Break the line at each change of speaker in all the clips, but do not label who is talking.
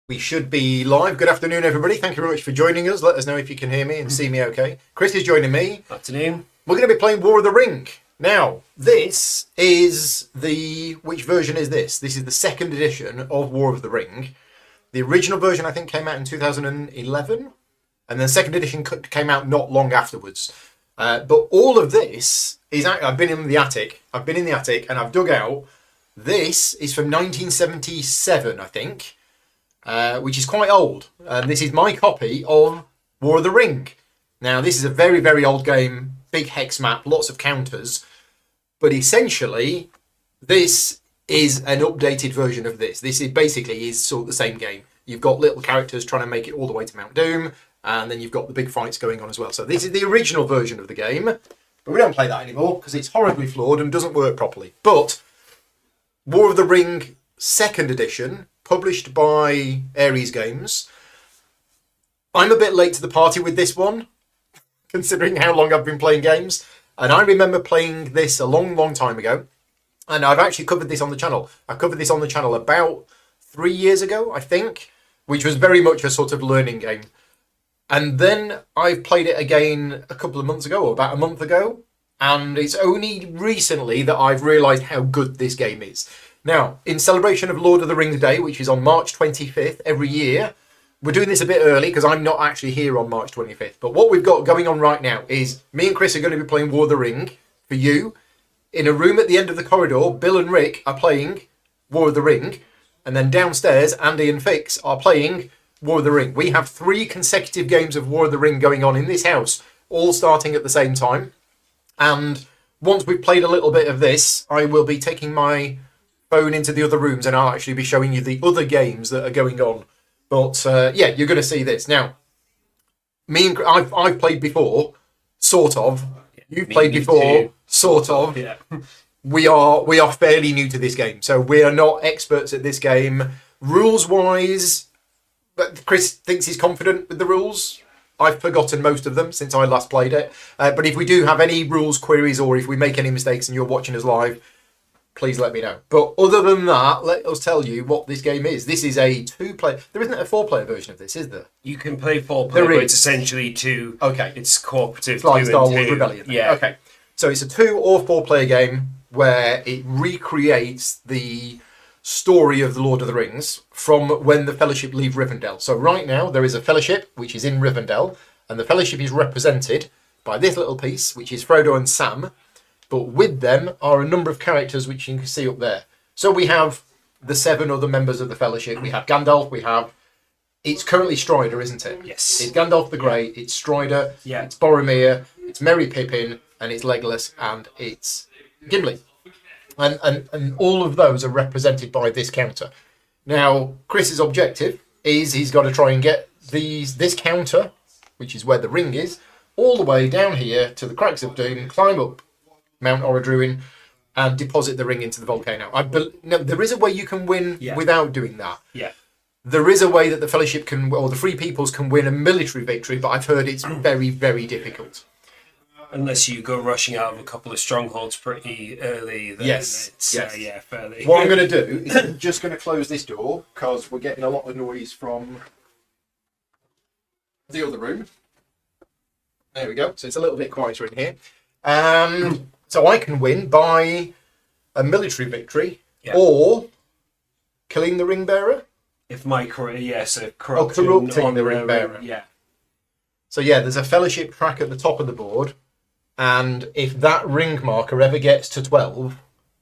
We should be live. Good afternoon, everybody. Thank you very much for joining us. Let us know if you can hear me and see me okay. Chris is joining me.
Afternoon.
We're going to be playing War of the Ring. Now, this is which version is this? This is the second edition of War of the Ring. The original version, I think, came out in 2011. And then second edition came out not long afterwards. But all of this is... I've been in the attic. And I've dug out... This is from 1977, I think. Which is quite old. And this is my copy of War of the Ring. Now, this is a very, very old game. Big hex map, lots of counters. But essentially, this is an updated version of this. This is basically sort of the same game. You've got little characters trying to make it all the way to Mount Doom. And then you've got the big fights going on as well. So this is the original version of the game. But we don't play that anymore because it's horribly flawed and doesn't work properly. But War of the Ring second edition... published by Ares Games. I'm a bit late to the party with this one, considering how long I've been playing games. And I remember playing this a long, long time ago. And I've actually covered this on the channel. I covered this on the channel about 3 years ago, I think, which was very much a sort of learning game. And then I've played it again a couple of months ago, or about a month ago. And it's only recently that I've realised how good this game is. Now, in celebration of Lord of the Rings Day, which is on March 25th every year, we're doing this a bit early because I'm not actually here on March 25th. But what we've got going on right now is me and Chris are going to be playing War of the Ring for you. In a room at the end of the corridor, Bill and Rick are playing War of the Ring. And then downstairs, Andy and Fix are playing War of the Ring. We have 3 consecutive games of War of the Ring going on in this house, all starting at the same time. And once we've played a little bit of this, I will be taking my phone into the other rooms and I'll actually be showing you the other games that are going on. But yeah, you're going to see this. Now, I've played before, sort of. You've played before, too. Sort of. Yeah. We are fairly new to this game, so we are not experts at this game. Rules-wise, but Chris thinks he's confident with the rules. I've forgotten most of them since I last played it. But if we do have any rules queries or if we make any mistakes and you're watching us live, please let me know. But other than that, let us tell you what this game is. This is a 2-player... There isn't a 4-player version of this, is there?
You can play 4-player, but it's essentially 2.
Okay.
It's cooperative.
It's like
2
Star
and
Wars
2.
Rebellion.
Yeah.
Okay. So it's a 2 or 4-player game where it recreates the story of the Lord of the Rings from when the Fellowship leave Rivendell. So right now, there is a Fellowship, which is in Rivendell, and the Fellowship is represented by this little piece, which is Frodo and Sam. But with them are a number of characters which you can see up there. So we have the 7 other members of the Fellowship. We have Gandalf. It's currently Strider, isn't it?
Yes.
It's Gandalf the Grey. It's Strider.
Yeah.
It's Boromir. It's Merry Pippin. And it's Legolas. And it's Gimli. And all of those are represented by this counter. Now, Chris's objective is he's got to try and get this counter, which is where the ring is, all the way down here to the Cracks of Doom, climb up Mount Orodruin and deposit the ring into the volcano. No, there is a way you can win without doing that.
Yeah.
There is a way that the Fellowship can, or the Free Peoples can win a military victory, but I've heard it's very, very difficult.
Unless you go rushing out of a couple of strongholds pretty early. Then
Yes.
It's,
Yes.
yeah, fairly.
What I'm going to do is I'm just going to close this door because we're getting a lot of noise from the other room. There we go. So it's a little bit quieter in here. So I can win by a military victory or killing the ring bearer.
If my corrupting
corrupting the ring bearer.
Yeah.
So yeah, there's a Fellowship track at the top of the board, and if that ring marker ever gets to 12,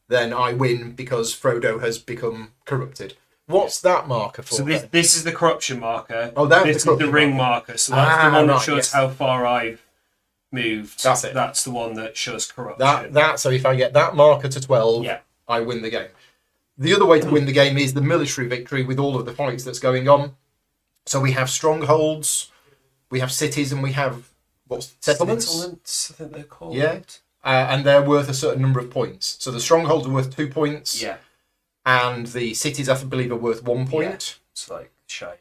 then I win because Frodo has become corrupted. What's that marker for?
So this is the corruption marker.
Oh, that's
this
the
is the ring marker. So that's the one that shows how far I've moved.
That's it.
That's the one that shows corruption.
So if I get that marker to 12, I win the game. The other way to win the game is the military victory with all of the fights that's going on. So we have strongholds, we have cities, and we have settlements?
Settlements, I think they're called.
Yeah. And they're worth a certain number of points. So the strongholds are worth 2 points.
Yeah.
And the cities, I believe, are worth 1 point.
Yeah. It's like Shire.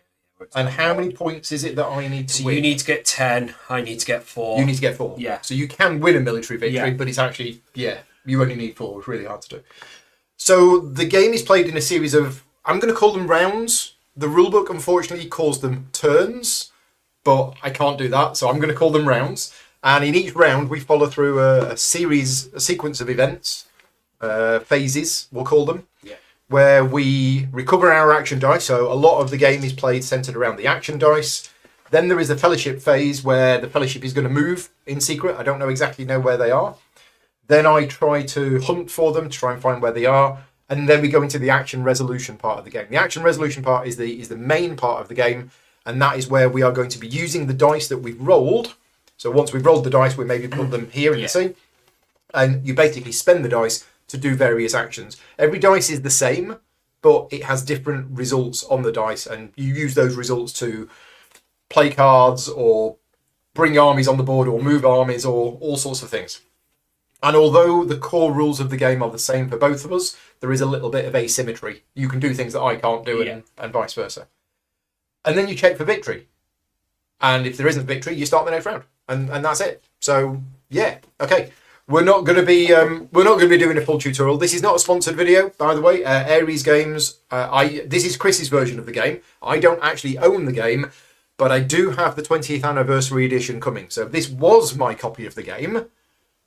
And how many points is it that I need to win?
So you need to get 10, I need to get 4.
You need to get 4.
Yeah.
So you can win a military victory, but it's actually, you only need 4. It's really hard to do. So the game is played in a series of, I'm going to call them rounds. The rulebook unfortunately calls them turns, but I can't do that, so I'm going to call them rounds. And in each round, we follow through a sequence of events, phases, we'll call them, where we recover our action dice. So a lot of the game is played centered around the action dice. Then there is the fellowship phase where the fellowship is going to move in secret. I don't know where they are. Then I try to hunt for them to try and find where they are. And then we go into the action resolution part of the game. The action resolution part is the main part of the game. And that is where we are going to be using the dice that we've rolled. So once we've rolled the dice, we maybe put them here in the scene. And you basically spend the dice to do various actions. Every dice is the same, but it has different results on the dice. And you use those results to play cards or bring armies on the board or move armies or all sorts of things. And although the core rules of the game are the same for both of us, there is a little bit of asymmetry. You can do things that I can't do and vice versa. And then you check for victory. And if there isn't victory, you start the next round. And that's it. So, yeah, okay. We're not going to be doing a full tutorial. This is not a sponsored video, by the way. Ares Games. This is Chris's version of the game. I don't actually own the game, but I do have the 20th anniversary edition coming. So this was my copy of the game,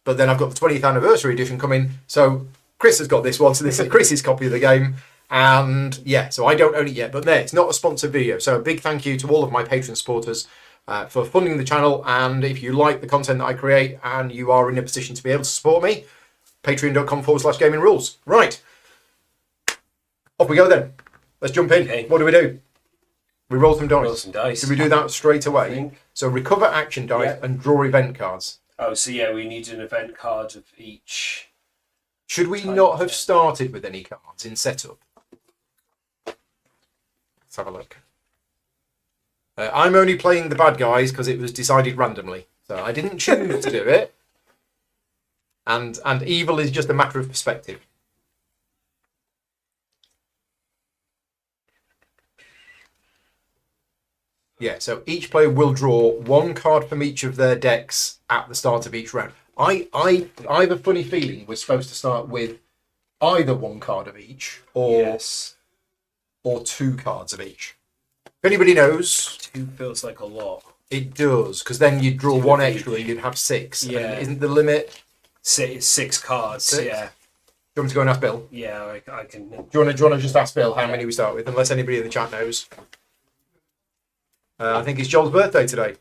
but then I've got the 20th anniversary edition coming. So Chris has got this one. So this is Chris's copy of the game. And yeah, so I don't own it yet, but there, it's not a sponsored video. So a big thank you to all of my Patreon supporters for funding the channel. And if you like the content that I create and you are in a position to be able to support me, patreon.com/gaming rules. Right. Off we go then. Let's jump in.
Okay.
What do? We roll some dice.
Roll some dice.
Did we do that straight away? So recover action dice and draw event cards.
Oh, so yeah, we need an event card of each.
Should we not have started with any cards in setup? Let's have a look. I'm only playing the bad guys because it was decided randomly. So I didn't choose to do it. And evil is just a matter of perspective. Yeah, so each player will draw one card from each of their decks at the start of each round. I have a funny feeling we're supposed to start with either one card of each or two cards of each. If anybody knows,
2 feels like a lot.
it does, because then you'd draw one extra and you'd have 6.
Yeah.
And isn't the limit?
6 cards.
6?
Yeah.
Do you want me to go and ask Bill?
Yeah, I can.
Do you want to just ask Bill how many we start with, unless anybody in the chat knows? I think it's Joel's birthday today.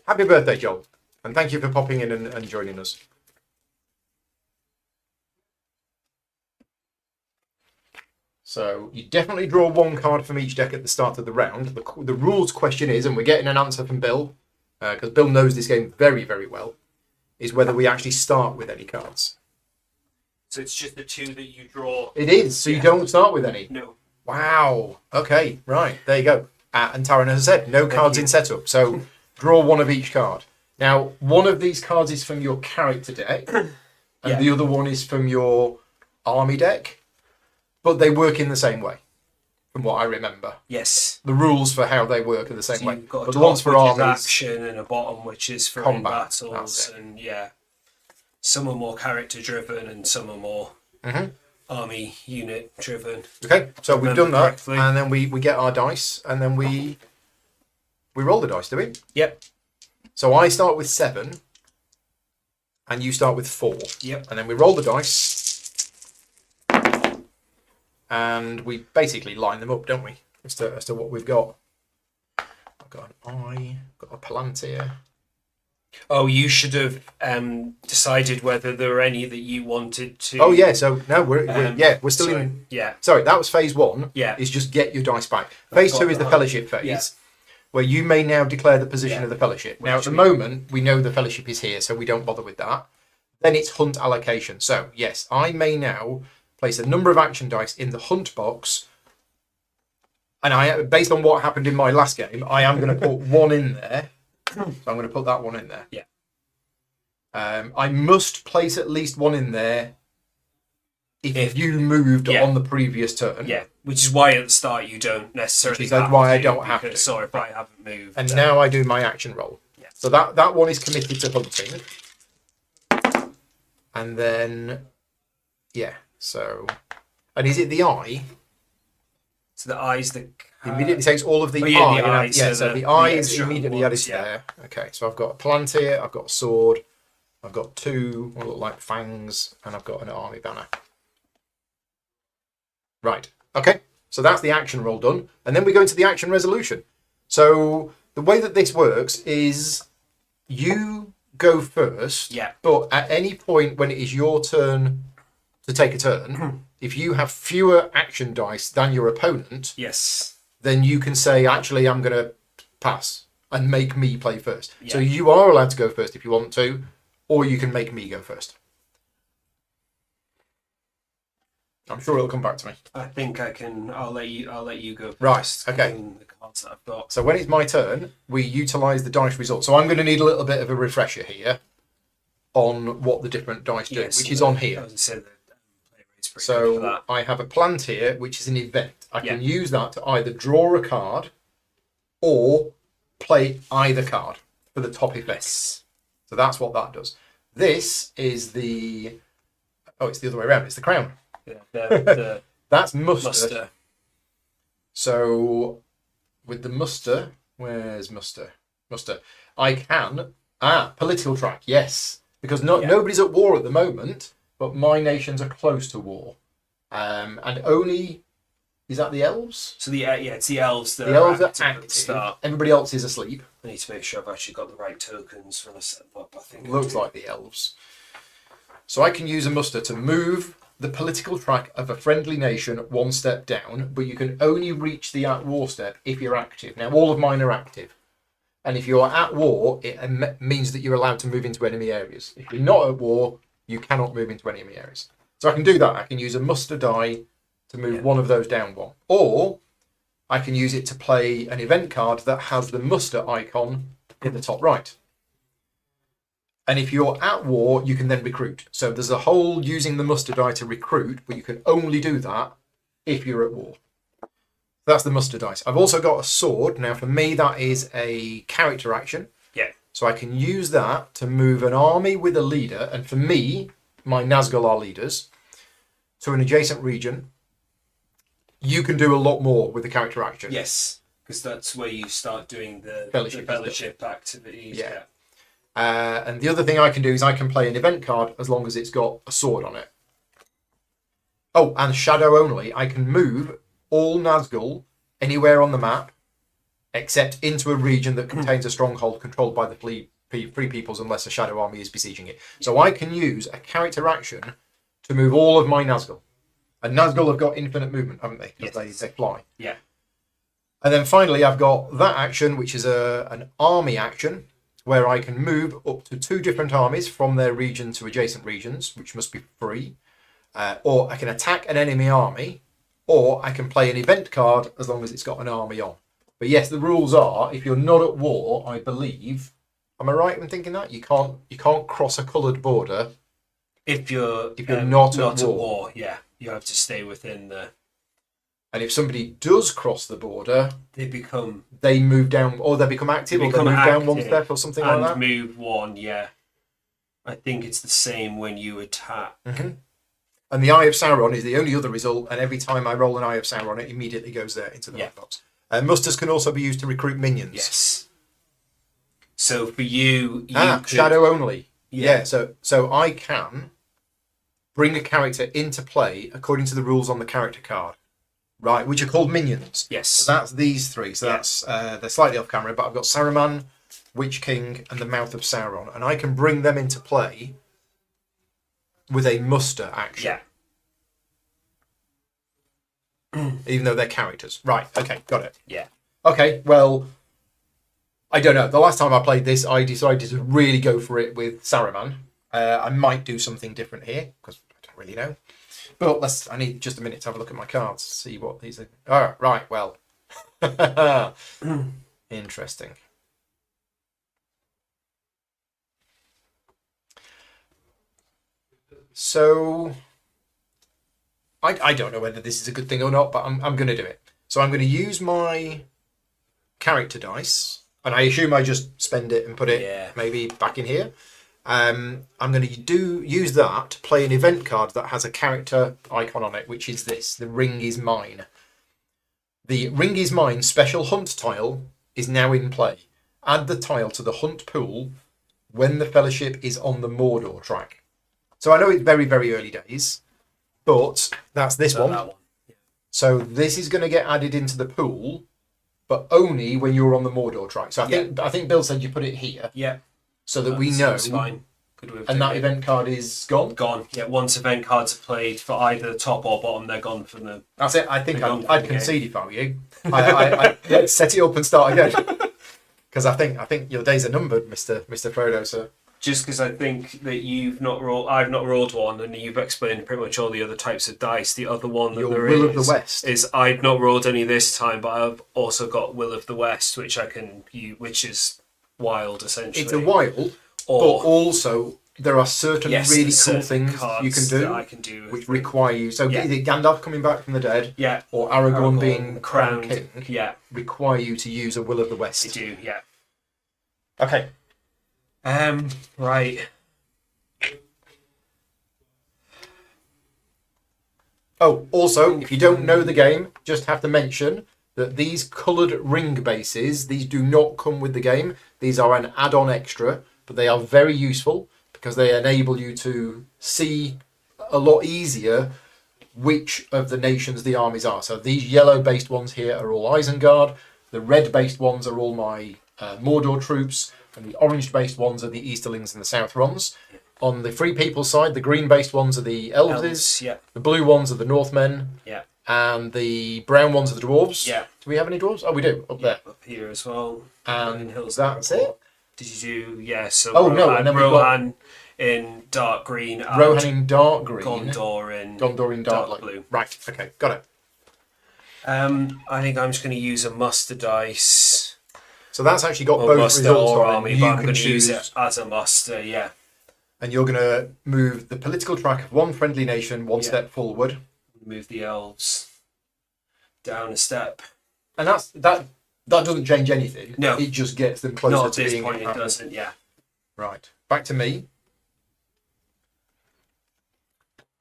Happy birthday, Joel. And thank you for popping in and joining us. So you definitely draw one card from each deck at the start of the round. The rules question is, and we're getting an answer from Bill, because Bill knows this game very, very well, is whether we actually start with any cards.
So it's just the 2 that you draw.
It is, so you don't start with any.
No.
Wow. Okay, right, there you go. And Taran, as I said, no cards in setup, so draw one of each card. Now, one of these cards is from your character deck, and the other one is from your army deck, but they work in the same way, from what I remember.
Yes.
The rules for how they work are the same
So
way.
you've got a
But the
top
ones for
which is
armies,
action and a bottom which is for
combat,
battles,
that's it.
and some are more character driven and some are more army unit driven.
Okay, so we've done that,
correctly.
and then we get our dice, and then we roll the dice, do we?
Yep.
So I start with 7, and you start with 4.
Yep.
And then we roll the dice, and we basically line them up, don't we? As to what we've got. I've got an eye, got a Palantir.
Oh, you should have decided whether there were any that you wanted to.
Oh yeah, so no, we're still in.
Yeah.
Sorry, that was phase 1.
Yeah.
Is just get your dice back. Phase 2 is the fellowship phase, where you may now declare the position of the fellowship. Now, at the moment, we know the fellowship is here, so we don't bother with that. Then it's hunt allocation. So yes, I may now place a number of action dice in the hunt box, and I, based on what happened in my last game, I am going to put one in there. So I'm going to put that one in there.
Yeah.
I must place at least one in there if you moved on the previous turn.
Yeah, which is why at the start you don't necessarily.
Which is why I don't have to.
Sorry if I haven't moved.
And now I do my action roll.
Yeah.
So that one is committed to hunting. And then, so, and is it the eye?
So the eyes, the
Immediately takes all of the
oh, yeah,
eye.
the
and
eyes,
yeah,
so
so
the-
the
the
eye is
extra
immediately
ones,
added to
yeah.
there. Okay, so I've got a Palantir, I've got a sword, I've got two what look like fangs, and I've got an army banner. Right. Okay. So that's the action roll done, and then we go into the action resolution. So the way that this works is you go first.
Yeah.
But at any point when it is your turn to take a turn, if you have fewer action dice than your opponent,
Yes.
then you can say, actually, I'm going to pass and make me play first.
Yeah.
So you are allowed to go first if you want to, or you can make me go first. I'm sure it'll come back to me.
I think I can. I'll let you go first.
Right, okay.
given The cards that I've got.
So when it's my turn, we utilise the dice result. So I'm going to need a little bit of a refresher here on what the different dice do,
Yes,
which is on here.
I was gonna say the player rate's pretty good for
So
that.
I have a Palantir, which is an event. I can
Yeah.
use that to either draw a card or play either card for the top effect.
Yes.
So that's what that does. This is the... Oh, it's the other way around. It's the crown.
Yeah, the
That's mustard.
muster.
So with the muster, where's muster? Muster. I can... political track, yes. Because
Yeah.
nobody's at war at the moment, but my nations are close to war. And only... Is that the elves?
So it's the elves that
The elves are
active at the
active.
start.
Everybody else is asleep.
I need to make sure I've actually got the right tokens when I set them up. I think I
Looks
do.
like the elves. So I can use a muster to move the political track of a friendly nation one step down, but you can only reach the at war step if you're active. Now, all of mine are active. And if you're at war, it means that you're allowed to move into enemy areas. If you're not at war, you cannot move into enemy areas. So I can do that. I can use a muster die to move one of those down one. Or I can use it to play an event card that has the muster icon in the top right. And if you're at war, you can then recruit. So there's a whole using the muster die to recruit, but you can only do that if you're at war. That's the muster dice. I've also got a sword. Now, for me, that is a character action.
Yeah.
So I can use that to move an army with a leader. And for me, my Nazgul are leaders, to an adjacent region. You can do a lot more with the character action.
Yes, because that's where you start doing the
Fellowship
fellowship activities.
Yeah. And the other thing I can do is I can play an event card as long as it's got a sword on it. Oh, and shadow only. I can move all Nazgul anywhere on the map except into a region that contains a stronghold controlled by the free peoples unless a shadow army is besieging it. So I can use a character action to move all of my Nazgul. And Nazgul have got infinite movement, haven't they? Because they fly.
Yeah.
And then finally, I've got that action, which is an army action, where I can move up to 2 different armies from their region to adjacent regions, which must be free. Or I can attack an enemy army, or I can play an event card as long as it's got an army on. But yes, the rules are, if you're not at war, I believe, am I right in thinking that? You can't cross a coloured border.
If you're
not
at
at
war,
war.
yeah, you have to stay within the.
And if somebody does cross the border,
They become
they move down, or they become active, or they move down one
active
step, or something
and
like that.
move one. Yeah, I think it's the same when you attack.
Mm-hmm. And the Eye of Sauron is the only other result, and every time I roll an Eye of Sauron, it immediately goes there into the box. Musters can also be used to recruit minions.
Yes. So for you could,
shadow only.
Yeah.
So I can bring a character into play according to the rules on the character card, right? Which are called minions.
Yes.
So that's these 3. So that's they're slightly off camera, but I've got Saruman, Witch King, and the Mouth of Sauron, and I can bring them into play with a muster action.
Yeah.
Even though they're characters. Right, okay, got it.
Yeah.
Okay, well, I don't know. The last time I played this, I decided to really go for it with Saruman. I might do something different here, because I don't really know. But I need just a minute to have a look at my cards, see what these are. Oh, right, well. Interesting. So, I don't know whether this is a good thing or not, but I'm going to do it. So I'm going to use my character dice, and I assume I just spend it and put it maybe back in here. I'm going to use that to play an event card that has a character icon on it, which is this. The ring is mine. The Ring is Mine special hunt tile is now in play. Add the tile to the hunt pool when the Fellowship is on the Mordor track. So I know it's very, very early days, but that's this one.
That one.
So this is going to get added into the pool, but only when you're on the Mordor track. So I think Bill said you put it here.
Yeah.
So that we know.
Fine. Good
And that event card is gone?
Gone. Yeah, once event cards are played for either the top or bottom, they're gone from the...
That's it. I think I'd concede if I were you. Let's set it up and start again. Because I think your days are numbered, Mr. Frodo, sir.
Just because I think that I've not rolled one, and you've explained pretty much all the other types of dice. The other one that there
Will of the West
is I've not rolled any this time, but I've also got Will of the West, which I can use, which is wild essentially.
It's a wild, but also there are certain really cool things you can do,
that I can do
which require you. So either Gandalf coming back from the dead, or Aragorn being crowned king, require you to use a Will of the West.
They do, yeah.
Okay.
Right.
Oh, also, if you don't know the game, just have to mention that these coloured ring bases, these do not come with the game. These are an add-on extra, but they are very useful because they enable you to see a lot easier which of the nations the armies are. So these yellow-based ones here are all Isengard. The red-based ones are all my Mordor troops. And the orange-based ones are the Easterlings and the Southrons. On the Free People side, the green-based ones are the Elves. The blue ones are the Northmen. And the brown ones are the Dwarves. Do we have any Dwarves? Oh, we do, up there.
Up here as well.
And that's it.
Did you do, so
Rohan, and then
Rohan in dark green. And
Rohan in dark green.
Gondor in
dark
blue.
Right, okay, got it.
I think I'm just going to use a muster dice.
So that's actually got both results on
army,
it.
but I'm going to use it as a muster,
And you're going to move the political track of one friendly nation one step forward.
Move the elves down a step.
And that doesn't change anything.
No.
It just gets them closer
Not
to
at this
being
point, it doesn't,
Right. Back to me.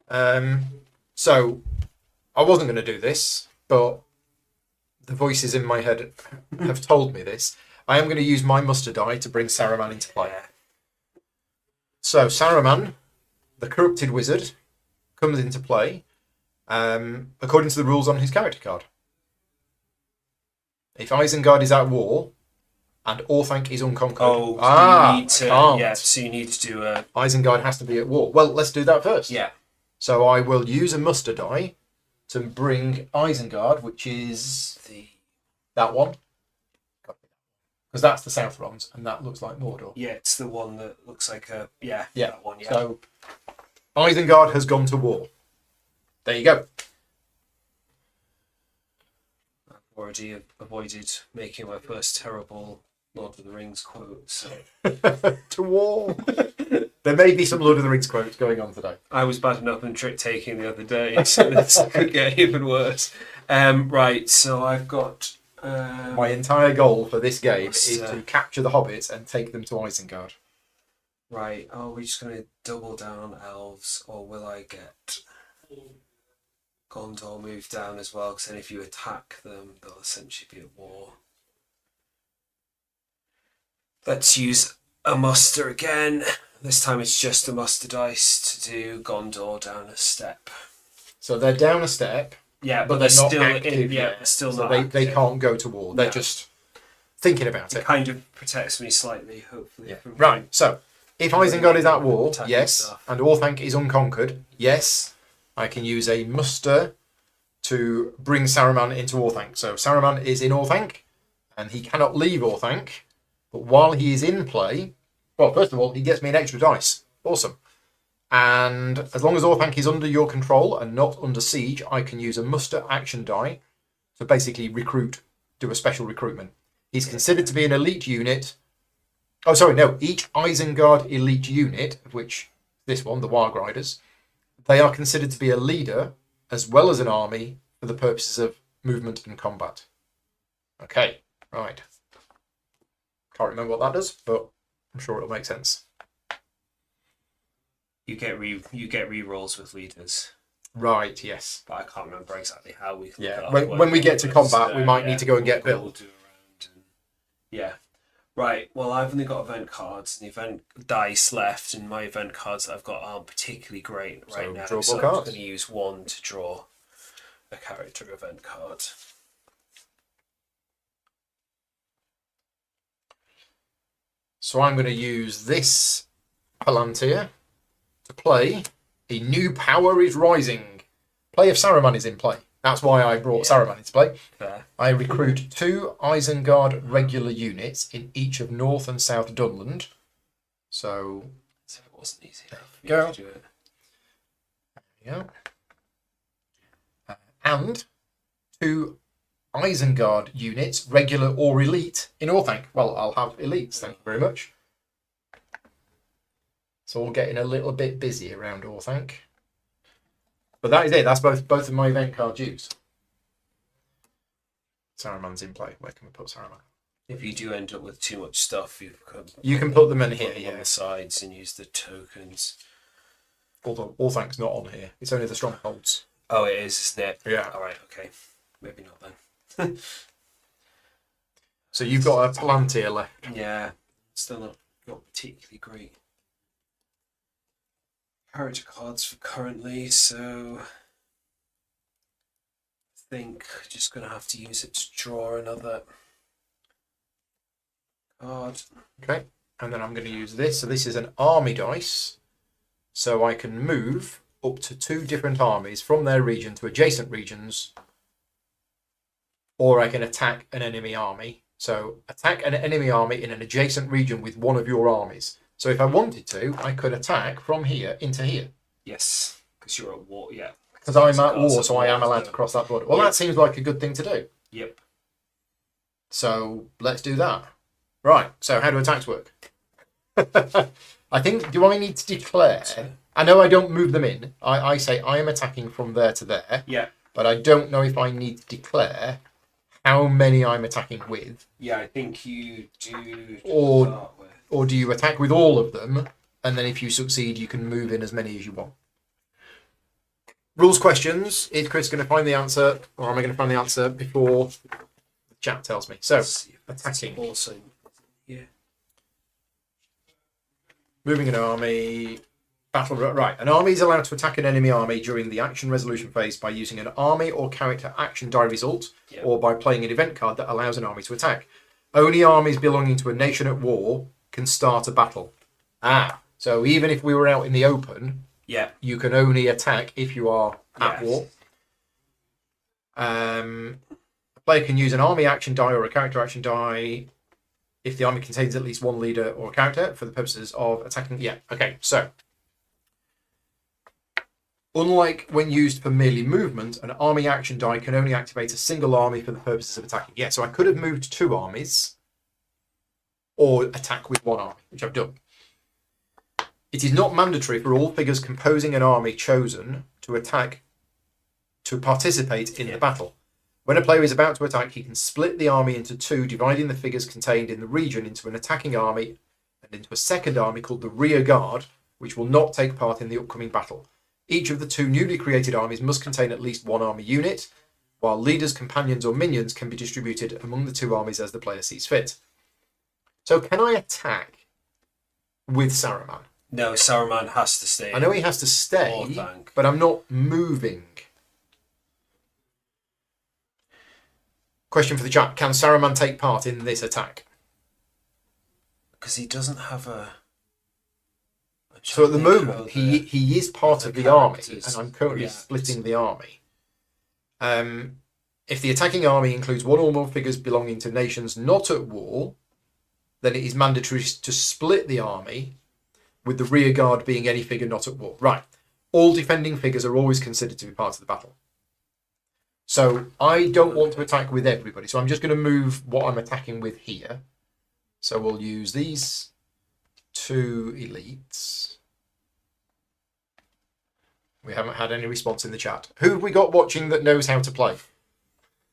So I wasn't going to do this, but the voices in my head have told me this. I am going to use my muster die to bring Saruman into play. So Saruman, the corrupted wizard, comes into play according to the rules on his character card. If Isengard is at war and Orthanc is unconquered,
so you need to do a...
Isengard has to be at war. Well, let's do that first.
Yeah.
So I will use a muster die to bring Isengard, which is that one. Because that's the Southrons, and that looks like Mordor.
Yeah, it's the one that looks like a... Yeah,
yeah.
That one, yeah.
So Isengard has gone to war. There you go.
I've already avoided making my first terrible Lord of the Rings quote, so...
To war. There may be some Lord of the Rings quotes going on today.
I was bad enough in trick taking the other day, so this could get even worse. Right, so I've got...
my entire goal for this game is to capture the hobbits and take them to Isengard.
Right, are we just going to double down on elves, or will I get Gondor moved down as well? Because then if you attack them, they'll essentially be at war. Let's use a muster again. This time it's just a muster dice to do Gondor down a step.
So they're down a step.
Yeah,
but they're not
still
active.
they're still
so
not
they,
active.
they can't go to war. They're just thinking about it.
It kind of protects me slightly, hopefully.
Yeah. Right, so if Isengard is at war, yes,
stuff.
and Orthanc is unconquered, yes, I can use a muster to bring Saruman into Orthanc. So Saruman is in Orthanc, and he cannot leave Orthanc, but while he is in play, well, first of all, he gets me an extra dice. Awesome. And as long as Orthanc is under your control and not under siege, I can use a muster action die to basically do a special recruitment. He's considered to be an elite unit. Oh, sorry, no. Each Isengard elite unit, of which this one, the Warg Riders, they are considered to be a leader as well as an army for the purposes of movement and combat. Okay, right. Can't remember what that does, but I'm sure it'll make sense.
You get re-rolls with leaders.
Right, yes.
But I can't remember exactly how we can look
Yeah,
it up.
when we get to combat, we might need to go and get
we'll
Bill.
do around and, yeah. Right, well, I've only got event cards and event dice left, and my event cards that I've got aren't particularly great right now.
Draw
So
more
I'm
cards.
going to use one to draw a character event card.
So I'm going to use this Palantir to play A New Power is Rising. Play of Saruman is in play. That's why I brought Saruman into play.
Fair.
I recruit 2 Isengard regular units in each of North and South Dunland. So
It wasn't easy enough for
Go.
you to do it.
yeah. And 2 Isengard units, regular or elite, in Orthanc. Well, I'll have elites, thank you very much. So we're getting a little bit busy around Orthanc. But that is it. That's both of my event cards used. Saruman's in play. Where can we put Saruman?
If you do end up with too much stuff,
You can put them in here,
put them
yeah.
on the sides and use the tokens.
Although Orthanc's not on here. It's only the strongholds.
Oh, it is, isn't it?
Yeah.
All right, okay. Maybe not then.
So you've got a Palantir left.
Yeah, still not particularly great character cards for currently, so I think just going to have to use it to draw another card.
Okay. And then I'm going to use this. So this is an army dice. So I can move up to 2 different armies from their region to adjacent regions. Or I can attack an enemy army. So attack an enemy army in an adjacent region with one of your armies. So if I wanted to, I could attack from here into here.
Yes, because you're at war, yeah.
Because I'm at war, so I am allowed to cross that border. Well,
Yeah.
that seems like a good thing to do.
Yep.
So let's do that. Right, so how do attacks work? I think, do I need to declare? I know I don't move them in. I say I am attacking from there to there.
Yeah.
But I don't know if I need to declare how many I'm attacking with.
Yeah, I think you do.
Or-
start with.
Or do you attack with all of them, and then if you succeed, you can move in as many as you want? Rules questions. Is Chris going to find the answer, or am I going to find the answer before the chat tells me? So,
Let's see if it's
attacking.
Also, yeah.
Moving an army. Battle. Right. An army is allowed to attack an enemy army during the action resolution phase by using an army or character action die result,
Yeah.
or by playing an event card that allows an army to attack. Only armies belonging to a nation at war can start a battle. So even if we were out in the open,
Yeah.
you can only attack if you are at
Yes.
war. A player can use an army action die or a character action die if the army contains at least one leader or a character for the purposes of attacking. Yeah, okay, so unlike when used for merely movement, an army action die can only activate a single army for the purposes of attacking. Yeah, so I could have moved 2 armies or attack with 1 army, which I've done. It is not mandatory for all figures composing an army chosen to participate in the battle. When a player is about to attack, he can split the army into 2, dividing the figures contained in the region into an attacking army and into a second army called the rear guard, which will not take part in the upcoming battle. Each of the 2 newly created armies must contain at least 1 army unit, while leaders, companions, or minions can be distributed among the 2 armies as the player sees fit. So can I attack with Saruman?
No, Saruman has to stay.
I know he has to stay,
Orthanc.
but I'm not moving. Question for the chat. Can Saruman take part in this attack?
Because he doesn't have a
So at the
challenge
moment,
over
he is part
the
of the army,
characters
and I'm currently
react.
splitting the army. If the attacking army includes 1 or more figures belonging to nations not at war, then it is mandatory to split the army, with the rear guard being any figure not at war. Right. All defending figures are always considered to be part of the battle. So I don't want to attack with everybody, so I'm just going to move what I'm attacking with here. So we'll use these 2 elites. We haven't had any response in the chat. Who have we got watching that knows how to play?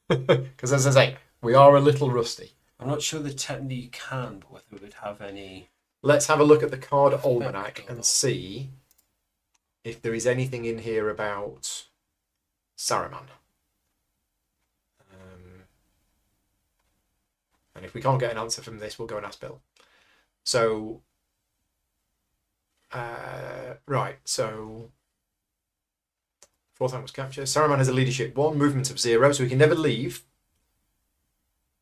Because as I say, we are a little rusty.
I'm not sure that technically you can, but whether it would have any.
Let's have a look at the card almanac and see if there is anything in here about Saruman. And if we can't get an answer from this, we'll go and ask Bill. So, right, so fourth rank was capture. Saruman has a leadership 1, movement of 0, so he can never leave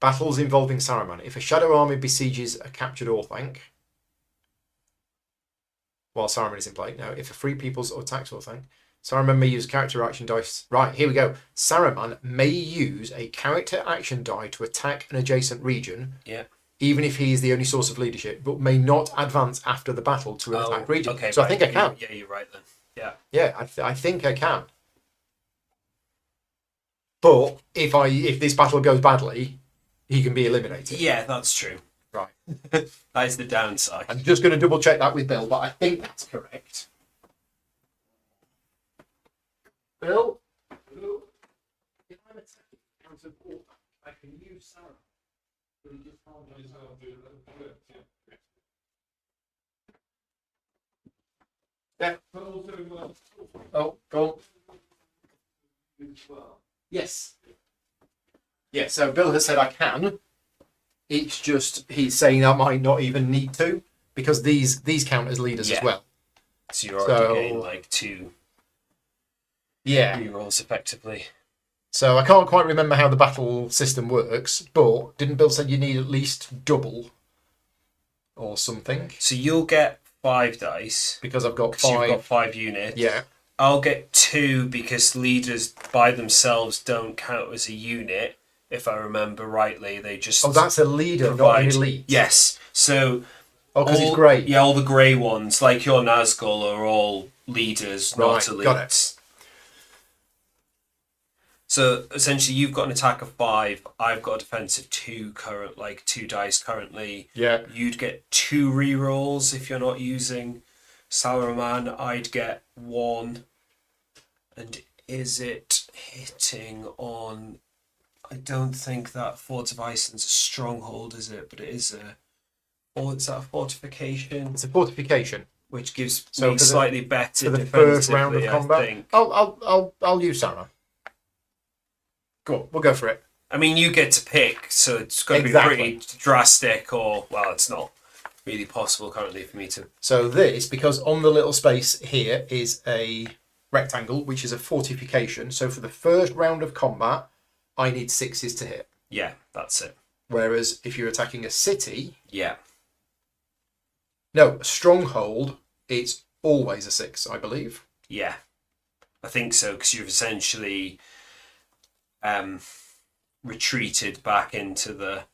battles involving Saruman. If a shadow army besieges a captured Orthanc while Saruman is in play. Now, if a free peoples or attacks Orthanc, Saruman may use character action dice. Right, here we go. Saruman may use a character action die to attack an adjacent region.
Yeah.
Even if he is the only source of leadership, but may not advance after the battle to an attack region.
Okay,
so
right.
I think I can.
Yeah, you're right then. Yeah.
Yeah, I think I can. But if this battle goes badly, he can be eliminated.
Yeah, that's true.
Right.
That is the downside.
I'm just going to double check that with Bill, but I think that's correct. Bill? If I'm attacking out of order, I can use Sarah. But he just can't yeah. Oh, go on. Yes. Yeah, so Bill has said I can. It's just he's saying I might not even need to because these count as leaders as well.
So you're already getting like 2 rerolls effectively.
So I can't quite remember how the battle system works, but didn't Bill say you need at least double or something?
So you'll get 5 dice
Because I've got
'cause
5.
you've got 5 units.
Yeah.
I'll get 2 because leaders by themselves don't count as a unit. If I remember rightly, they just
that's a leader, not an elite.
Yes. So
because it's grey.
Yeah, all the grey ones, like your Nazgul, are all leaders, not elites.
Got it.
So essentially, you've got an attack of 5. I've got a defense of 2 2 dice currently.
Yeah.
You'd get 2 rerolls if you're not using Saruman. I'd get 1. And is it hitting on? I don't think that Forts of Iceland's a stronghold, is it? But it is a. Or is that a fortification?
It's a fortification,
Which gives
so
me slightly better
for the first round of
defensively,
combat.
I think.
I'll use Sarah. Go on, we'll go for it.
I mean, you get to pick, so it's got to
Exactly.
be pretty drastic, or well, it's not really possible currently for me to.
So this, because on the little space here is a rectangle, which is a fortification. So for the first round of combat, I need 6s to hit.
Yeah, that's it.
Whereas if you're attacking a city,
Yeah.
no, a stronghold, it's always a 6, I believe.
Yeah, I think so, because you've essentially retreated back into the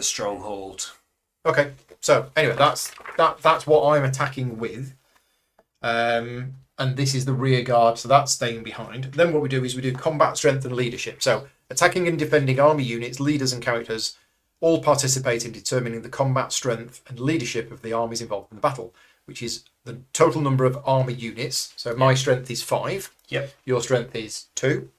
stronghold.
Okay, so anyway, that's what I'm attacking with, and this is the rear guard, so that's staying behind. Then what we do is we do combat strength and leadership. So attacking and defending army units, leaders and characters all participate in determining the combat strength and leadership of the armies involved in the battle, which is the total number of army units. So my strength is 5.
Yep.
Your strength is 2.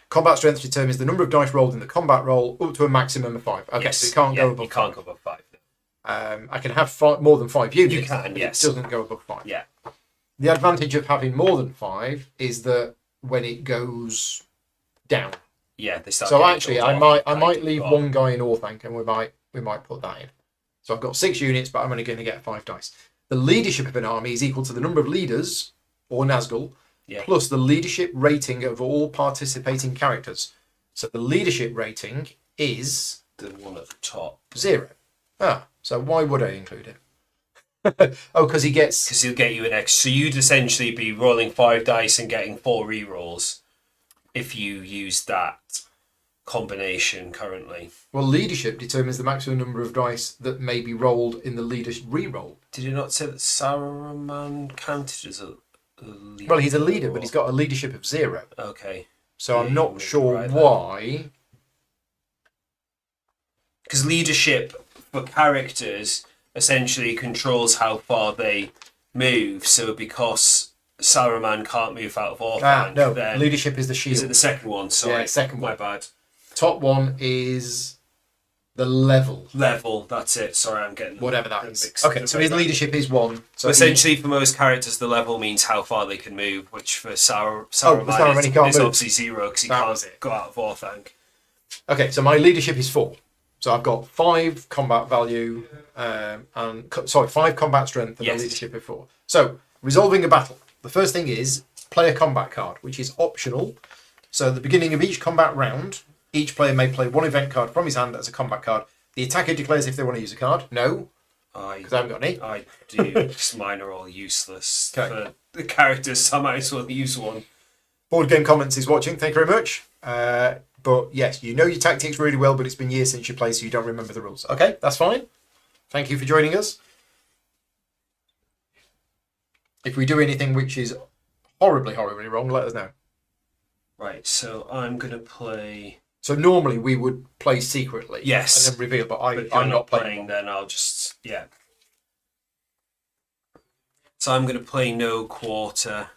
Combat strength determines the number of dice rolled in the combat roll up to a maximum of 5. Okay,
Yes.
so it can't go above
You can't
5.
go above 5.
I can have more than 5 units.
You can,
but
yes.
It doesn't go above 5.
Yeah.
The advantage of having more than 5 is that when it goes down.
Yeah, they start.
So
getting
actually,
killed
I
off.
might leave one guy in Orthanc, and we might put that in. So I've got 6 units, but I'm only going to get 5 dice. The leadership of an army is equal to the number of leaders, or Nazgul, plus the leadership rating of all participating characters. So the leadership rating is
the one at the top.
0. So why would I include it? Oh, because he gets.
Because he'll get you an extra. So you'd essentially be rolling 5 dice and getting 4 rerolls if you use that combination currently.
Well, leadership determines the maximum number of dice that may be rolled in the leader's reroll.
Did you not say that Saruman counted as a leader?
Well, he's a leader, but he's got a leadership of 0.
Okay.
So I'm not sure
right
why.
Because leadership for characters essentially controls how far they move. So because Saruman can't move out of Orthanc,
No,
then
leadership is the shield.
is it the second one? Sorry,
Yeah, second one.
My bad.
Top one is The level.
Level, that's it. Sorry, I'm getting
Whatever that
them
is.
mixed
Okay,
up.
so his leadership is 1. So
Essentially, for most characters, the level means how far they can move, which for Saruman
Saruman, he can't
is
move.
obviously 0 because he
That was
can't
it.
go out of Orthanc.
Okay, so my leadership is 4. So I've got 5 combat value, and 5 combat strength, and
Yes.
a leadership of 4. So resolving a battle. The first thing is play a combat card, which is optional. So at the beginning of each combat round, each player may play 1 event card from his hand as a combat card. The attacker declares if they want to use a card. No, because I haven't got any.
I do, because mine are all useless
Okay.
for the characters, so I might as well use one.
Board Game Comments is watching. Thank you very much. But yes, you know your tactics really well, but it's been years since you played, so you don't remember the rules. Okay, that's fine. Thank you for joining us. If we do anything which is horribly, horribly wrong, let us know.
Right, so I'm going to play...
So normally we would play secretly,
Yes.
and then reveal. But
But if
I'm
you're
not playing.
then I'll just... Yeah. So I'm going to play no quarter.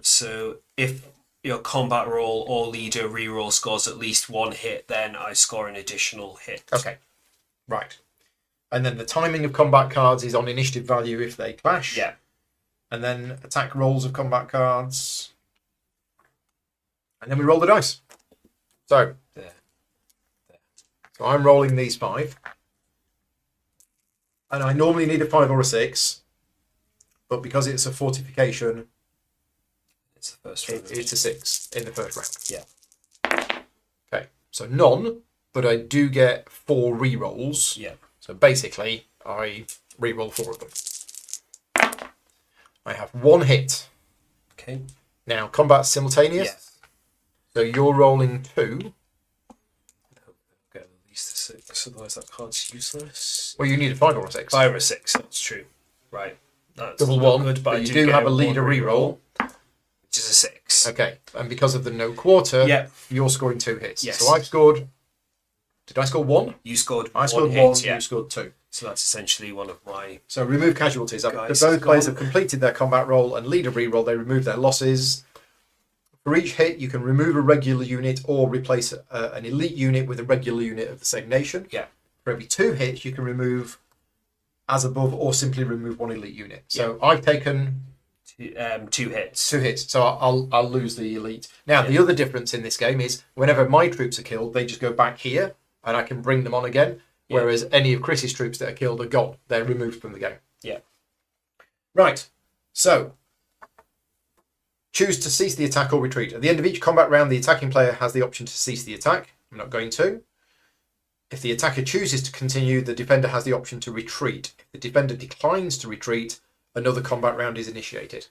So if your combat roll or leader reroll scores at least 1 hit, then I score an additional hit.
Okay, right. And then the timing of combat cards is on initiative value if they clash.
Yeah.
And then attack rolls of combat cards. And then we roll the dice. So,
There.
so I'm rolling these 5. And I normally need a 5 or a 6. But because it's a fortification,
It's the first round.
it's a 6 in the first round.
Yeah.
Okay, so none, but I do get 4 re-rolls.
Yeah.
So basically, I re-roll 4 of them. I have 1 hit.
Okay.
Now, combat simultaneous.
Yes.
So you're rolling 2.
Get at least a 6, otherwise that card's useless.
Well, you need a 5 or a 6.
5 or 6, that's true. Right. That's
Double
not
1,
good,
but
I
you
do
do
get
have a leader
1
re-roll.
which is a 6.
Okay, and because of the no quarter,
Yep.
you're scoring 2 hits.
Yes.
So I've scored... Did I score 1?
You scored
I scored 1,
hit, yeah.
you scored 2.
So that's essentially one of my...
So remove casualties. After
Guys,
both players
gone.
have completed their combat roll and leader re-roll, they remove their losses. For each hit, you can remove a regular unit or replace an elite unit with a regular unit of the same nation.
Yeah.
For every 2 hits, you can remove as above or simply remove 1 elite unit. So I've taken
2 hits.
2 hits, so I'll lose the elite. Now, the other difference in this game is whenever my troops are killed, they just go back here and I can bring them on again.
Yeah.
Whereas any of Chris's troops that are killed are gone. They're removed from the game.
Yeah.
Right. So, choose to cease the attack or retreat. At the end of each combat round, the attacking player has the option to cease the attack. I'm not going to. If the attacker chooses to continue, the defender has the option to retreat. If the defender declines to retreat, another combat round is initiated.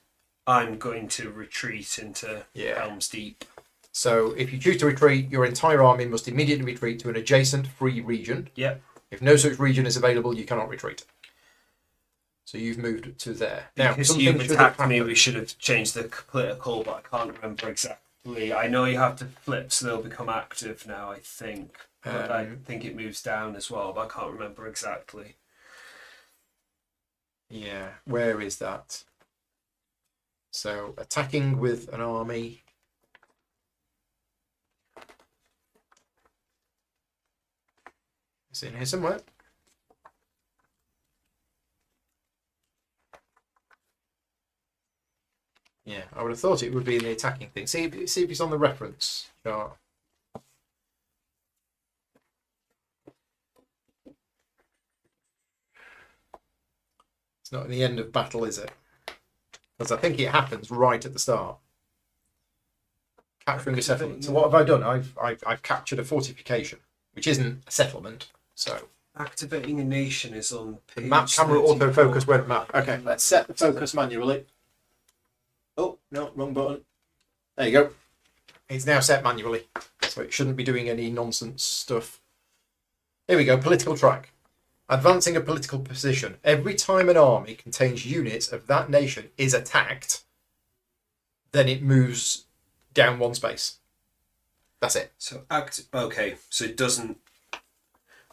I'm going to retreat into
Yeah.
Helm's Deep.
So, if you choose to retreat, your entire army must immediately retreat to an adjacent free region.
Yep.
If no such region is available, you cannot retreat. So you've moved to there. Now,
Because
something
you've
should have
attacked me,
happened.
we should have changed the political, but I can't remember exactly. I know you have to flip so they'll become active now, I think. But I think it moves down as well, but I can't remember exactly.
Yeah, where is that? So attacking with an army. It's in here somewhere. Yeah, I would have thought it would be in the attacking thing. See if it's on the reference chart. It's not in the end of battle, is it? Because I think it happens right at the start. Capturing a settlement. So what have I done? I've captured a fortification, which isn't a settlement. So
Activating a nation is on
the
page
map camera
34.
autofocus won't map. Okay, let's set the focus manually. Oh no, wrong button. There you go. It's now set manually, so it shouldn't be doing any nonsense stuff. Here we go. Political track. Advancing a political position. Every time an army contains units of that nation is attacked, then it moves down 1 space. That's it.
So okay, so it doesn't.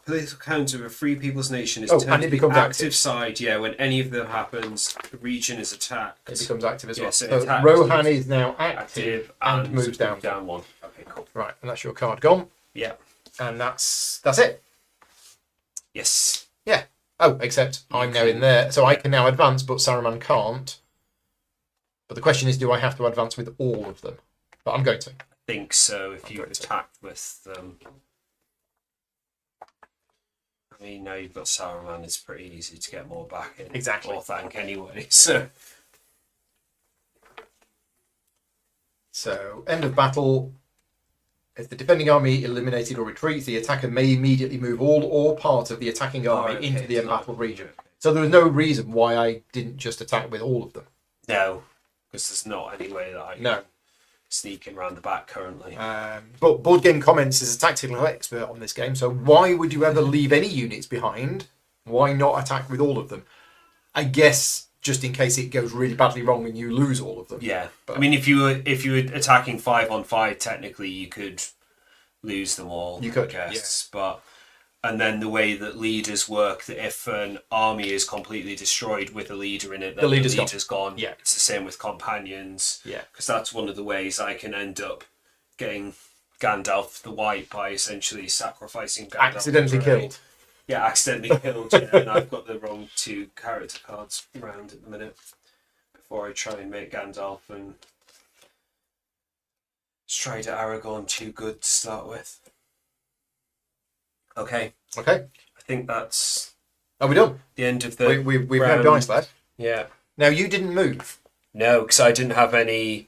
Political counter of a free people's nation is
Oh,
turned
and it
to the
becomes
active
active.
side. Yeah, when any of them happens, the region is attacked.
It becomes active as
Yeah,
well.
so
So
attacked
Rohan is now active
active
and moves down.
down 1. Okay, cool.
Right, and that's your card gone.
Yeah.
And that's it.
Yes.
Yeah. Oh, except I'm now in there, so I can now advance, but Saruman can't. But the question is, do I have to advance with all of them? But I'm going to.
I think so. If you attacked with them. I mean, now you've got Saruman, it's pretty easy to get more back in.
Exactly.
Or thank anyway. So
End of battle. If the defending army eliminated or retreats, the attacker may immediately move all or part of the attacking army into the embattled region. So there was no reason why I didn't just attack with all of them.
no, because there's not any way that I can sneak in around the back currently.
But Board Game Comments is a tactical expert on this game, so why would you ever leave any units behind? Why not attack with all of them? I guess just in case it goes really badly wrong and you lose all of them.
Yeah, but I mean, if you were attacking 5-on-5, technically you could lose them all.
You could,
I guess. But and then the way that leaders work, that if an army is completely destroyed with a leader in it, then the leader's gone.
Yeah,
it's the same with companions.
Yeah,
because that's one of the ways I can end up getting Gandalf the White by essentially sacrificing Gandalf.
Accidentally killed.
Yeah, accidentally killed. Yeah, and I've got the wrong 2 character cards around at the minute. Before I try and make Gandalf and Strider Aragorn too good to start with. Okay.
Okay.
I think that's.
Are we done?
The end of the.
We've no dice left.
Yeah.
Now you didn't move.
No, because I didn't have any.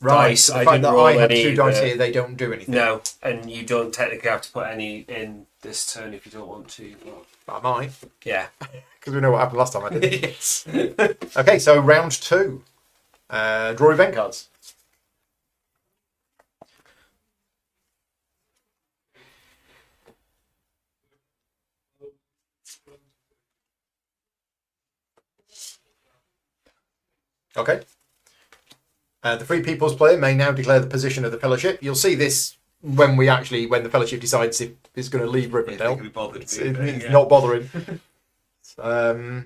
Right.
Dice.
The
I
fact
didn't
that
roll
I have
any
2 dice here, they don't do anything.
No, and you don't technically have to put any in this turn if you don't want to.
I might.
Yeah.
Because we know what happened last time I did.
Yes.
Okay, so round 2. Draw event cards. Okay. The Free People's player may now declare the position of the Fellowship. You'll see this when the Fellowship decides if it's going to leave Rivendell. It's not bothering.
I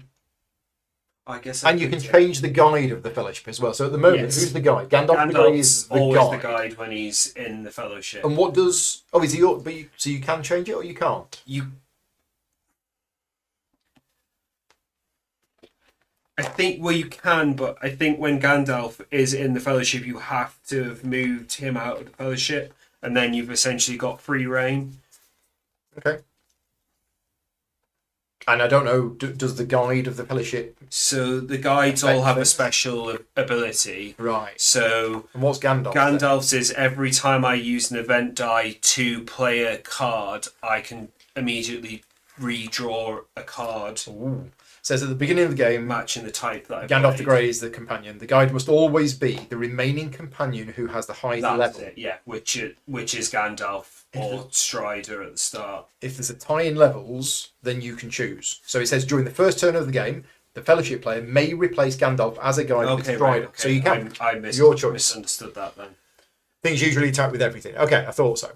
guess.
And you can change the guide of the Fellowship as well. So at the moment, who's the guide? Gandalf the Grey is the
always
guide.
the guide when he's in the Fellowship.
And what does? Oh, is he? So you can change it or you can't?
I think you can, but I think when Gandalf is in the Fellowship, you have to have moved him out of the Fellowship, and then you've essentially got free reign.
Okay. And I don't know, does the guide of the Fellowship...
So the guides all have a special ability.
Right.
So...
And what's Gandalf?
Gandalf's is every time I use an event die to play a card, I can immediately redraw a card.
Ooh. Says at the beginning of the game,
matching the type that I
Gandalf the Grey is the companion. The guide must always be the remaining companion who has the highest level.
It, yeah, which is Gandalf or Strider at the start.
If there's a tie in levels, then you can choose. So it says during the first turn of the game, the Fellowship player may replace Gandalf as a guide with Strider. Right, okay. So you can. Your choice.
Misunderstood that then.
Things usually attack with everything. Okay, I thought so.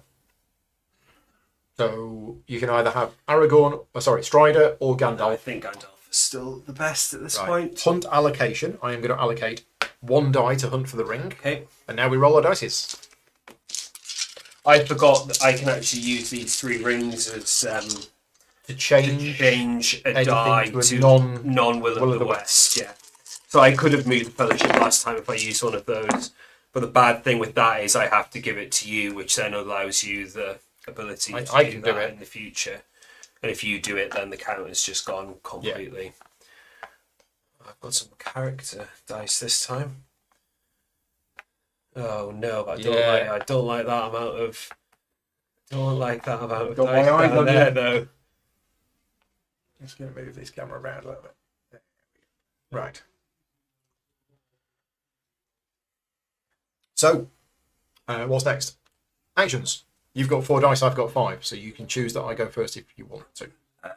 So you can either have Strider or Gandalf.
No, I think Gandalf is still the best at this point.
Hunt allocation. I am going to allocate 1 die to hunt for the ring.
Okay.
And now we roll our dice.
I forgot that I can actually use these 3 rings as
to change
a die to non-Will of the West. Yeah. So I could have moved the Fellowship last time if I used one of those. But the bad thing with that is I have to give it to you, which then allows you the ability to do that in the future. And if you do it, then the counter's just gone completely. Yeah. I've got some character dice this time. Oh no! I don't like that amount of. Don't like that amount of dice down there, though.
Just gonna move this camera around a little bit. Right. So, what's next? Actions. You've got 4 dice. I've got 5. So you can choose that I go first if you want to.
I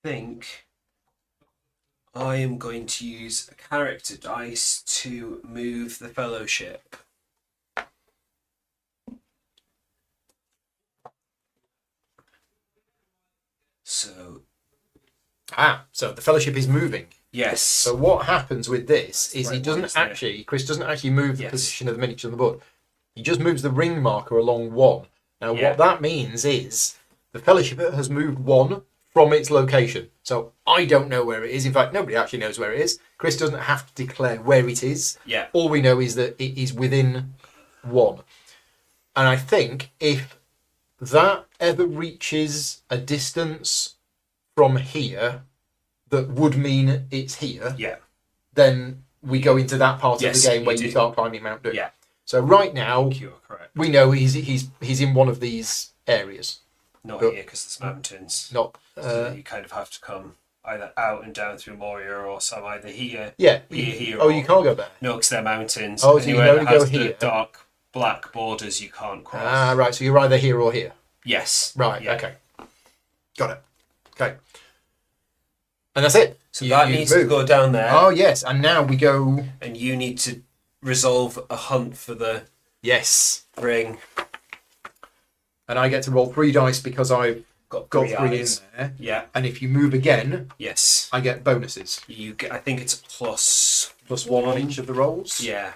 think I am going to use a character dice to move the Fellowship. So
the Fellowship is moving.
Yes.
So what happens with this is
Right,
Chris doesn't actually move the
Yes.
position of the miniature on the board. He just moves the ring marker along 1. Now
Yeah.
what that means is the Fellowship has moved 1 from its location. So I don't know where it is. In fact, nobody actually knows where it is. Chris doesn't have to declare where it is.
Yeah.
All we know is that it is within 1. And I think if that ever reaches a distance from here that would mean it's here,
Yeah.
then we go into that part of
Yes,
the game where
you
you
do.
start climbing Mount Doom.
Yeah.
So right now,
You are correct.
we know he's in one of these areas.
Not
But-
here because there's mountains.
Not
So you kind of have to come either out and down through Moria or some either here.
yeah.
Here.
Oh,
or,
you can't go there.
No, because they're mountains.
Oh, so you
Anywhere
can
that
only
has
go
the
here.
dark black borders, you can't cross.
Ah, right. So you're either here or here.
Yes.
Right.
Yeah.
Okay. Got it. Okay. And that's it.
So that needs to go down there,
Oh yes, and now we go.
and you need to resolve a hunt for the
Yes,
ring.
and I get to roll 3 dice because I've
Got
got
three
3
eyes.
in there.
Yeah.
And if you move again,
Yes.
I get bonuses.
You get. I think it's a plus.
+1 on each of the rolls.
Yeah.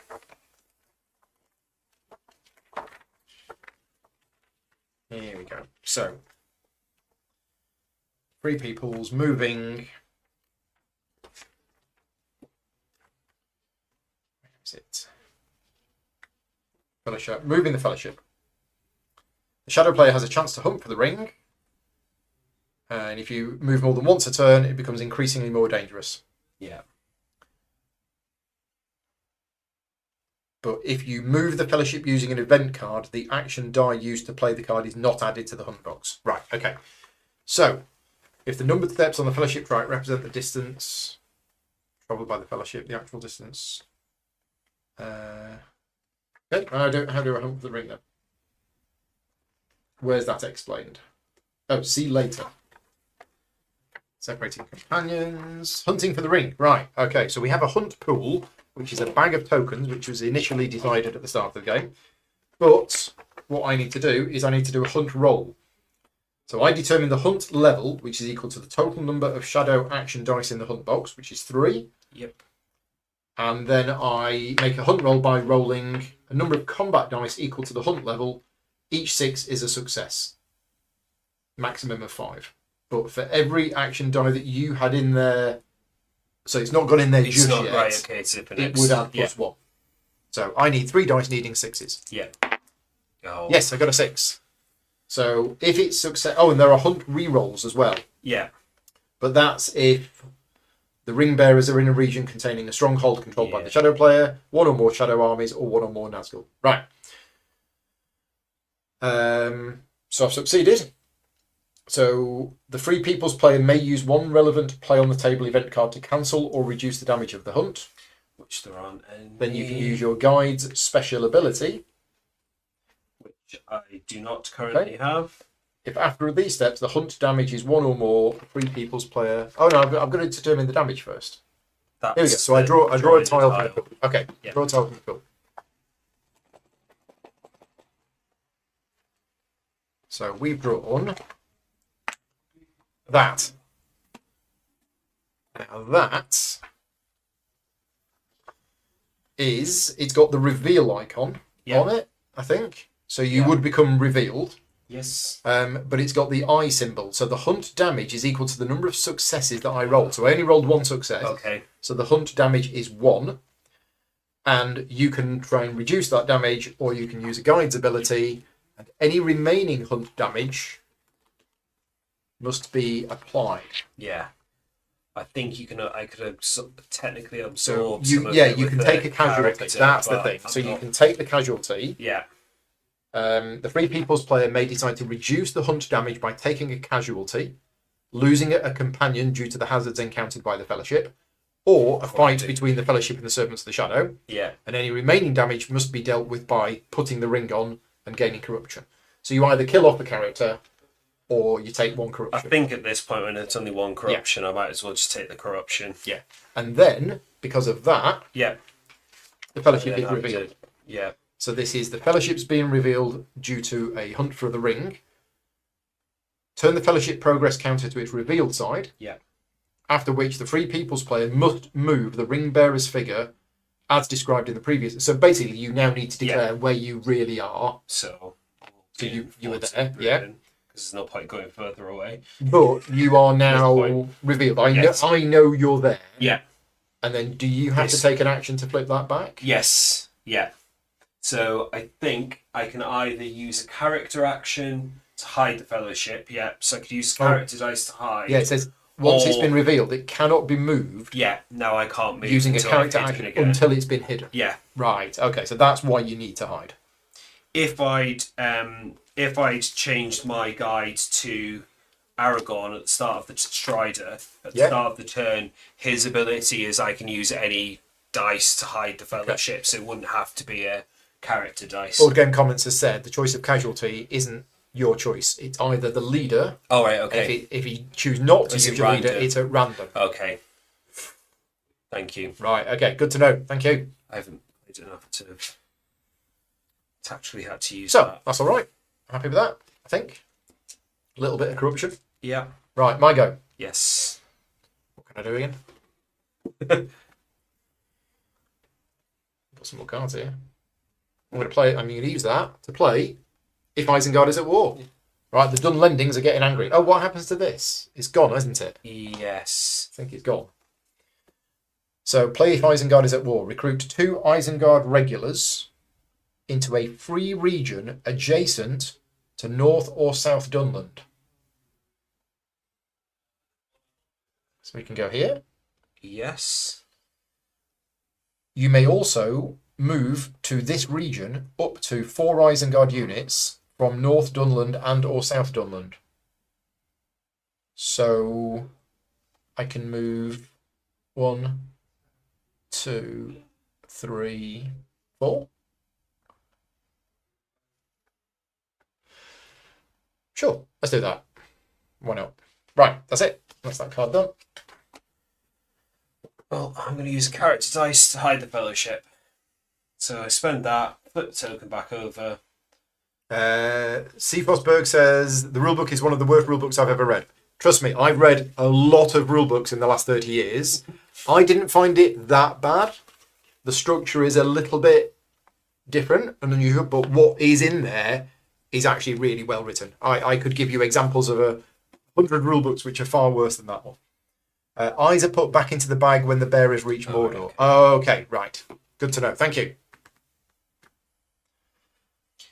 Here we go. So, 3 people's moving. Where is it? Fellowship. Moving the Fellowship. The Shadow player has a chance to hunt for the ring. And if you move more than once a turn, it becomes increasingly more dangerous.
Yeah.
But if you move the Fellowship using an event card, the action die used to play the card is not added to the hunt box. Right, okay. So, if the numbered steps on the Fellowship right represent the distance travelled by the Fellowship, the actual distance. Okay, how do I hunt for the ring then? Where's that explained? Oh, see later. Separating companions. Hunting for the ring. Right, okay, so we have a hunt pool, which is a bag of tokens, which was initially decided at the start of the game. But what I need to do is I need to do a hunt roll. So I determine the hunt level, which is equal to the total number of shadow action dice in the hunt box, which is 3.
Yep.
And then I make a hunt roll by rolling a number of combat dice equal to the hunt level. Each 6 is a success. Maximum of 5. But for every action die that you had in there, so it's not gone in there
It's
just
not
yet,
right. Okay. It's the
it
next.
would add
Yeah.
+1. So I need 3 dice needing 6s.
Yeah. Oh.
Yes, I got a 6. So if it's success... Oh, and there are hunt re-rolls as well.
Yeah.
But that's if the ring bearers are in a region containing a stronghold controlled by
Yeah.
the shadow player, 1 or more shadow armies, or 1 or more Nazgul. Right. So I've succeeded. So the Free People's player may use 1 relevant play on the table event card to cancel or reduce the damage of the hunt.
Which there aren't any.
Then you can use your guide's special ability.
Which I do not currently have.
If after these steps the hunt damage is 1 or more, Free People's player... Oh no, I'm going to determine the damage first.
That's
Here we go. So I draw a tile from the pool. Okay,
Yeah.
draw a tile from the pool. So we've drawn that. Now that is, it's got the reveal icon
Yeah.
on it, I think. So you
Yeah.
would become revealed.
Yes.
But it's got the eye symbol. So the hunt damage is equal to the number of successes that I rolled. So I only rolled 1 success.
Okay.
So the hunt damage is 1. And you can try and reduce that damage, or you can use a guide's ability. And any remaining hunt damage must be applied.
Yeah. I think you can. I could technically
So
absorb.
you,
some of
yeah,
it
you
with
can
the
take a casualty.
character,
That's the
but
thing.
I'm
So you
not-
can take the casualty.
Yeah.
The Free People's player may decide to reduce the hunt damage by taking a casualty, losing a companion due to the hazards encountered by the Fellowship, or a fight between the Fellowship and the Servants of the Shadow.
Yeah.
And any remaining damage must be dealt with by putting the ring on and gaining corruption. So you either kill off the character, or you take 1
I
corruption.
think at this point when it's only 1 corruption, I might as well just take the corruption.
Yeah. And then, because of that,
Yeah.
the Fellowship
Then
is
I
revealed.
did- Yeah.
So this is the Fellowship's being revealed due to a hunt for the ring. Turn the Fellowship progress counter to its revealed side.
Yeah.
after which the Free People's player must move the ring bearer's figure as described in the previous. So basically, you now need to declare where you really are.
So
you were there, yeah.
Because there's no point going further away.
But you are now revealed. I know you're there.
Yeah.
And then do you have to take an action to flip that back?
Yes. Yeah. So I think I can either use a character action to hide the fellowship. Yeah. So I could use character dice to hide.
Yeah, it says once it's been revealed, it cannot be moved.
Yeah. No, I can't move
using a character action until it's been hidden.
Yeah.
Right. Okay. So that's why you need to hide.
If I'd changed my guide to Aragon at the start of the Strider, at the start of the turn, his ability is I can use any dice to hide the fellowship, so it wouldn't have to be a character dice.
Board Game Comments has said the choice of casualty isn't your choice. It's either the leader.
Oh, right, okay.
If you choose not to use your leader, it's at random.
Okay. Thank you.
Right, okay, good to know. Thank you.
I haven't played enough to actually had to use
that. That's all right. Happy with that, I think. A little bit of corruption.
Yeah.
Right, my go.
Yes.
What can I do again? Got some more cards here. I'm going to use that to play If Isengard is at War. Right, the Dunlendings are getting angry. Oh, what happens to this? It's gone, isn't it?
Yes.
I think it's gone. So, play If Isengard is at War. Recruit 2 Isengard regulars into a free region adjacent to North or South Dunland. So we can go here.
Yes.
You may also move to this region up to 4 Isengard units from North Dunland and or South Dunland. So I can move 1, 2, 3, 4. Sure, let's do that. Why not? Right, that's it. That's that card done.
Well, I'm going to use a character dice to hide the fellowship. So I spend that, flip the token back over.
C. Fosberg says the rulebook is one of the worst rulebooks I've ever read. Trust me, I've read a lot of rulebooks in the last 30 years. I didn't find it that bad. The structure is a little bit different and unusual, but what is in there is actually really well written. I could give you examples of 100 rulebooks which are far worse than that one. Eyes are put back into the bag when the bearers reach Mordor. Okay, right. Good to know. Thank you.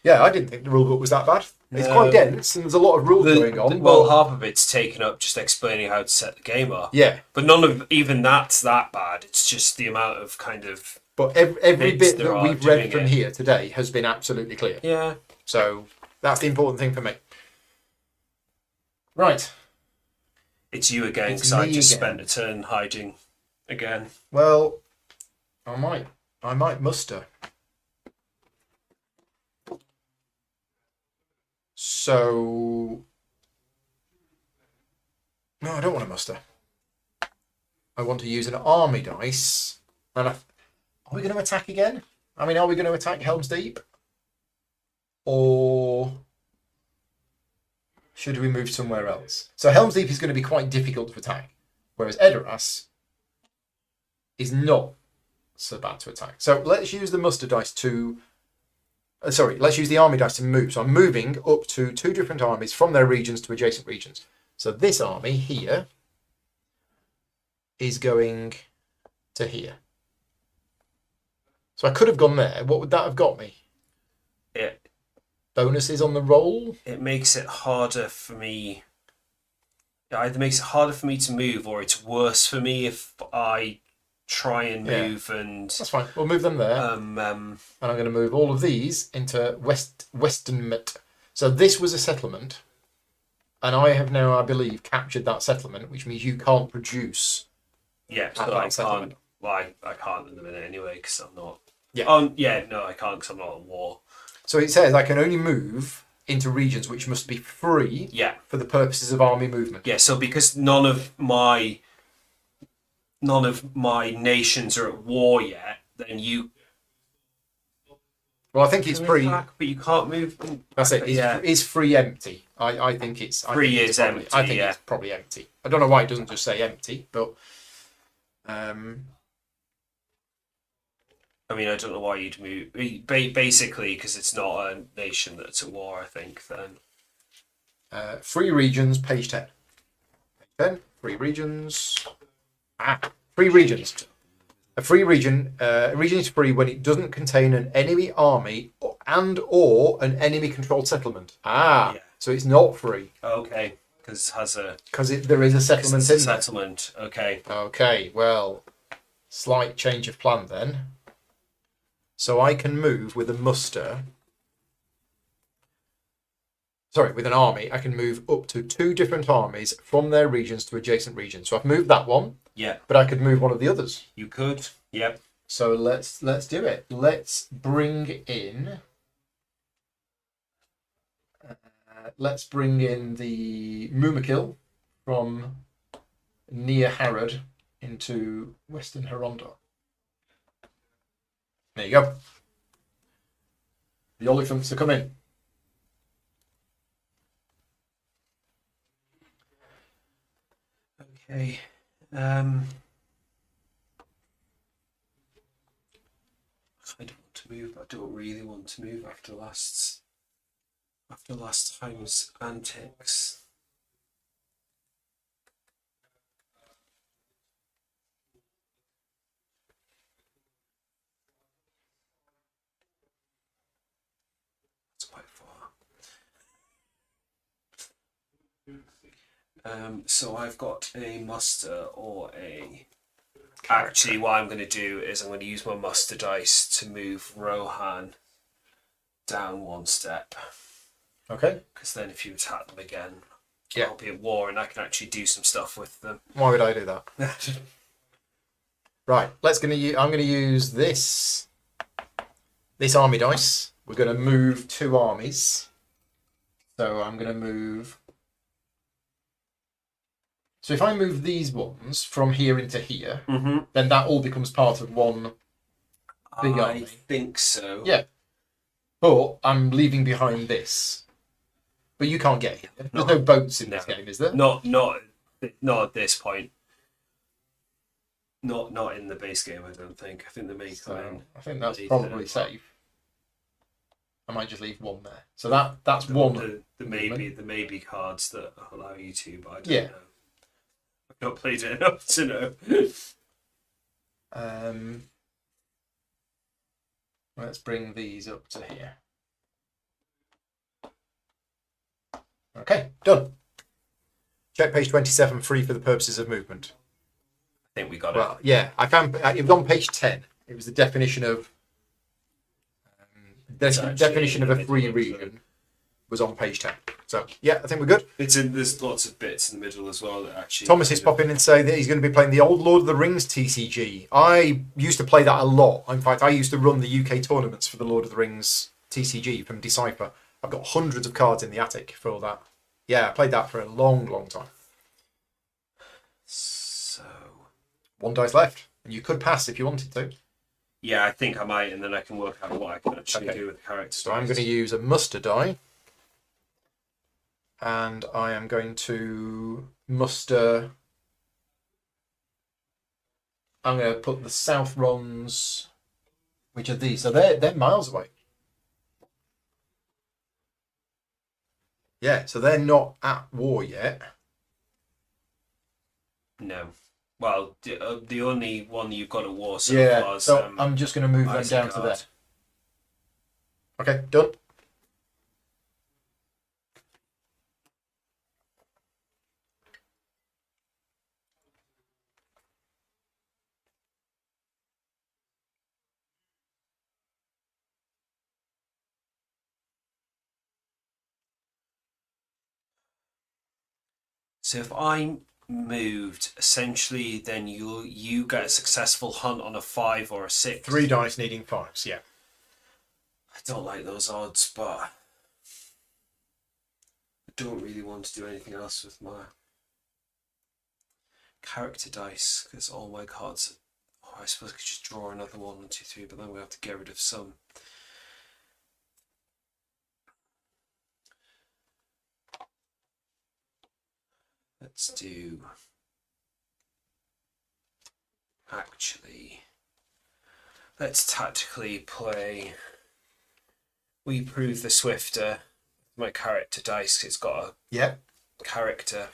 Yeah, I didn't think the rulebook was that bad. It's quite dense and there's a lot of rules going on.
Well, half of it's taken up just explaining how to set the game up.
Yeah.
But none of even that's that bad. It's just the amount of kind of...
But every bit that we've read from here today has been absolutely clear.
Yeah.
So that's the important thing for me. Right.
It's you again, because I just spent a turn hiding again.
Well, I might muster. So no, I don't want to muster. I want to use an army dice. And are we going to attack again? I mean, are we going to attack Helm's Deep? Or should we move somewhere else? So Helm's Deep is going to be quite difficult to attack, whereas Edoras is not so bad to attack. So let's use the muster dice to... let's use the army dice to move. So I'm moving up to 2 different armies from their regions to adjacent regions. So this army here is going to here. So I could have gone there. What would that have got me? Bonuses on the roll?
It makes it harder for me. It either makes it harder for me to move, or it's worse for me if I try and move. And
that's fine. We'll move them there. And I'm going to move all of these into Westernmet. So this was a settlement, and I have now, I believe, captured that settlement, which means you can't produce.
Yeah, so I can't. Well, I can't in a minute anyway because I'm not.
Yeah.
No, I can't because I'm not at war.
So it says I can only move into regions which must be free.
Yeah.
For the purposes of army movement.
Yeah. So because none of my nations are at war yet, then you
Well, I think it's
Can
free.
attack, but you can't move them.
That's it. It's free empty. I think it's
Free is
probably,
empty,
I think
yeah.
it's probably empty. I don't know why it doesn't just say empty, but
I mean, I don't know why you'd move. Basically, because it's not a nation that's at war, I think, then.
free regions, page 10. Page 10, free regions. Free regions. A free region, a region is free when it doesn't contain an enemy army or an enemy controlled settlement.
Yeah.
So it's not free.
Okay, because it has a...
Because there is a settlement in there.
Settlement, okay.
Okay, well, slight change of plan then. So I can move with a muster. Sorry, with an army, I can move up to 2 different armies from their regions to adjacent regions. So I've moved that one.
Yeah.
But I could move one of the others.
You could, yep.
So let's do it. Let's bring in. Let's bring in the Mumakil from near Harrod into Western Hirondor. There you go. The elephants are coming.
Okay. I don't want to move, but I don't really want to move after last time's antics. It's quite far. So I've got a muster or a... Actually, what I'm going to do is I'm going to use my muster dice to move Rohan down 1 step.
Okay.
Because then if you attack them again,
Yeah.
I'll be at war and I can actually do some stuff with them.
Why would I do that? Right. I'm going to use this army dice. We're going to move 2 armies. So I'm going to move. So if I move these ones from here into here, then that all becomes part of one big army.
I think so.
Yeah. But I'm leaving behind this. But you can't get here. There's no boats in this game, is there?
Not at this point. Not in the base game, I don't think. I think they may come in.
I think that's probably safe. I might just leave one there. So that's one.
There may be cards that allow you to, but I don't know. I've not played it enough to know.
Let's bring these up to here. Okay, done. Check page 27, free for the purposes of movement.
I think we got
Well, yeah, I found it was on page 10. It was the definition of a free region was on page 10. So yeah, I think we're good.
There's lots of bits in the middle as well that actually.
Thomas is popping in to say that he's going to be playing the old Lord of the Rings TCG. I used to play that a lot. In fact, I used to run the UK tournaments for the Lord of the Rings TCG from Decipher. I've got hundreds of cards in the attic for all that. Yeah, I played that for a long, long time.
So
1 dice left, and you could pass if you wanted to.
yeah, I think I might, and then I can work out what I can actually do with the characters.
So I'm going to use a muster die. And I am going to muster. I'm going to put the South Rons, which are these. So they're miles away. Yeah, so they're not at war yet.
No. Well, the only one you've got at war so far is...
so I'm just going to move them down to there. Okay, done.
So if I moved, essentially, then you get a successful hunt on a 5 or a 6.
3 dice needing 5s, yeah.
I don't like those odds, but I don't really want to do anything else with my character dice, because all my cards are... Oh, I suppose I could just draw another 1, 2, 3, but then we have to get rid of some. let's do. Actually, let's tactically play. We prove the swifter. My character dice. It's got a
Yep.
character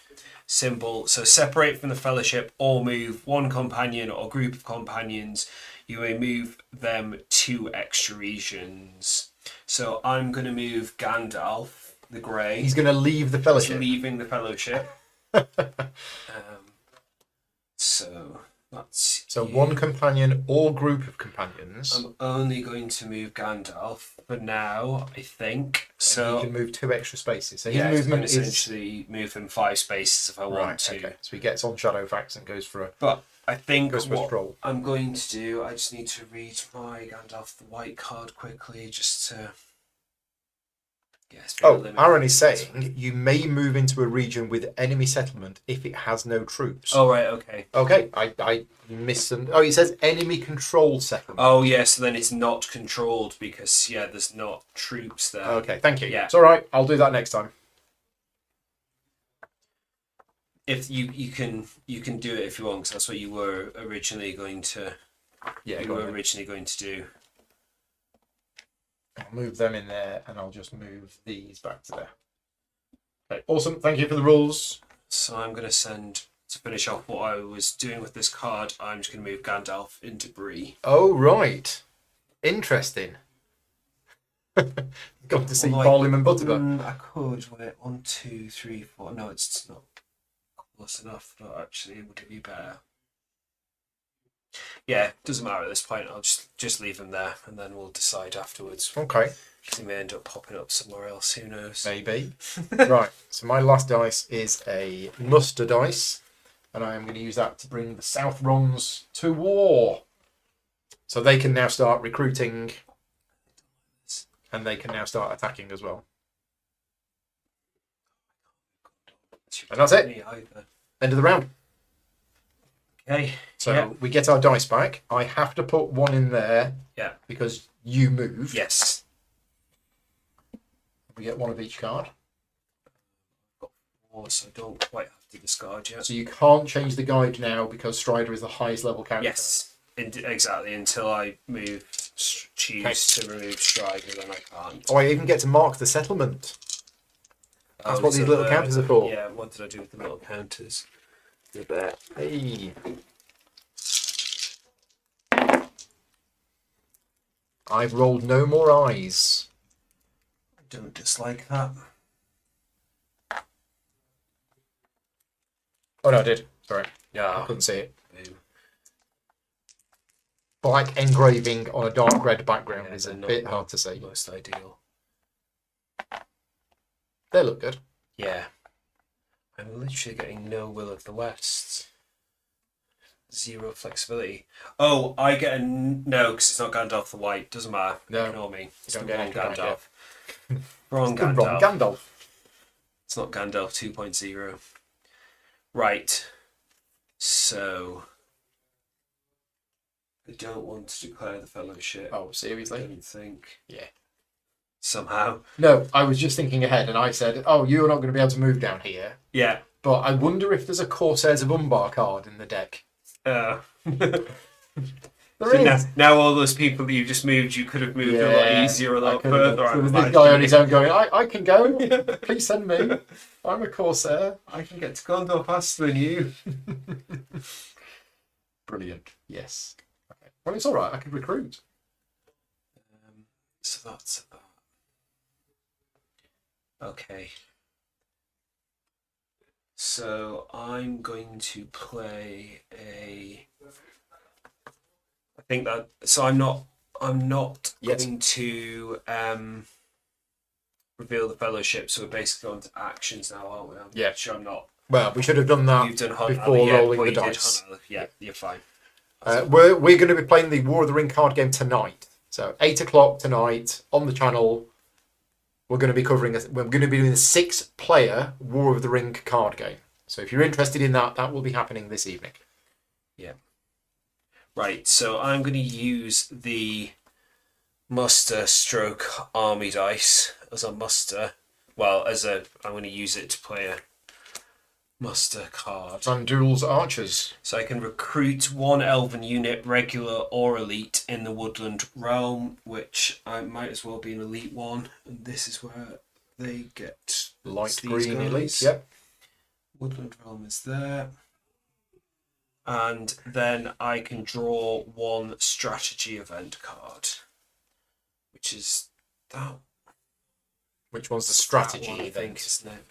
symbol. So separate from the fellowship or move one companion or group of companions. You may move them 2 extra regions. So I'm going to move Gandalf the Grey.
He's going to leave the
He's
fellowship.
leaving the fellowship. So that's
So
you.
one companion or group of companions.
I'm only going to move Gandalf for now, I think.
And
So
he can move 2 extra spaces. So his
yeah,
movement
I can
is
essentially move him 5 spaces if I want
right.
to.
Okay. So he gets on Shadowfax and goes for a
But I think
goes for a
what
stroll.
I'm going to do, I just need to read my Gandalf the White card quickly, just to. Yeah, it's been a
Oh,
limited-
Aaron is saying you may move into a region with enemy settlement if it has no troops.
Oh right, okay.
Okay, I missed some. Oh, it says enemy control settlement.
Oh yeah, so then it's not controlled because there's not troops there.
Okay, thank you.
Yeah.
It's all right. I'll do that next time.
If you can do it if you want, because that's what you were originally going to.
Yeah,
You
go
were
on then.
originally going to do.
I'll move them in there, and I'll just move these back to there. Okay, awesome. Thank you for the rules.
So I'm going to send to finish off what I was doing with this card. I'm just going to move Gandalf into Bree.
Oh right, interesting. Got to see
Although
Barlim and Butterbur.
I could wait 1, 2, 3, 4. No, it's not close enough. But actually, would it be better? Yeah, doesn't matter at this point. I'll just leave him there, and then we'll decide afterwards.
Okay,
He may end up popping up somewhere else. Who knows?
maybe. Right. So my last dice is a muster dice, and I am going to use that to bring the South Rons to war. So they can now start recruiting, and they can now start attacking as well. And that's it.
Me either.
End of the round.
Okay.
So
Yeah.
we get our dice back. I have to put one in there
Yeah.
because you moved.
Yes.
We get one of each card.
So I don't quite have to discard yet.
So you can't change the guide now because Strider is the highest level character.
Yes. Exactly. Until I choose to remove Strider, then I can't.
Oh, I even get to mark the settlement. That's what
so
these little
the-
counters are for.
Yeah, what did I do with the little counters? Did that.
Hey. I've rolled no more eyes.
I don't dislike that.
Oh no, I did. Sorry, I
Yeah.
couldn't see it.
Boom.
Black engraving on a dark red background
Yeah,
is a
they're not
bit hard to see.
Most ideal.
They look good.
Yeah. I'm literally getting no Will of the West. 0 flexibility. Oh, I get a no because it's not Gandalf the White. Doesn't matter.
No,
Ignore me. It's
don't
the
get
wrong
anything right
Gandalf. Wrong
The
Gandalf.
wrong Gandalf.
It's not Gandalf 2.0. Right. So I don't want to declare the fellowship.
Oh,
I
seriously?
don't think.
Yeah.
Somehow.
No, I was just thinking ahead, and I said, "Oh, you're not going to be able to move down here."
Yeah.
But I wonder if there's a Corsairs of Umbar card in the deck.
There
There is.
now all those people that you just moved, you could have moved a lot easier, a
I
lot
could've
further.
done.
I'm
There was this guy
imagining.
on his own going, I can go. Please send me. I'm a Corsair.
I can get to Gondor faster than you.
Brilliant. Yes. Okay. Well, it's all right. I could recruit.
So that's okay. So I'm going to play a. I think that. So I'm not.
Yes.
going to reveal the fellowship. So we're basically on to actions now, aren't we? I'm
Yeah.
Sure, I'm not.
Well, we should have done that
You've done Hunt
before
Alley, yeah,
rolling
well,
the
you did
dice.
Hunt Alley. Yeah, you're fine.
We're going to be playing the War of the Ring card game tonight. So 8 o'clock tonight on the channel. We're going to be we're going to be doing a 6-player War of the Ring card game. So if you're interested in that, that will be happening this evening.
Yeah. Right, so I'm going to use the muster stroke army dice as a muster. Well, I'm going to use it to play muster card.
And duels archers.
So I can recruit one elven unit, regular or elite, in the woodland realm, which I might as well be an elite one. And this is where they get
Light
these
green
guys.
elite, yep.
Woodland realm is there. And then I can draw one strategy event card, which is that.
Which one's the
That
strategy
one, I think,
event?
isn't it?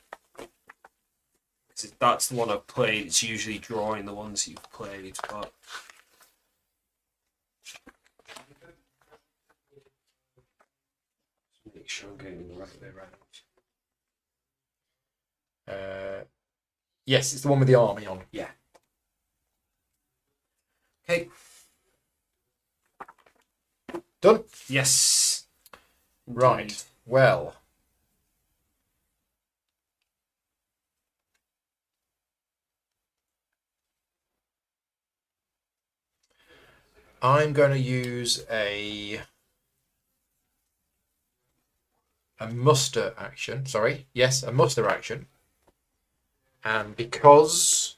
'Cause that's the one I've played. It's usually drawing the ones you've played, but make sure I'm going the right way around.
Yes, it's the one with the army on.
Yeah. Okay.
Done?
Yes.
Right.
Indeed.
Well. I'm going to use a muster action. Sorry. Yes, a muster action. And because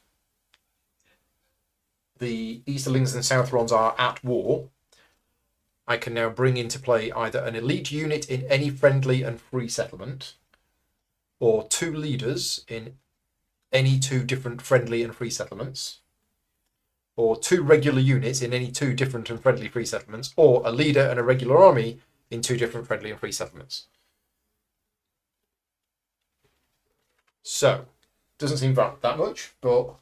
the Easterlings and Southrons are at war, I can now bring into play either an elite unit in any friendly and free settlement, or 2 leaders in any 2 different friendly and free settlements, or 2 regular units in any 2 different and friendly free settlements, or a leader and a regular army in 2 different friendly and free settlements. So, doesn't seem that much, but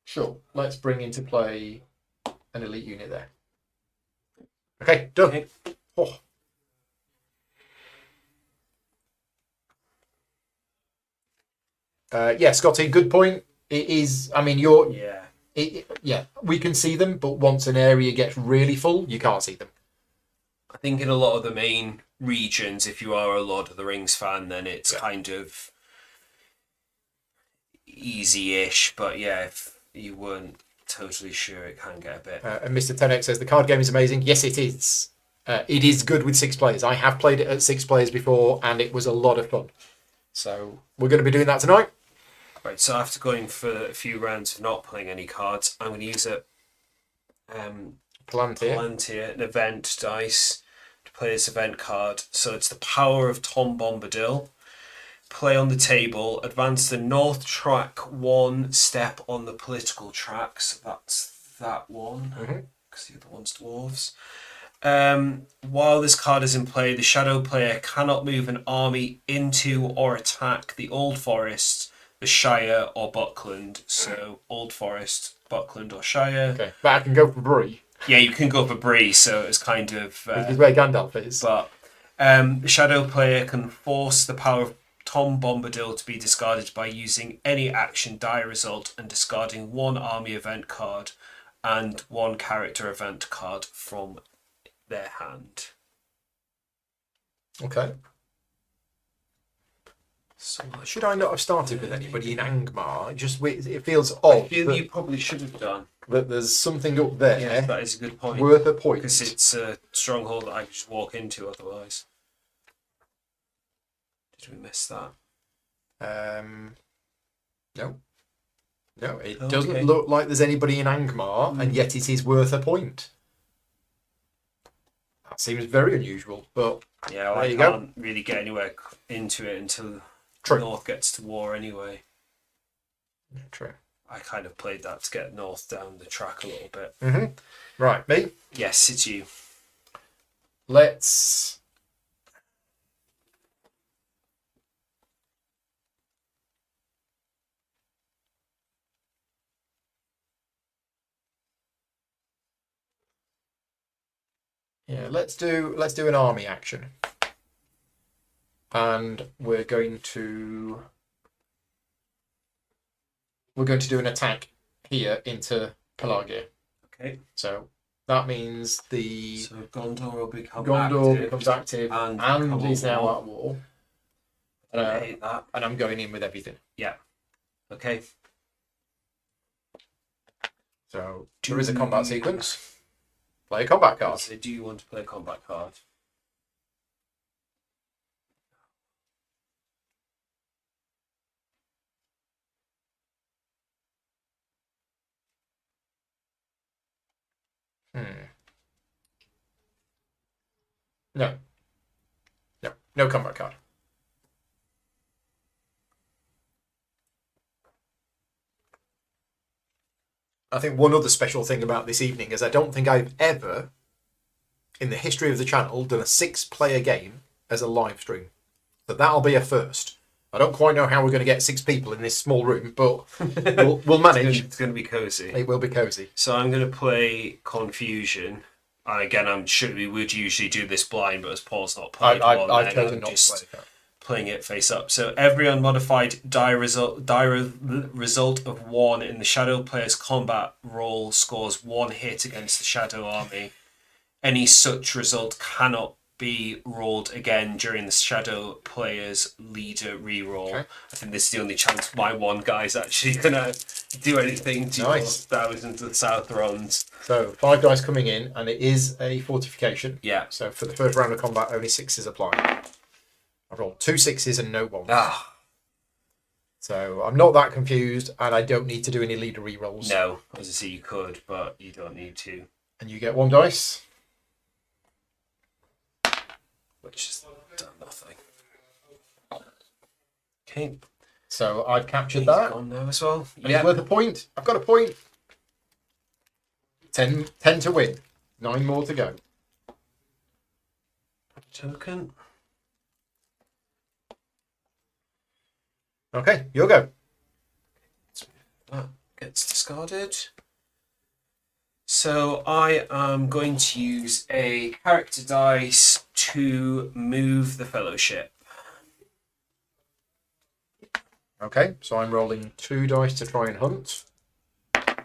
sure, let's bring into play an elite unit there. Okay, done.
Okay.
Oh. Yeah, Scotty, good point. It is, I mean,
Yeah.
yeah, we can see them, but once an area gets really full, you can't see them.
I think in a lot of the main regions, if you are a Lord of the Rings fan, then it's kind of easy-ish. But yeah, if you weren't totally sure, it can get a bit.
And Mr. 10X says the card game is amazing. Yes, it is. It is good with 6 players. I have played it at 6 players before, and it was a lot of fun. So we're going to be doing that tonight.
Right, so after going for a few rounds of not playing any cards, I'm going to use a Palantir, an event dice, to play this event card. So it's the power of Tom Bombadil. Play on the table, advance the north track 1 step on the political track. So that's that one, because the other one's dwarves. While this card is in play, the shadow player cannot move an army into or attack the Old Forest, the Shire, or Buckland. So Old Forest, Buckland, or Shire.
Okay, but I can go for Bree.
Yeah, you can go for Bree, so it's kind of...
Which is where Gandalf is.
But the shadow player can force the power of Tom Bombadil to be discarded by using any action die result and discarding 1 army event card and 1 character event card from their hand.
Okay. So should I not have started with anybody in Angmar? It feels odd.
I feel you probably should have done.
That there's something up there.
Yeah, that is a good point.
Worth a point.
Because it's a stronghold that I could just walk into otherwise. Did we miss that?
No. No, it
Okay.
doesn't look like there's anybody in Angmar, and yet it is worth a point. That seems very unusual, but
Yeah, well,
there
I
you
can't really get anywhere into it until
True.
North gets to war anyway.
Yeah, true.
I kind of played that to get North down the track a little bit.
Right, me.
Yes, it's you.
Let's. Yeah, let's do an army action, and we're going to do an attack here into Pelagia.
Okay.
So that means the
So Gondor will become
Gondor
active.
becomes active
and
and
become
is
at
now
war.
at war.
I hate that.
And I'm going in with everything.
Yeah. Okay.
So there is a combat sequence. Play a combat card.
So do you want to play a combat card?
No. No. No combat card. I think one other special thing about this evening is I don't think I've ever, in the history of the channel, done a 6-player game as a live stream. So that'll be a first. I don't quite know how we're going to get 6 people in this small room, but we'll manage.
It's going to be cozy.
It will be cozy.
So I'm going to play Confusion. And again, I'm sure we would usually do this blind, but as Paul's not played one,
I've
then
chosen
I'm
not to
just
play that.
playing it face up. So every unmodified die result of 1 in the Shadow player's combat roll scores 1 hit against the Shadow army. Any such result cannot be rolled again during the Shadow player's leader reroll.
Okay.
I think this is the only chance my one guy's actually gonna do anything to
Nice.
your thousands of South runs.
So 5 dice coming in, and it is a fortification.
Yeah.
So for the first round of combat, only 6s apply. I rolled 2 6s and no 1s.
Ah,
So I'm not that confused, and I don't need to do any leader rerolls.
no. As I say, you could, but you don't need to.
And you get 1 dice.
Which has done nothing. Okay.
So I've captured
He's
that.
gone now as well.
And it's worth a point. I've got a point. 10 to win. 9 more to go.
Token.
Okay, you'll go.
That gets discarded. So I am going to use a character dice to move the fellowship.
Okay, so I'm rolling 2 dice to try and hunt. And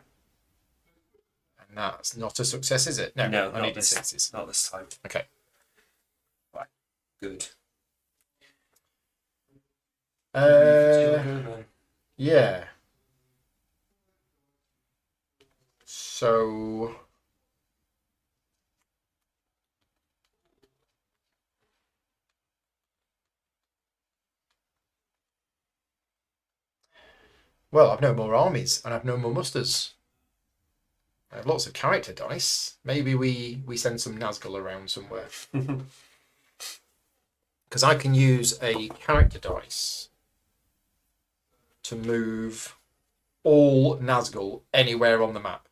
that's not a success, is it? No,
No,
I
not
need
this.
6s.
Not this time.
Okay.
Right. Good.
Yeah. So well, I've no more armies and I've no more musters. I have lots of character dice. Maybe we send some Nazgul around somewhere. Because I can use a character dice to move all Nazgul anywhere on the map.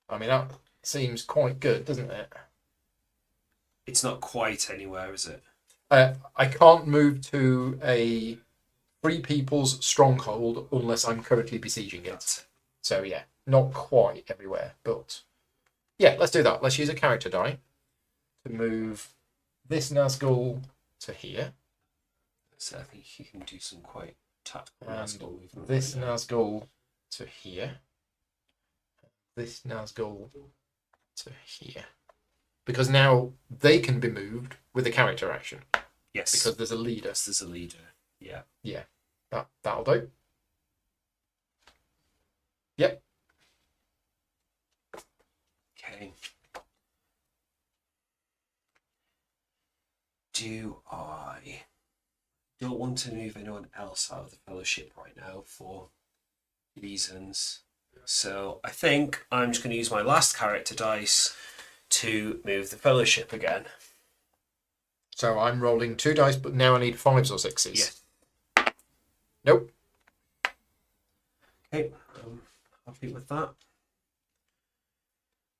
I mean, that seems quite good, doesn't it?
It's not quite anywhere, is it?
I can't move to a Free People's stronghold unless I'm currently besieging it. So yeah, not quite everywhere, but yeah, let's do that. Let's use a character die to move this Nazgul to here.
So I think you can do some quite tactical
And
Nazgul movement.
this
right now.
Nazgul to here. This Nazgul to here. Because now they can be moved with a character action.
Yes.
Because there's a leader.
Yes, there's a leader. Yeah.
Yeah, that'll do. Yep.
Okay. I don't want to move anyone else out of the fellowship right now for reasons. So I think I'm just going to use my last character dice to move the fellowship again.
So I'm rolling 2 dice, but now I need 5s or 6s.
Yeah.
Nope.
Okay, I'm happy with that.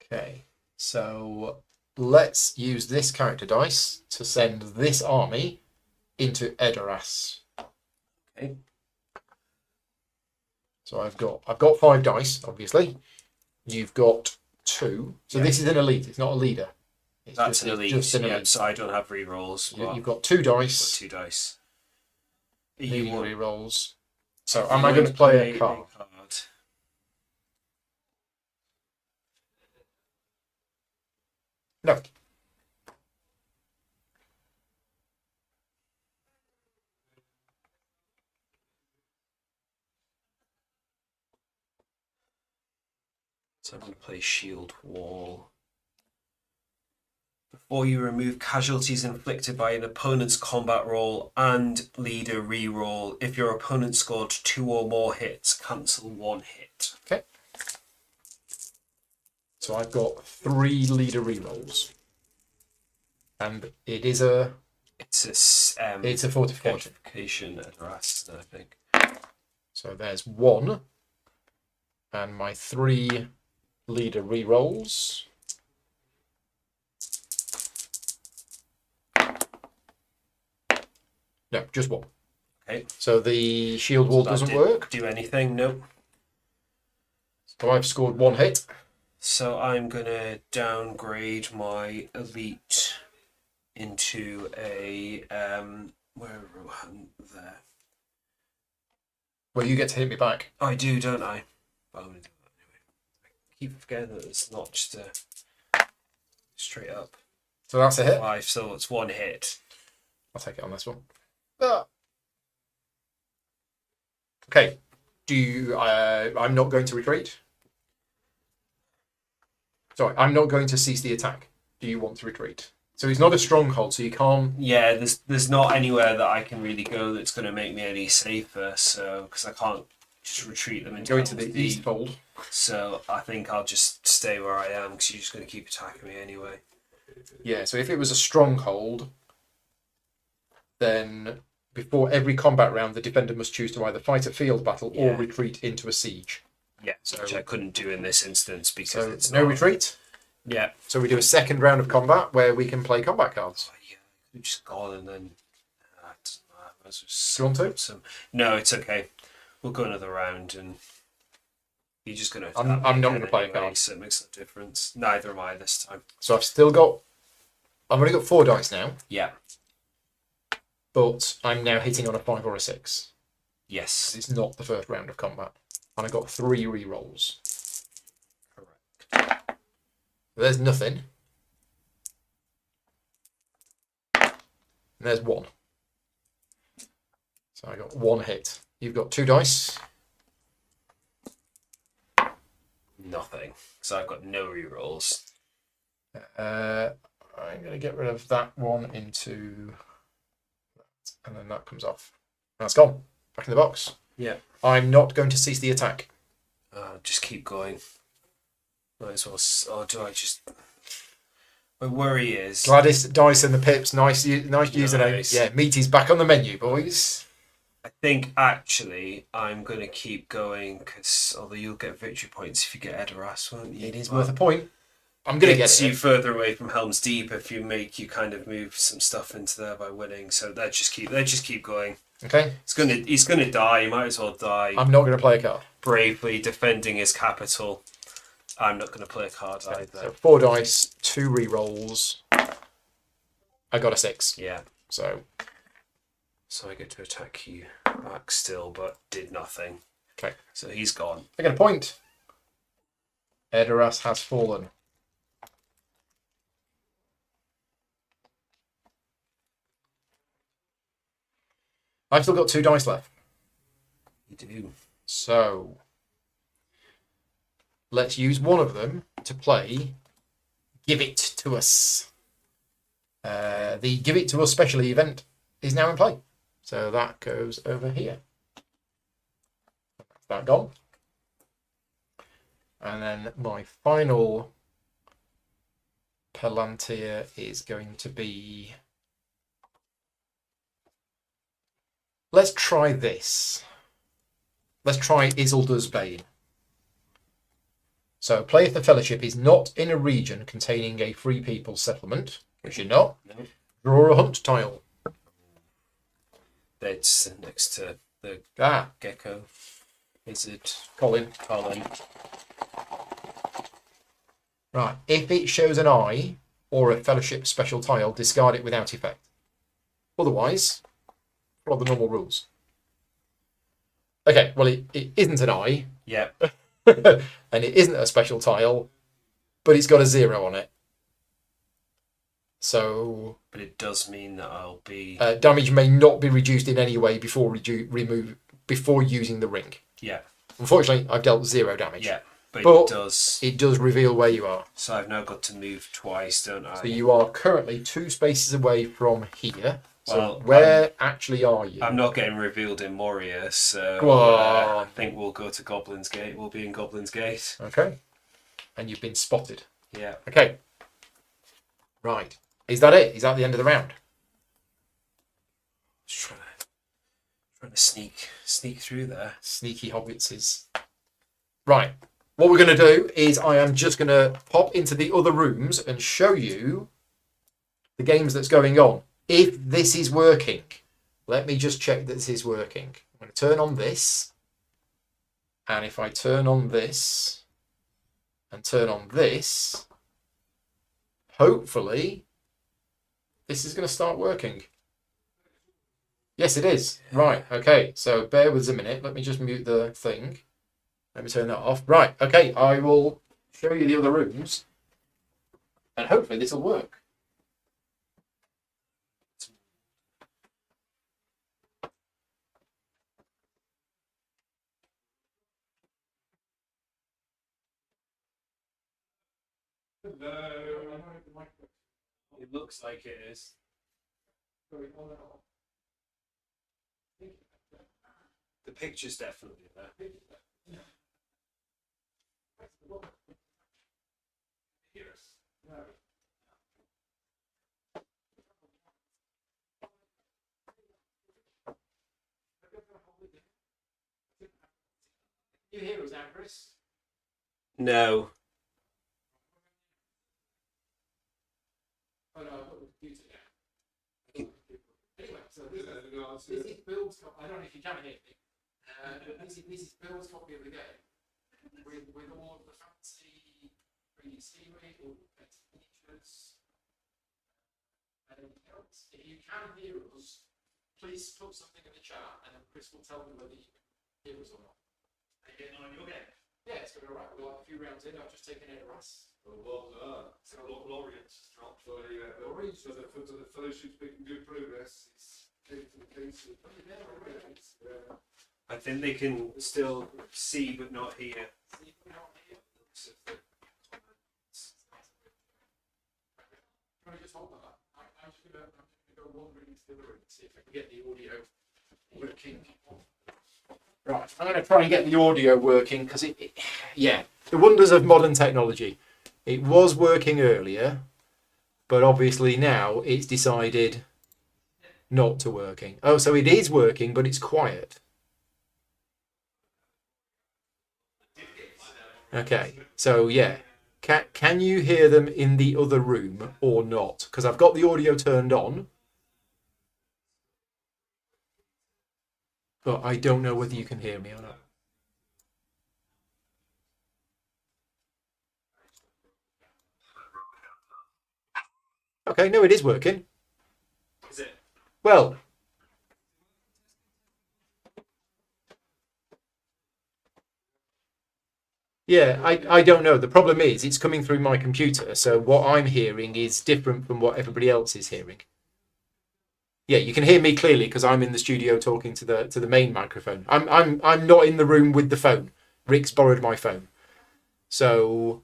Okay, so let's use this character dice to send this army into Edoras.
Okay.
So I've got 5 dice, obviously. You've got 2. So
Yeah.
this is an elite. It's not a leader. It's
That's an elite.
Just an
Yeah,
elite.
so I don't have rerolls. Well,
You've got 2
I've got
dice.
2 dice.
Needing
want-
rerolls. So
you
am I
want
going to play a card? No.
So I'm going to play Shield Wall or you remove casualties inflicted by an opponent's combat roll and leader reroll. If your opponent scored 2 or more hits, cancel 1 hit.
Okay. So I've got 3 leader rerolls. And it is a...
It's
a fortification.
Fortification at Rast, I think.
So there's 1. And my 3 leader rerolls. No, just 1.
Okay.
So the shield wall doesn't work.
Do anything? Nope.
So I've scored 1 hit.
So I'm gonna downgrade my elite into a where there.
Well, you get to hit me back.
I do, don't I? Well, I'm gonna do that anyway. I keep forgetting that it's not just a straight up
So that's a hit.
5, so it's 1 hit.
I'll take it on this one. Ah. Okay. Do you? I'm not going to retreat. Sorry, I'm not going to cease the attack. Do you want to retreat? So it's not a stronghold, so you can't.
Yeah, there's not anywhere that I can really go that's going to make me any safer. So because I can't just retreat them into
Go into the east fold.
So I think I'll just stay where I am because you're just going to keep attacking me anyway.
Yeah. So if it was a stronghold, then before every combat round, the defender must choose to either fight a field battle or retreat into a siege.
Yeah, which I couldn't do in this instance because it's
no
not...
retreat.
Yeah.
So we do a second round of combat where we can play combat cards.
Yeah, we've just gone and then...
Do you want to?
No, it's okay. We'll go another round and... You're just going to...
I'm not going to play a card.
So it makes no difference. Neither am I this time.
So I've still got... I've only got 4 dice now.
Yeah.
But I'm now hitting on a 5 or a 6.
Yes.
It's not the first round of combat. And I got 3 rerolls.
Correct.
There's nothing. And there's 1. So I got 1 hit. You've got 2 dice.
Nothing. So I've got no rerolls.
I'm going to get rid of that one into that. And then that comes off. That's gone. Back in the box.
Yeah.
I'm not going to cease the attack.
Just keep going. Might as well. Or do I just? My worry is
Gladys, Dice, and the Pips. Nice username.
Nice.
Yeah, meat is back on the menu, boys.
I think actually I'm going to keep going because although you'll get victory points if you get Edoras, won't you?
It is worth a point. I'm going to get
you further away from Helm's Deep if you kind of move some stuff into there by winning. So let's just keep going.
Okay.
He's gonna die. He might as well die.
I'm not going to play a card.
Bravely defending his capital. I'm not going to play a card either.
So 4 dice, 2 rerolls. I got a 6.
Yeah.
So
I get to attack you back still, but did nothing.
Okay.
So he's gone.
I get a point. Edoras has fallen. I've still got 2 dice left.
You do.
So let's use one of them to play Give It to Us. The Give It to Us special event is now in play. So that goes over here. That's that gone. And then my final Palantir is going to be... Let's try this. Let's try Isildur's Bane. So, play if the Fellowship is not in a region containing a Free People's settlement, which you're not.
No.
Draw a hunt tile.
That's next to the gecko. Is it
Colin.
Colin?
Right. If it shows an eye or a Fellowship special tile, discard it without effect. Otherwise, follow the normal rules. Okay, well, it isn't an eye.
Yep.
And it isn't a special tile, but it's got a 0 on it. So...
But it does mean that I'll be...
damage may not be reduced in any way before using the ring.
Yeah.
Unfortunately, I've dealt 0 damage.
Yeah. But
But
it does.
it does reveal where you are.
So I've now got to move twice, don't I?
So you are currently 2 spaces away from here. So
Well,
where actually are you?
I'm not getting revealed in Moria, so
Go on.
I think we'll go to Goblin's Gate. We'll be in Goblin's Gate.
Okay. And you've been spotted.
Yeah.
Okay. Right. Is that it? Is that the end of the round?
Just trying to sneak through there.
Sneaky hobbitses. Right. What we're going to do is I am just going to pop into the other rooms and show you the games that's going on. If this is working, let me just check that this is working. I'm going to turn on this. And if I turn on this and turn on this, hopefully this is going to start working. Yes, it is. Right. Okay. So bear with us a minute. Let me just mute the thing. Let me turn that off. Right. Okay. I will show you the other rooms. And hopefully this will work.
It looks like it is. The picture's definitely there.
You hear us, Chris?
No.
Oh no, I've got the computer now. Anyway, so this is Bill's copy. I don't know if you can hear me. But this is Bill's copy of the game with all of the fancy 3D scenery, all the fancy features, and everything else. If you can hear us, please put something in the chat, and then Chris will tell me whether you can hear us or not. Are you getting on your game? Yeah, it's going alright. We're like a few rounds in. I've just taken it a rest.
So Lorient's dropped. So for those who's making good progress, it's came to the case.
I think they can still see but not hear.
Can I just hold that? I'm just going to go wandering into the other room and see if I can get the audio working. Right, I'm going to try and get the audio working because yeah, the wonders of modern technology. It was working earlier, but obviously now it's decided not to working. Oh, so it is working, but it's quiet. Okay, so yeah, can you hear them in the other room or not? Because I've got the audio turned on, but I don't know whether you can hear me or not. Okay, no, it is working.
Is it?
Well, yeah, I don't know. The problem is it's coming through my computer, so what I'm hearing is different from what everybody else is hearing. Yeah, you can hear me clearly because I'm in the studio talking to the main microphone. I'm not in the room with the phone. Rick's borrowed my phone. So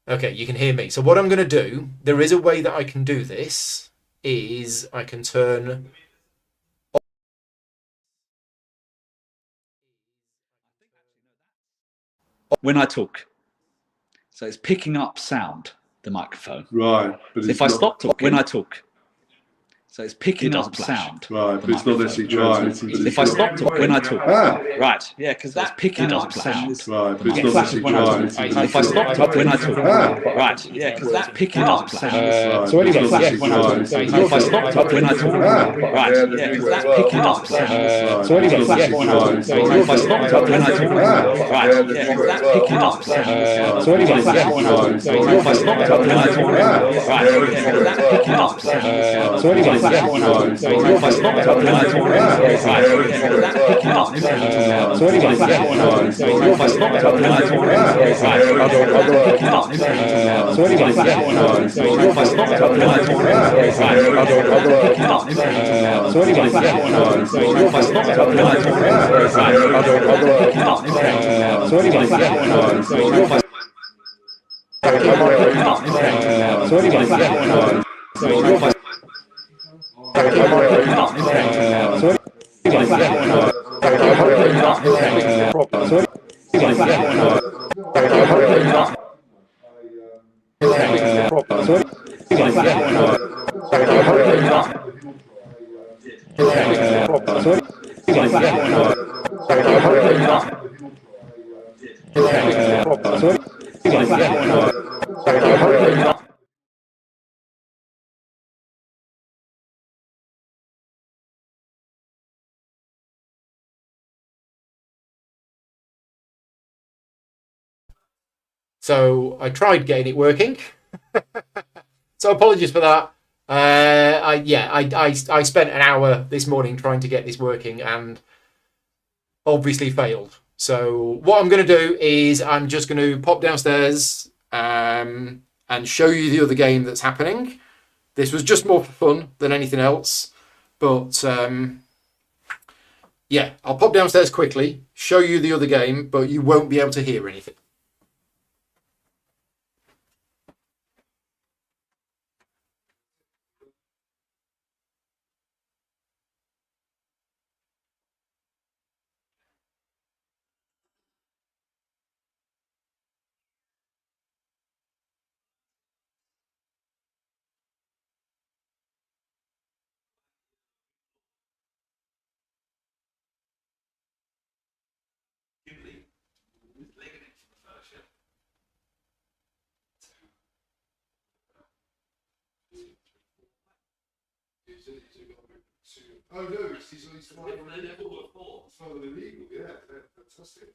okay, you can hear me. So what I'm going to do, there is a way that I can do this, is I can turn
when I talk. So it's picking up sound, the microphone.
Right, but
So if I stop talking, when I talk. So it's picking up sound.
Right, but it's not necessarily transmitting.
So if I stop talking, when I talk. Right, yeah, because that's picking up sound.
Right, but it's not necessarily transmitting.
So if I stop talking, when I talk. Right, yeah, because that's picking up sound.
so anyway,
So if I stop talking, when I talk. Right, yeah, because that's picking up sound.
so anyway,
So if I stop talking, when I talk. Right, yeah, because that's picking up sound.
so anyway,
So if I stop talking, when I talk. Right, yeah, because that's picking up sound.
so anyway,
So if I stop talking, when I talk. Right, yeah, because that's picking up sound.
so anyway,
So if I stop talking, when I talk. Right, yeah, because that's picking up sound.
so anyway,
So if I stop talking,
So I tried getting it working. So apologies for that. I spent an hour this morning trying to get this working and obviously failed. So what I'm going to do is I'm just going to pop downstairs and show you the other game that's happening. This was just more for fun than anything else. But yeah, I'll pop downstairs quickly, show you the other game, but you won't be able to hear anything.
Oh no, he's flying illegal, yeah, fantastic.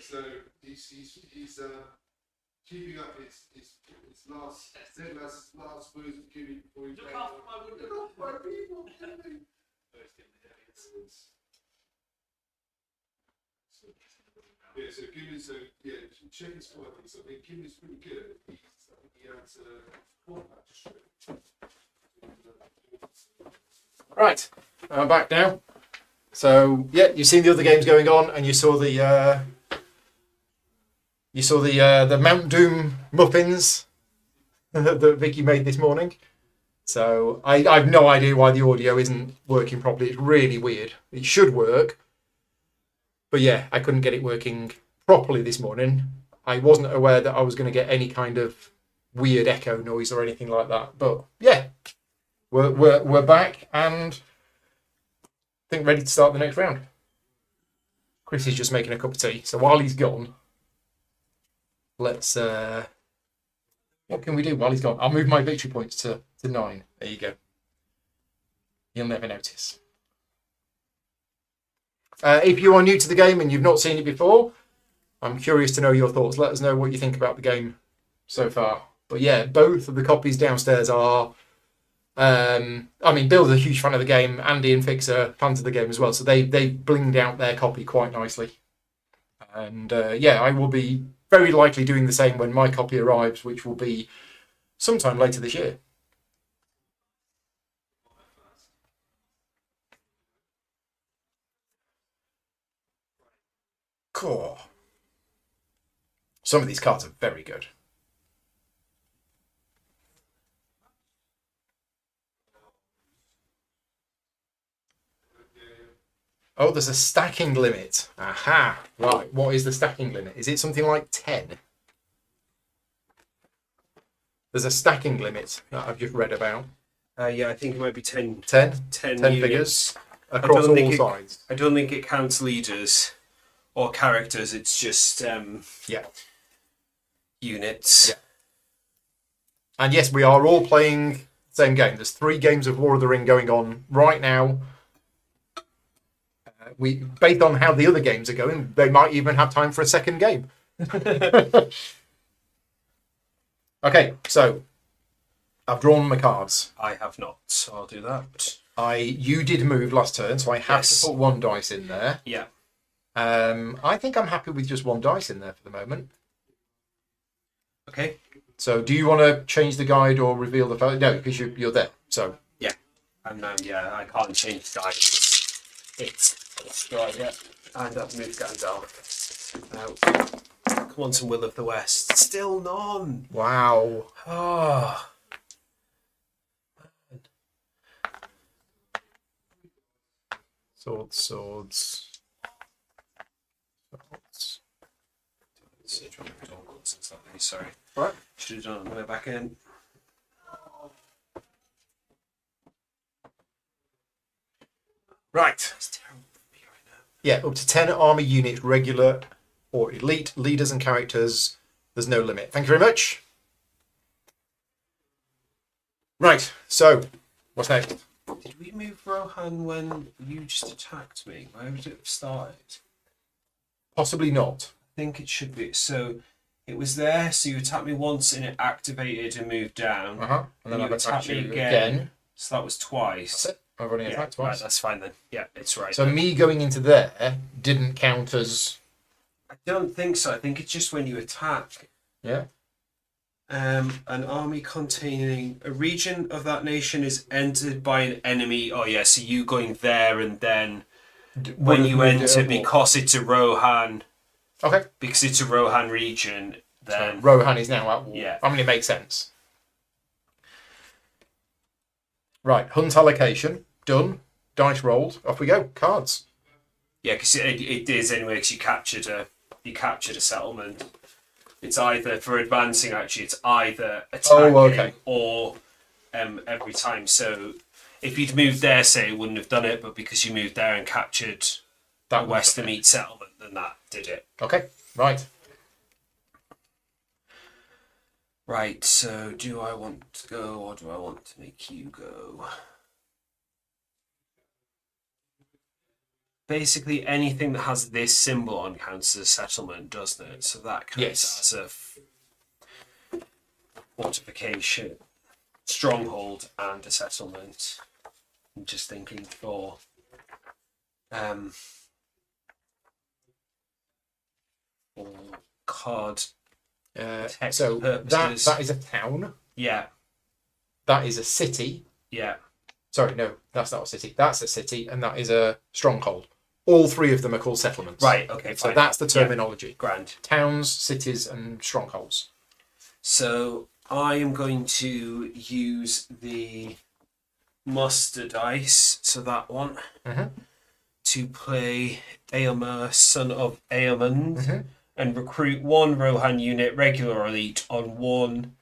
So he's keeping up his last words of keeping before he look after my window. Look after my people, yeah, so Gimli's check his form. I think Gimli's pretty good. I think he had four match.
Right, I'm back now. So yeah, you've seen the other games going on, and you saw the Mount Doom muffins that Vicky made this morning. So I've no idea why the audio isn't working properly. It's really weird. It should work, but yeah, I couldn't get it working properly this morning. I wasn't aware that I was going to get any kind of weird echo noise or anything like that. But yeah, we're back and I think ready to start the next round. Chris is just making a cup of tea. So while he's gone, let's what can we do while he's gone? I'll move my victory points to 9. There you go. You'll never notice. If you are new to the game and you've not seen it before, I'm curious to know your thoughts. Let us know what you think about the game so far. But yeah, both of the copies downstairs are Bill's a huge fan of the game. Andy and Fix are fans of the game as well, so they blinged out their copy quite nicely. And I will be very likely doing the same when my copy arrives, which will be sometime later this year. Cool. Some of these cards are very good. Oh, there's a stacking limit. Aha. Right. What is the stacking limit? Is it something like 10? There's a stacking limit that I've just read about.
Yeah, I think it might be 10.
10?
10
figures across all sides.
I don't think it counts leaders or characters. It's just units.
Yeah. And yes, we are all playing the same game. There's 3 games of War of the Ring going on right now. Based on how the other games are going, they might even have time for a second game. Okay, so I've drawn my cards.
I have not, so I'll do that.
You did move last turn, so I have to put 1 dice in there.
Yeah.
I think I'm happy with just 1 dice in there for the moment.
Okay.
So do you want to change the guide or reveal the value? No, because you're there. So
And I can't change the guide. It's right, yeah. And I've moved Gandalf. Now, come on, some Will of the West. Still none.
wow.
Oh.
Swords.
Swords. Sorry.
Right.
Should have done it on the way back in.
Right.
That's terrible for me right now.
Yeah, up to 10 army units, regular or elite, leaders and characters. There's no limit. Thank you very much. Right, so what's next?
Did we move Rohan when you just attacked me? Where would it have started?
Possibly not.
I think it should be. So it was there, so you attacked me once and it activated and moved down.
Uh-huh. And then
You
I've attacked
attacked
you
me
again.
So that was twice.
That's it. I've only
Yeah,
attacked
right,
twice.
that's fine then. Yeah, it's right.
So
then.
me going into there didn't count as...
I don't think so. I think it's just when you attack.
Yeah.
An army containing a region of that nation is entered by an enemy. Oh yeah, so you going there and then when you enter because it's a Rohan.
Okay.
Because it's a Rohan region, then
So Rohan is now at war.
Yeah.
I mean, it makes sense. Right, hunt allocation. Done. Dice rolled. Off we go. Cards.
yeah, because it is anyway. Because you captured a settlement. It's either for advancing. Actually, it's either attacking or every time. So if you'd moved there, say it wouldn't have done it, but because you moved there and captured
That
a
was
Westermead settlement, then that did it.
Okay, right.
Right. So do I want to go or do I want to make you go? Basically, anything that has this symbol on counts as a settlement, doesn't it? So that counts
Yes.
as a fortification, stronghold, and a settlement. I'm just thinking for card text
So
purposes.
that is a town.
Yeah,
That is a city.
yeah.
Sorry, no, that's not a city. That's a city, and that is a stronghold. All three of them are called settlements.
Right. Okay.
So
Fine.
that's the terminology.
Grand.
Towns, cities, and strongholds.
So I am going to use the muster dice, so that one,
Mhm.
to play Aomer, son of Aemond,
Mhm.
and recruit one Rohan unit, regular or elite, on one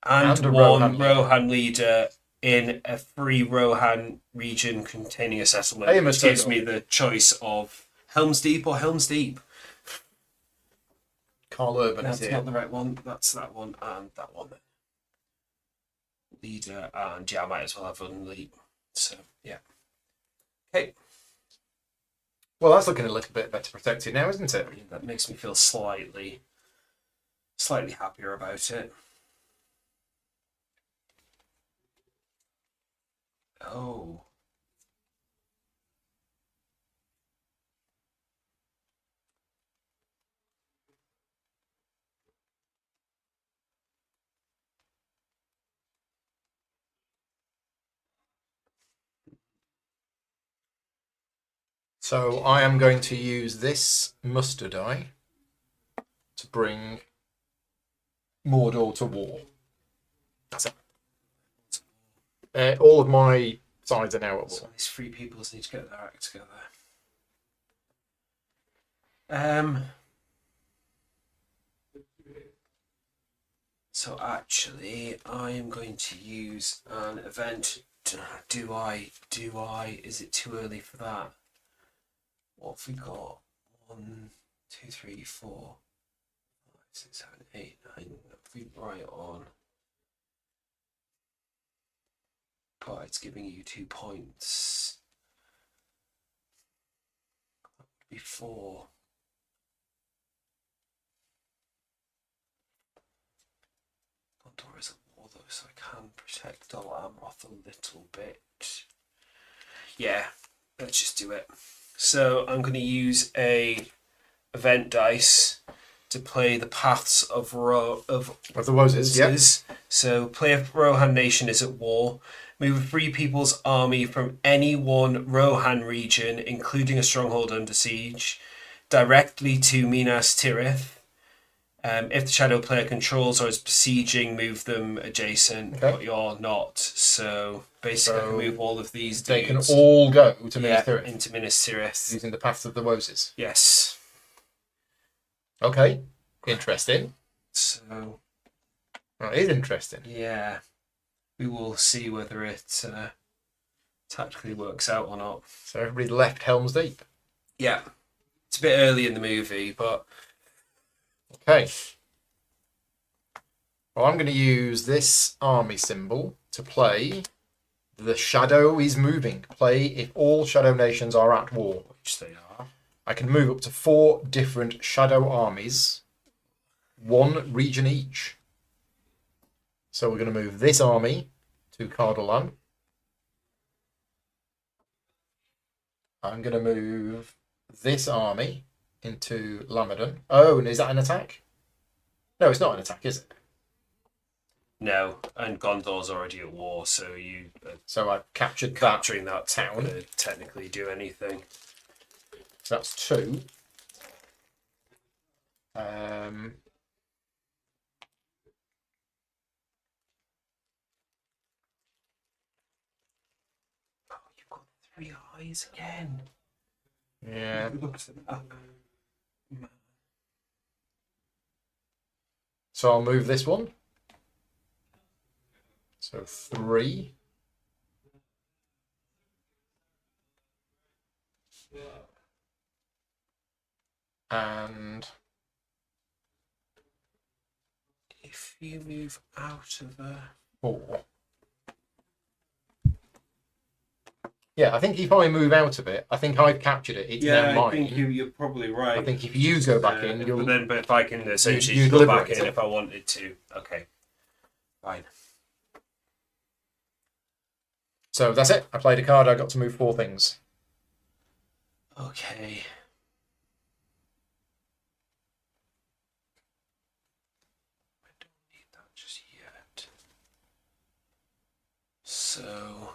and
a
one
Rohan
Rohan leader in a free Rohan region containing a settlement.
Aomer
Which gives
son
me the choice of Helm's Deep or Helm's Deep.
Carl Urban is
That's
here.
not the right one. That's that one and that one. Leader and yeah, I might as well have unleap. So yeah. Okay,
Well, that's looking a little bit better protected now, isn't it?
that makes me feel slightly happier about it. Oh.
So I am going to use this muster die to bring Mordor to war. That's it. All of my sides are now at war.
So these three peoples need to get their act together. So actually, I am going to use an event. Do I? Is it too early for that? What have we got? 1, 2, 3, 4, 5, 6, 7, 8, 9. If we right on. God, it's giving you 2 points. That would be 4. Gondor is a war though, so I can protect Dol Amroth a little bit. Yeah, let's just do it. So I'm going to use a event dice to play the Paths of
Of the Wozes, yeah.
So, player of Rohan Nation is at war. Move a free people's army from any one Rohan region, including a stronghold under siege, directly to Minas Tirith. If the shadow player controls or is besieging, move them adjacent, but you're not. So basically, I can move all of these
They
dudes.
can all go to Minas Tirith
into Minas Tirith.
using the Paths of the Wozes.
Yes.
Okay, interesting.
So
Well, it is interesting.
yeah, we will see whether it tactically works out or not.
So everybody left Helm's Deep.
Yeah, it's a bit early in the movie, but
Okay. Well, I'm going to use this army symbol to play The Shadow is Moving. Play if all Shadow nations are at war.
which they are.
I can move up to 4 different Shadow armies, 1 region each. So we're going to move this army to Cardolan. I'm going to move this army into Lamadon. Oh, and is that an attack? No, it's not an attack, is it?
No, and Gondor's already at war, so you
So I've captured that.
capturing that
town.
could technically do anything.
So that's 2.
Oh, you've got 3 eyes again.
Yeah. So I'll move this one. So 3. And
If you move out of a
4. Yeah, I think if I move out of it, I think I've captured it. It's now mine.
I think you're probably right.
I think if you go back in, you'll...
but if I can essentially
you
go back
liberate
in
it.
if I wanted to. Okay, fine.
So that's it. I played a card. I got to move 4 things.
Okay. I don't need that just yet. So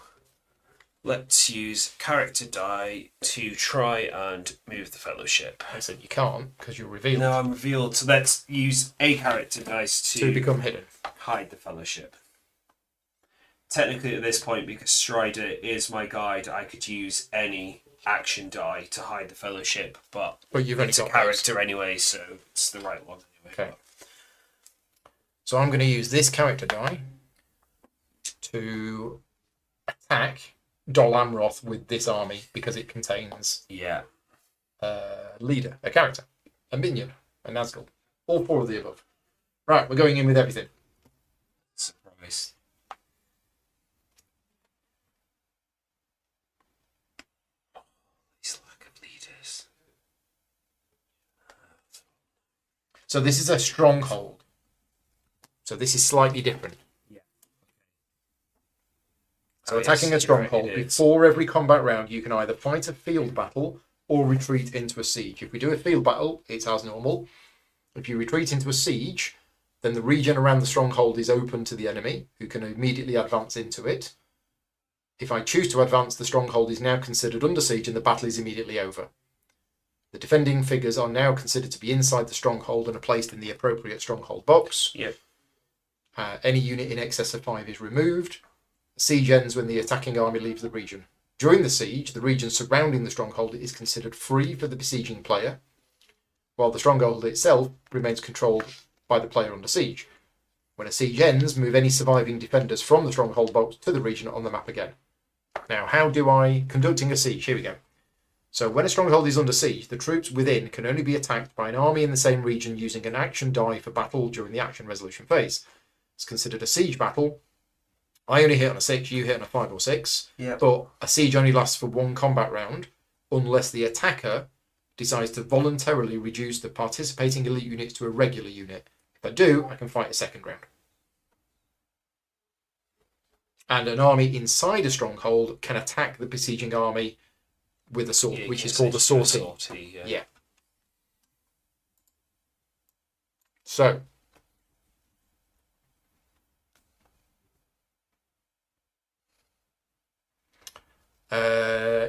let's use character die to try and move the fellowship.
I said you can't because you're revealed
No, I'm revealed. So let's use a character dice
to become hidden.
hide the fellowship. Technically, at this point, because Strider is my guide, I could use any action die to hide the fellowship, but
You've only
it's a
got
character anyway, so it's the right one anyway.
Okay. So I'm going to use this character die to attack Dol Amroth with this army because it contains
Yeah.
a leader, a character, a minion, a Nazgul. All 4 of the above. Right, we're going in with everything.
Surprise. These lack of leaders.
So this is a stronghold. So this is slightly different.
Yeah.
So
Oh,
attacking
yes,
a
you're right,
stronghold,
it is.
before every combat round, you can either fight a field battle or retreat into a siege. If we do a field battle, it's as normal. If you retreat into a siege, then the region around the stronghold is open to the enemy, who can immediately advance into it. If I choose to advance, the stronghold is now considered under siege and the battle is immediately over. The defending figures are now considered to be inside the stronghold and are placed in the appropriate stronghold box.
Yep.
Any unit in excess of 5 is removed. Siege ends when the attacking army leaves the region. During the siege, the region surrounding the stronghold is considered free for the besieging player, while the stronghold itself remains controlled by the player under siege. When a siege ends, move any surviving defenders from the stronghold box to the region on the map again. Now, how do I... Conducting a siege, here we go. So when a stronghold is under siege, the troops within can only be attacked by an army in the same region using an action die for battle during the action resolution phase. It's considered a siege battle. I only hit on a 6, you hit on a 5 or 6.
Yeah.
But a siege only lasts for 1 combat round unless the attacker decides to voluntarily reduce the participating elite units to a regular unit. If I do, I can fight a second round. And an army inside a stronghold can attack the besieging army with a sword,
Yeah,
which
you
is
can
called a
say
sortie.
yeah.
Yeah. So.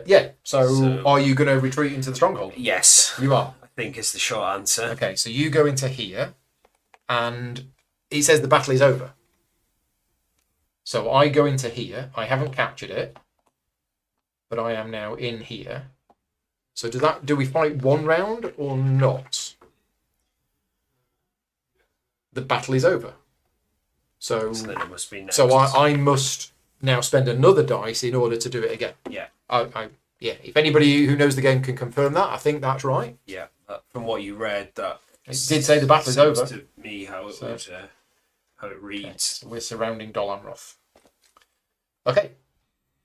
Yeah. So, are you going to retreat into the stronghold?
Yes.
You are.
I think is the short answer.
Okay, so you go into here, and it says the battle is over. So I go into here. I haven't captured it, but I am now in here. So do we fight one round or not? The battle is over. So
then it must be next.
So I must now spend another dice in order to do it again.
Yeah.
Yeah. If anybody who knows the game can confirm that, I think that's right.
Yeah. From what you read, that
it did say the battle is over.
To me, how it reads.
Okay, we're surrounding Dolanroth. Okay.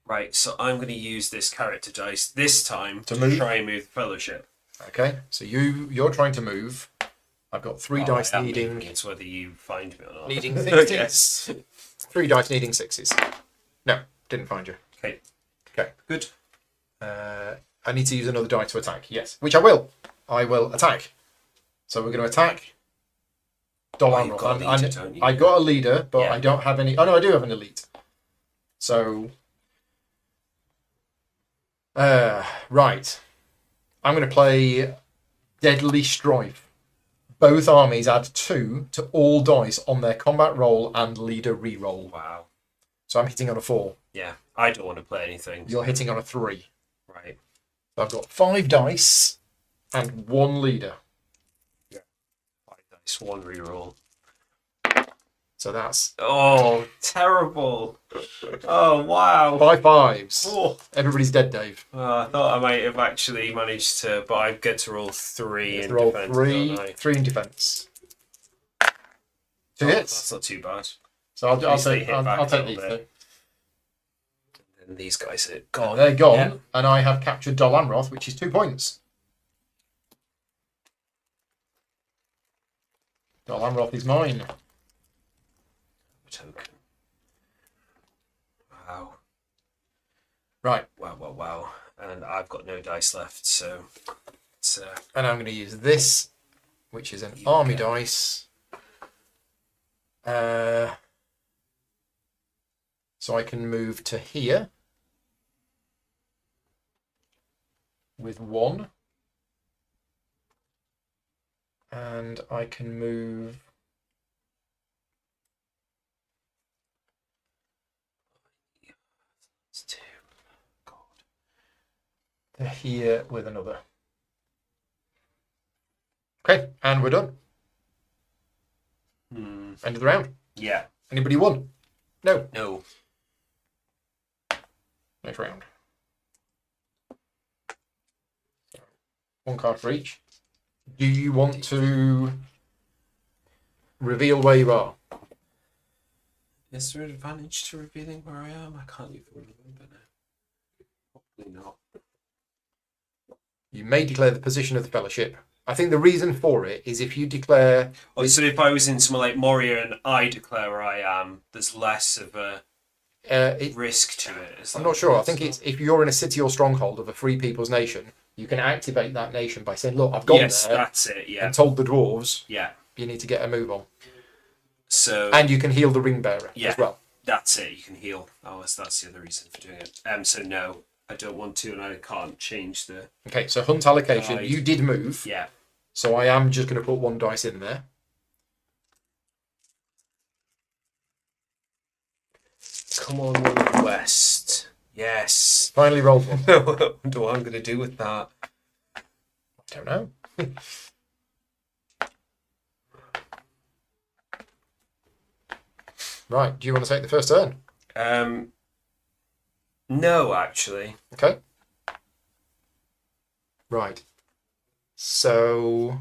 Right. So I'm going to use this character dice this time to
move.
try and move the Fellowship.
Okay. So you're trying to move. I've got 3 dice needing.
It's whether you find me or not.
Needing 6s. 3 dice needing 6s. No, didn't find you.
Okay.
Okay.
Good.
I need to use another die to attack. Yes, which I will. I will attack. So we're going to attack.
You've got a leader, don't you?
I got a leader, but
Yeah.
I don't have any. Oh no, I do have an elite. So, right. I'm going to play Deadly Strife. Both armies add 2 to all dice on their combat roll and leader reroll.
Wow.
So I'm hitting on a 4.
Yeah. I don't want to play anything.
You're hitting on a 3.
Right.
So I've got 5 dice and 1 leader.
5 dice, 1 reroll.
So that's
Oh, terrible. Oh, wow.
5 5s.
Oh.
Everybody's dead, Dave.
I thought I might have actually managed to, but I get to roll 3 in
Roll
defense.
3,
don't I?
3 in defense. 2
Oh,
hits.
That's not too bad.
So I'll
least they
take
hit back a
these
little bit.
2.
And these guys are
Oh,
gone.
they're gone,
Yeah.
and I have captured Dolanroth, which is 2 points. Dolanroth is mine.
Token. Wow.
Right,
Wow. And I've got no dice left, so it's
and I'm going to use this, which is an
You
army
go.
dice. So I can move to here with 1. And I can move
it's 2. God.
to here with another. Okay, and we're done. End of the round.
Yeah.
Anybody won? No.
No.
Next round. 1 card for each. Do you want to reveal where you are?
Is there an advantage to revealing where I am? I can't even remember now. Probably not.
You may declare the position of the fellowship. I think the reason for it is if you declare...
Oh, so if I was in somewhere like Moria and I declare where I am, there's less of a risk to it.
I'm not sure. I think it's if you're in a city or stronghold of a free people's nation, you can activate that nation by saying, look, I've gone
Yes,
there
that's it, yeah.
and told the dwarves
Yeah.
you need to get a move on.
So
And you can heal the ring bearer
Yeah.
as well.
that's it, you can heal. Oh, that's the other reason for doing it. So no, I don't want to and I can't change the...
Okay, so hunt allocation.
Right.
You did move.
Yeah.
So I am just going to put 1 dice in there.
Come on, North West. Yes.
Finally rolled 1.
I wonder what I'm going to do with that.
I don't know. Right, do you want to take the first turn?
No, actually.
Okay. Right. So...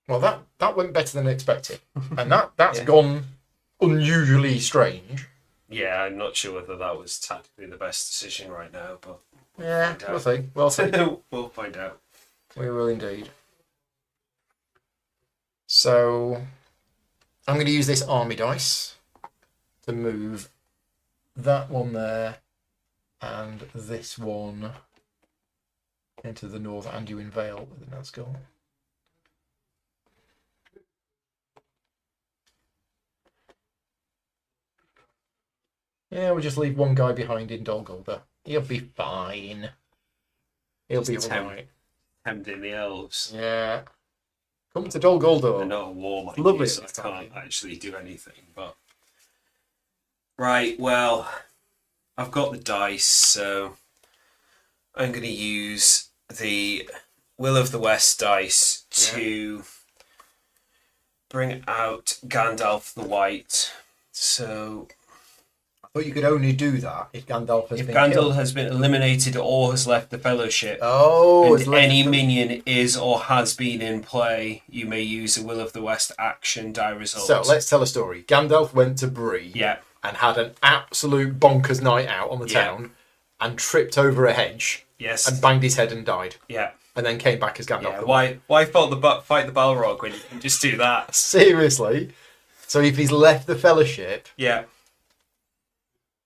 Well, that went better than expected. And that's
Yeah.
gone unusually strange.
Yeah, I'm not sure whether that was tactically the best decision right now, but
Yeah,
Find out.
we'll see. We'll see.
we'll find out.
We will indeed. So I'm going to use this army dice to move that one there and this one into the north, and you in Vale with an Nazgul. Yeah, we'll just leave one guy behind in Dol Guldur. He'll be fine. He'll be alright.
Tempting the elves.
Yeah. Come to Dol Guldur.
They're not a war like
Lovely
you, so I
this time.
can't actually do anything. But right, well, I've got the dice, so I'm going to use the Will of the West dice to bring out Gandalf the White. So
I thought you could only do that if Gandalf has
if
been
Gandalf
killed.
has been eliminated or has left the Fellowship,
Oh,
and any minion is or has been in play, you may use a Will of the West action die result.
So let's tell a story. Gandalf went to Bree and had an absolute bonkers night out on the town and tripped over a hedge and banged his head and died.
Yeah.
And then came back as Gandalf.
Yeah. Why fight the Balrog when you can just do that?
Seriously? So if he's left the Fellowship...
Yeah.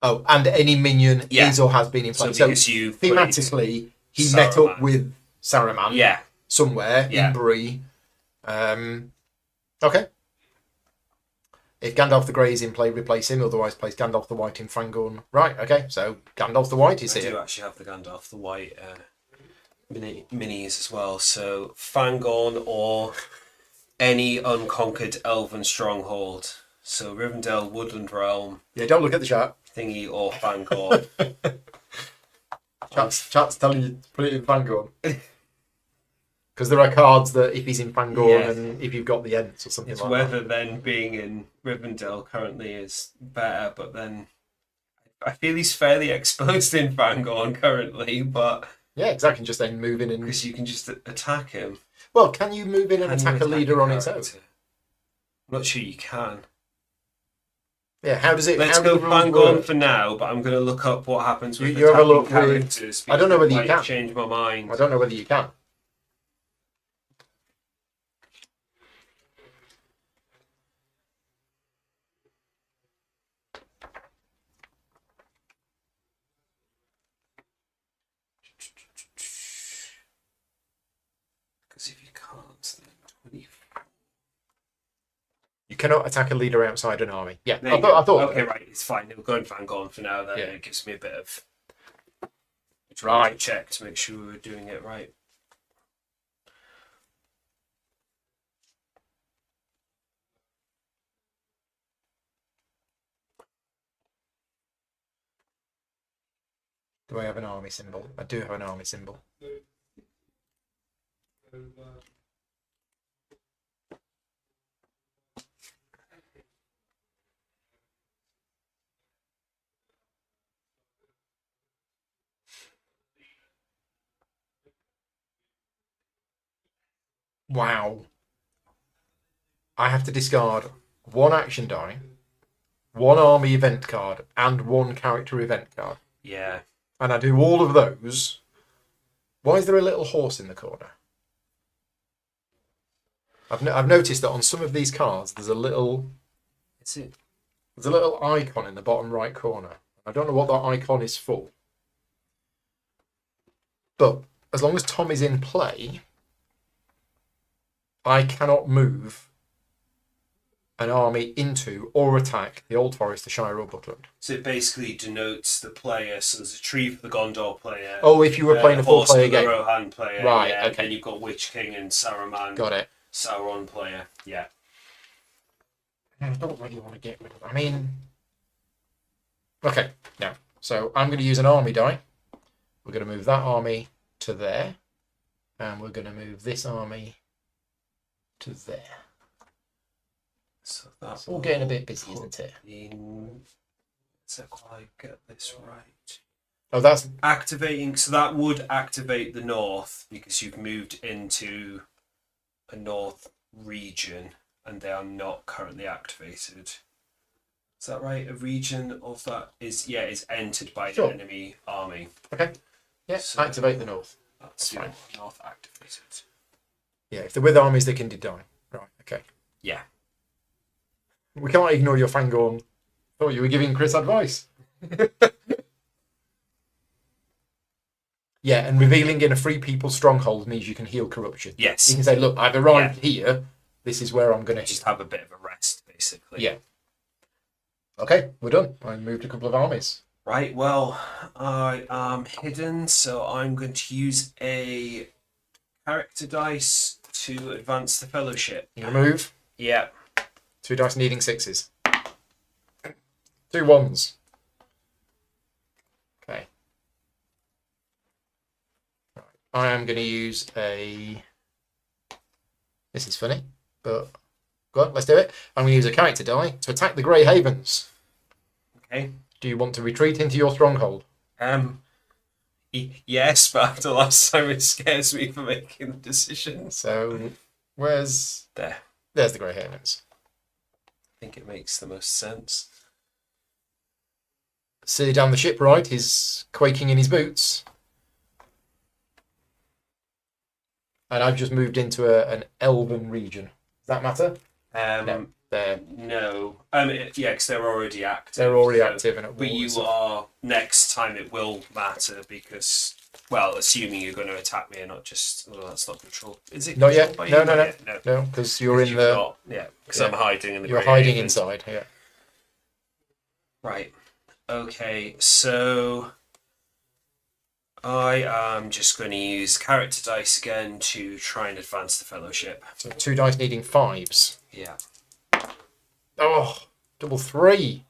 Oh, and any minion is or has been in play. So thematically, he met up with Saruman somewhere in Bree. Okay. If Gandalf the Grey is in play, replace him. Otherwise, place Gandalf the White in Fangorn. Right, okay. So Gandalf the White is here.
I do actually have the Gandalf the White minis as well. So Fangorn or any unconquered elven stronghold. So Rivendell, Woodland Realm.
Yeah, don't look at the chat.
Thingy or Fangorn.
Chat's telling you to put it in Fangorn. Because there are cards that if he's in Fangorn and if you've got the Ents or something
it's
like
whether
that.
then being in Rivendell currently is better, but then I feel he's fairly exposed in Fangorn currently, but...
Yeah, exactly, just then move in and...
Because you can just attack him.
Well, can you move in and attack a leader on its own?
I'm not sure you can.
Yeah, how does it...
Let's go Fangorn for now, but I'm going to look up what happens with
you have a look
characters.
I don't know whether you can.
Change my mind.
I don't know whether you can.
Because if you can't, then 24.
You cannot attack a leader outside an army. Yeah, I thought.
Okay, right, it's fine. We'll go in Fangorn for now. Then it gives me a bit of check to make sure we're doing it right.
Do I have an army symbol? I do have an army symbol. Wow. I have to discard one action die, one army event card, and one character event card.
Yeah.
And I do all of those. Why is there a little horse in the corner? I've noticed that on some of these cards there's a little... There's a little icon in the bottom right corner. I don't know what that icon is for. But as long as Tom is in play, I cannot move an army into or attack the Old Forest, the Shire, or Buckland.
So it basically denotes the player. So there's a tree for the Gondor player.
Oh, if you were playing a full-player game.
The Rohan player.
Right,
yeah,
okay.
And then you've got Witch King and Saruman.
Got it.
Sauron player, yeah.
I don't really want to get rid of it. I mean... Okay, now. So I'm going to use an army die. We're going to move that army to there. And we're going to move this army to there.
So that's
all getting a bit busy, isn't it?
So I get this right.
Oh, that's
activating. So that would activate the north because you've moved into a north region and they are not currently activated. Is that right? A region of that is entered by the enemy army.
Okay. Yeah. So activate the north.
That's fine. North activated.
Yeah. If they're with armies, they can die. Right. Okay.
Yeah.
We can't ignore your Fangorn. Thought you were giving Chris advice. Yeah, and revealing in a free people stronghold means you can heal corruption.
Yes.
You can say, look, I've arrived here. This is where I'm going to
Just have a bit of a rest, basically.
Yeah. Okay, we're done. I moved a couple of armies.
Right, well, I am hidden, so I'm going to use a character dice to advance the fellowship.
You're going to move.
Yeah.
2 dice needing 6s. 2 1s. Okay. Right. I am going to use a... This is funny, but... Go on, let's do it. I'm going to use a character die to attack the Grey Havens.
Okay.
Do you want to retreat into your stronghold?
Yes, but after last time it scares me for making the decisions.
So, where's...
There.
There's the Grey Havens.
I think it makes the most sense.
Sir down the shipwright is quaking in his boots. And I've just moved into an elven region. Does that matter? No. They're
No. Yeah, because they're already active.
They're already active and at
But
war,
you
so-
are next time it will matter because, well, assuming you're going to attack me and not just. Well, that's not control. Is it?
Not yet.
controlled by
No,
you?
no,
Not
no.
yet,
No, because you're in
You've
the...
not- yeah, because
Yeah.
I'm hiding in the.
You're
Grey
hiding
Haven.
inside, yeah.
Right. Okay. So I am just going to use character dice again to try and advance the fellowship.
So 2 dice needing 5s.
Yeah.
Oh, double 3.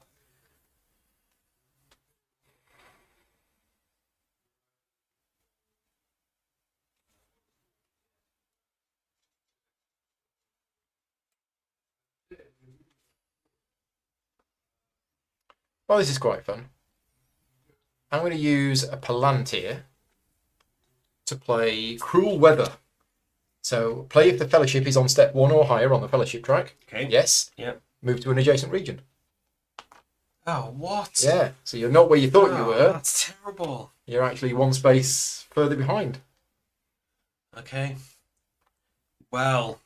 Well, this is quite fun. I'm going to use a Palantir to play Cruel Weather. So play if the fellowship is on step 1 or higher on the fellowship track.
Okay.
Yes.
Yeah.
Move to an adjacent region.
Oh, what?
Yeah. So you're not where you thought you
Oh,
were.
That's terrible.
You're actually 1 space further behind.
Okay. Well,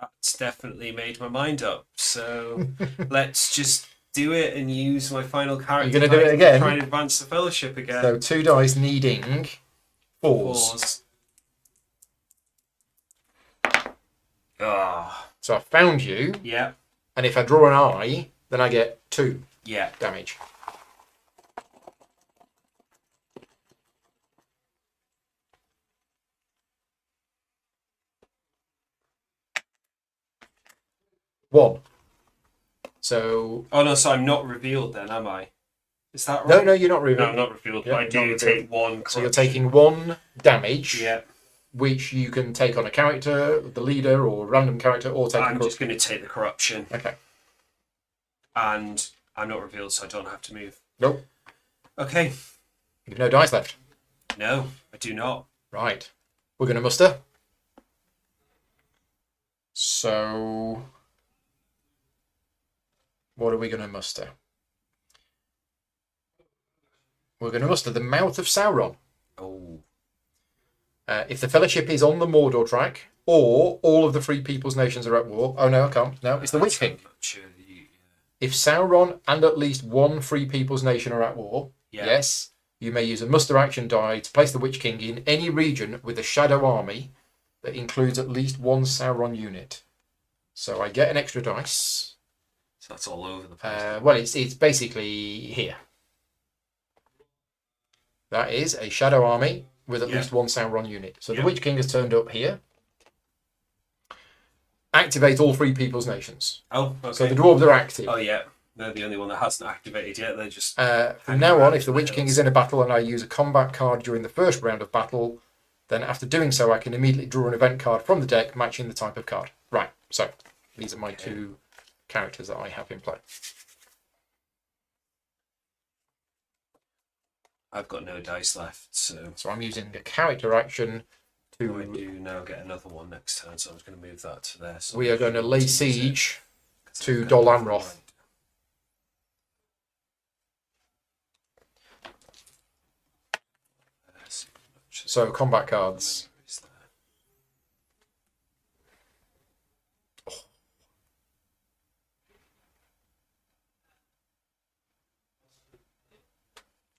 that's definitely made my mind up. So let's just do it and use my final character.
You're gonna do
die
it
to
again?
Try and advance the fellowship again.
So 2 dice needing 4s.
Pause. Ah.
So I found you,
Yeah.
and if I draw an eye, then I get 2
Yeah.
damage. One. So
Oh no, so I'm not revealed then, am I? Is that right?
no, you're not
No,
revealed.
I'm not revealed.
Yeah,
but I
not
do
revealed.
take 1.
So you're
corruption.
taking 1 damage,
Yeah.
which you can take on a character, the leader, or a random character, or take.
I'm just going to take the corruption,
Okay.
and I'm not revealed, so I don't have to move.
Nope.
Okay.
You've no dice left.
No, I do not.
Right. We're going to muster. So, what are we going to muster? We're going to muster the Mouth of Sauron.
Oh.
If the Fellowship is on the Mordor track, or all of the Free People's Nations are at war. Oh no, I can't. No, it's the Witch King. If Sauron and at least 1 Free People's Nation are at war,
Yeah.
yes, you may use a muster action die to place the Witch King in any region with a shadow army that includes at least 1 Sauron unit. So I get an extra dice.
So that's all over the place.
Well, it's basically here. That is a shadow army with at
Yeah.
least 1 Sauron unit. So
Yeah.
the Witch King has turned up here. Activate all Free People's Nations.
Oh, okay.
So the dwarves are active.
Oh, yeah. They're the only one that hasn't activated yet. They're just.
From now on, if the Witch King is in a battle and I use a combat card during the first round of battle, then after doing so, I can immediately draw an event card from the deck matching the type of card. Right, so these are my 2 characters that I have in play.
I've got no dice left, so.
So I'm using a character action
I
to...
do now get another one next turn, so I'm just going to move that to there. So
We are going to lay siege to
Right.
Dol Amroth. So combat cards.
Is there?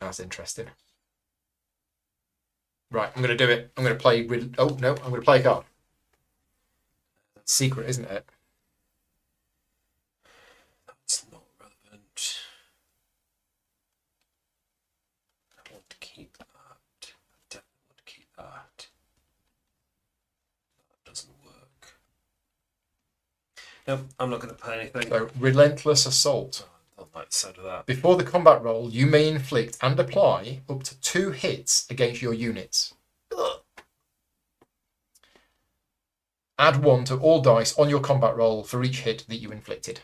That's interesting. Right, I'm going to do it. I'm going to play... Oh, no, I'm going to play a card. It's secret, isn't it?
That's not relevant. I want to keep that. I definitely want to keep that. That doesn't work. Nope, I'm not going to play anything.
So, Relentless Assault.
I don't like the sound of that.
Before the combat roll, you may inflict and apply up to 2 hits against your units. Ugh. Add 1 to all dice on your combat roll for each hit that you inflicted.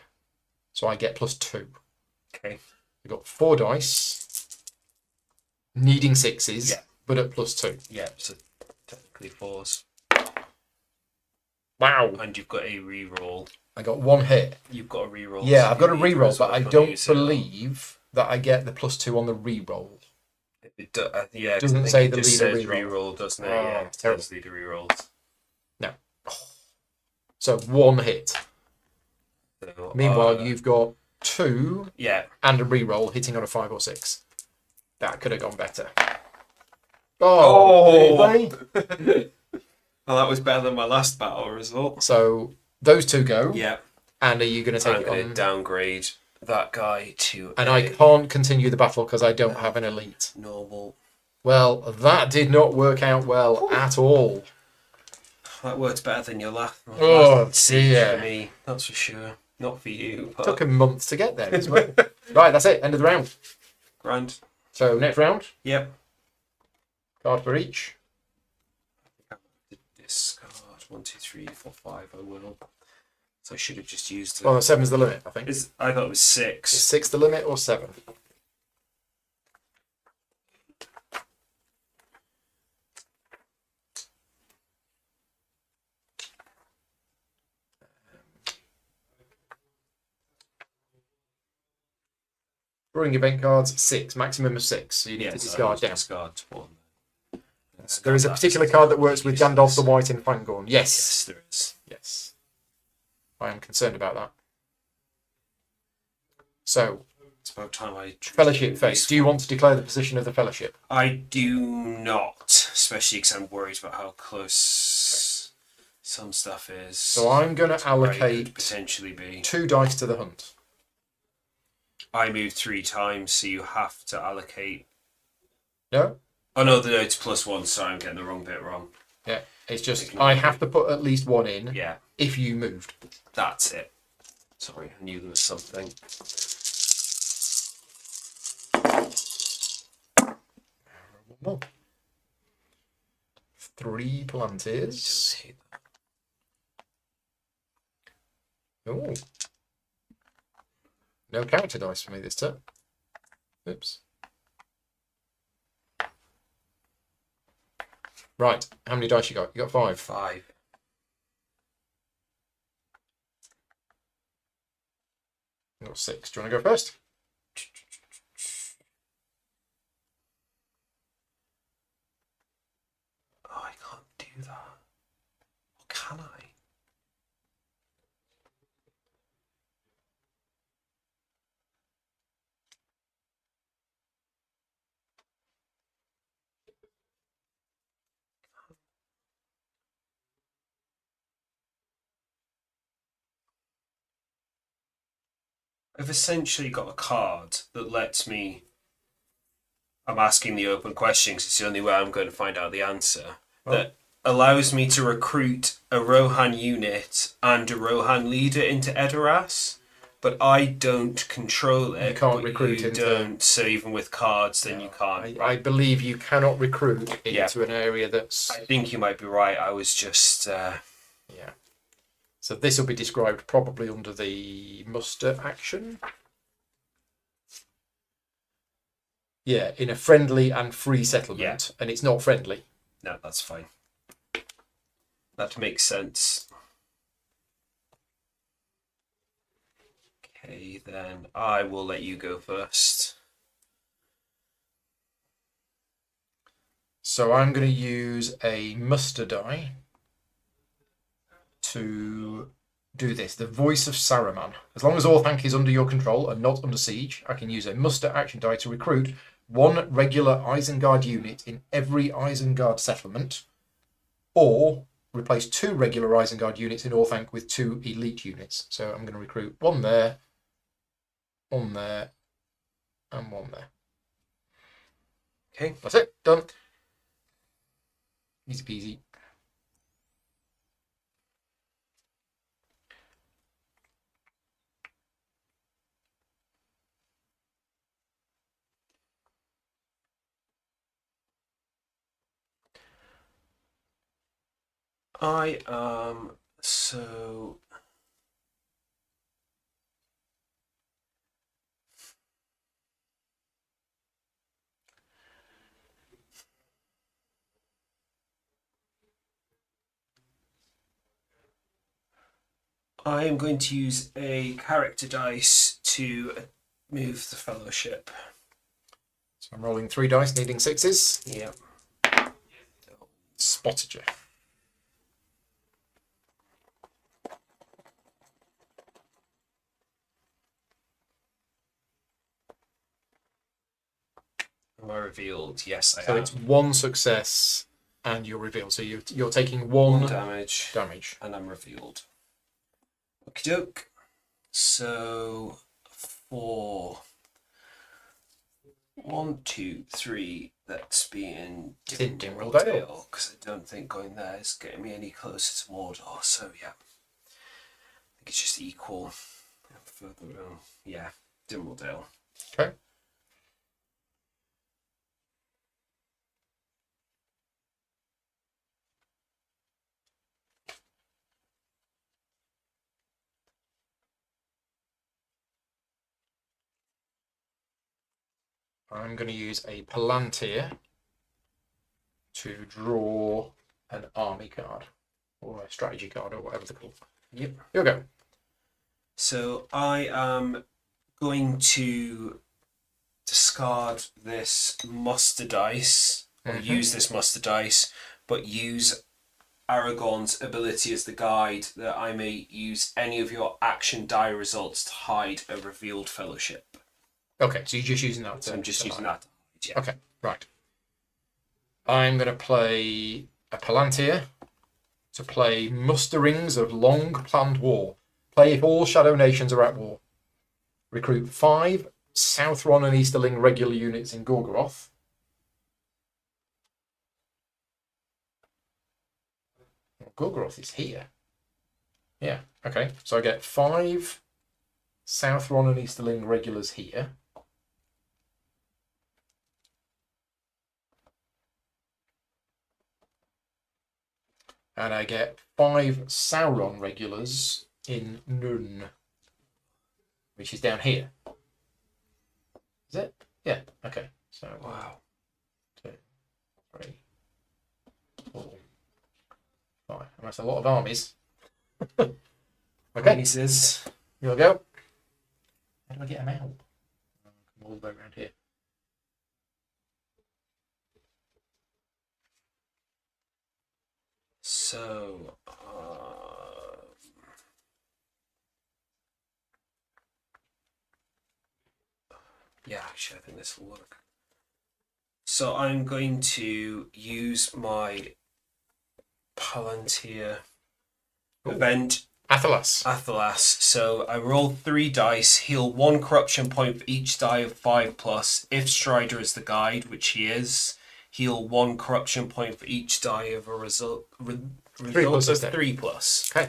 So I get +2.
Okay.
We've got 4 dice, needing 6s,
Yeah.
but at +2.
Yeah, so technically 4s.
Wow.
And you've got a reroll.
I got 1 hit.
You've got a reroll.
Yeah, I've got a
You need
reroll,
as
but
well
I
if you
don't
use it.
believe that I get the +2 on the reroll.
Yeah, 'cause
Doesn't
I think
say
it
the
just
leader
says
reroll.
reroll, doesn't it?
Oh,
Yeah, it
terrible.
says leader rerolls.
No. So 1 hit.
So,
Meanwhile, you've got 2
yeah,
and a reroll hitting on a 5 or 6. That could have gone better.
Oh!
Really?
well, that was better than my last battle result.
So those 2 go.
Yeah,
And are you going to take
I'm
it
going
on?
to downgrade that guy to
And
a
I can't continue the battle because I don't have an elite.
normal.
Well, that did not work out well at all.
That worked better than your last.
Oh,
siege
dear.
for me, that's for sure. Not for you, but
Took a month to get there as well. Right, that's it. End of the round.
grand.
So next round,
Yep.
card for each.
Discard 1, 2, 3, 4, 5. I will. So I should have just used it.
Well, 7's the limit, I think. Is
I thought it was 6.
6 the limit or 7? Drawing event cards, 6, maximum of 6. So you need to discard down.
Discard 1.
There is a particular card that works with Gandalf the White in Fangorn. Yes.
Yes, there is.
Yes. I am concerned about that. So,
It's about time I choose
Fellowship
at
phase.
least
Do you
one.
want to declare the position of the Fellowship?
I do not, especially because I'm worried about how close some stuff is.
So I'm going to
where it could
allocate
potentially be.
2 dice to the hunt.
I moved 3 times, so you have to allocate.
No?
Oh no, it's +1. Sorry, I'm getting the wrong bit wrong.
Yeah. It's just, I have to put at least 1 in
Yeah,
if you moved.
that's it. Sorry, I knew there was something.
One more. 3 Palantirs.
Just hate that.
Oh. No character dice for me this turn. Oops. Right, how many dice you got? You got 5.
5.
You got 6. Do you want to go first?
Oh, I can't do that. Or can I? I've essentially got a card that lets me. I'm asking the open question because it's the only way I'm going to find out the answer. That allows me to recruit a Rohan unit and a Rohan leader into Edoras, but I don't control it.
You can't
but
recruit
you
into-
don't. So even with cards, then you can't.
I believe you cannot recruit
Yeah.
into an area that's...
I think you might be right. I was just.
Yeah. So this will be described probably under the muster action. Yeah, in a friendly and free settlement. And it's not friendly.
No, that's fine. That makes sense. Okay, then I will let you go first.
So I'm going to use a muster die to do this. The Voice of Saruman. As long as Orthanc is under your control and not under siege, I can use a muster action die to recruit 1 regular Isengard unit in every Isengard settlement, or replace 2 regular Isengard units in Orthanc with 2 elite units. So I'm going to recruit 1 there, 1 there, and 1 there.
Okay.
That's it. Done. Easy peasy.
So I am going to use a character dice to move the fellowship.
So I'm rolling 3 dice, needing 6s.
Yep.
Spotted you.
Am I revealed? Yes, I
So
am.
it's 1 success and you're revealed. So you're taking
1
1
damage. And I'm revealed. Okie doke. So for 1, 2, 3, that's being
Dimmeldale.
because I don't think going there is getting me any closer to Mordor. So yeah, I think it's just equal. Further on, yeah, Dimmeldale.
Okay. I'm going to use a Palantir to draw an army card or a strategy card or whatever they're called.
Yep.
Here we go.
So I am going to discard this muster dice, or use this muster dice, but use Aragorn's ability as the guide that I may use any of your action die results to hide a revealed fellowship.
Okay, so you're just using that.
So I'm just using that. Yeah.
Okay, right. I'm going to play a Palantir to play musterings of long planned war. Play if all Shadow Nations are at war. Recruit 5 Southron and Easterling regular units in Gorgoroth. Gorgoroth is here. Yeah, okay. So I get 5 Southron and Easterling regulars here. And I get 5 Sauron regulars in Nunn, which is down here. Is it? Yeah, okay. So,
Wow.
2, 3, 4, 5. And that's a lot of armies. Okay,
Pieces.
here we go. How do I get them out? Come all the way around here.
So, yeah, actually, I think this will work. So I'm going to use my Palantir event Athelas. So I roll 3 dice, heal 1 corruption point for each die of 5+. If Strider is the guide, which he is, heal 1 corruption point for each die of a result of 3+.
Okay.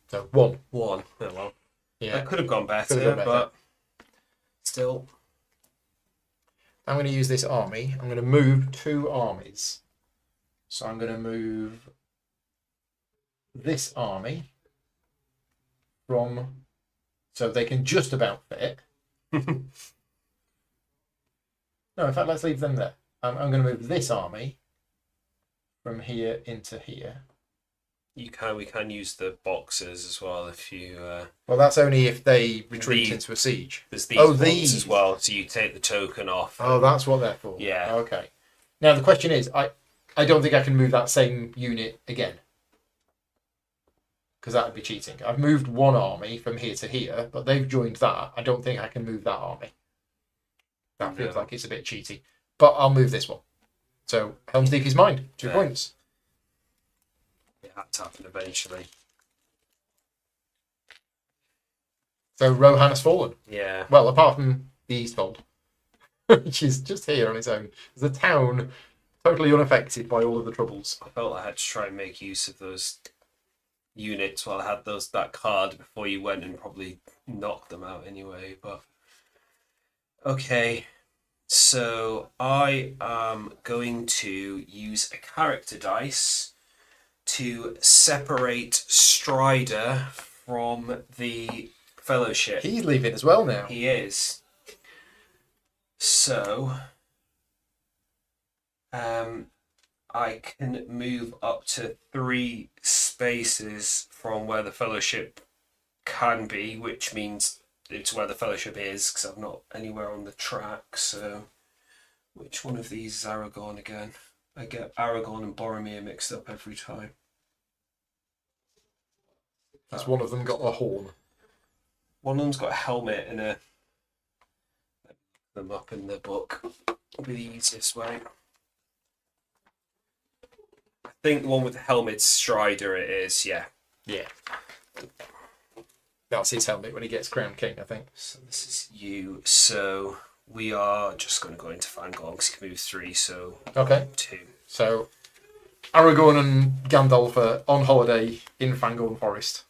So 1.
1. Oh well.
Yeah.
That could have gone better,
Could have gone better.
but still.
I'm going to use this army. I'm going to move 2 armies. So I'm going to move this army from, so they can just about fit. No, in fact, let's leave them there. I'm going to move this army from here into here.
We can use the boxes as well if you.
Well, that's only if they retreat
The-
into a siege.
There's these
Oh,
ones
these.
as well, so you take the token off.
Oh, that's what they're for.
Yeah.
Okay. Now the question is, I don't think I can move that same unit again. because that would be cheating. I've moved one army from here to here, but they've joined that. I don't think I can move that army. That feels like it's a bit cheaty. But I'll move this one. So Helm's Deep is mine. 2 points.
It had to happen eventually.
So Rohan has fallen.
Yeah.
Well, apart from the Eastfold, which is just here on its own. The town totally unaffected by all of the troubles.
I felt I had to try and make use of those units while I had that card before you went and probably knocked them out anyway. But okay, so I am going to use a character dice to separate Strider from the Fellowship.
He's leaving as well now.
He is. So I can move up to 3 spaces from where the Fellowship can be, which means it's where the Fellowship is, because I'm not anywhere on the track. So which one of these is Aragorn again? I get Aragorn and Boromir mixed up every time.
Has one of them got a horn?
One of them's got a helmet and a... Let me look them up in the book. It'll be the easiest way. I think the one with the helmet's Strider it is, yeah.
Yeah. That's his helmet when he gets crowned king, I think.
So this is you. So we are just going to go into Fangorn because you can move 3, so
Okay.
2.
So Aragorn and Gandalf are on holiday in Fangorn Forest.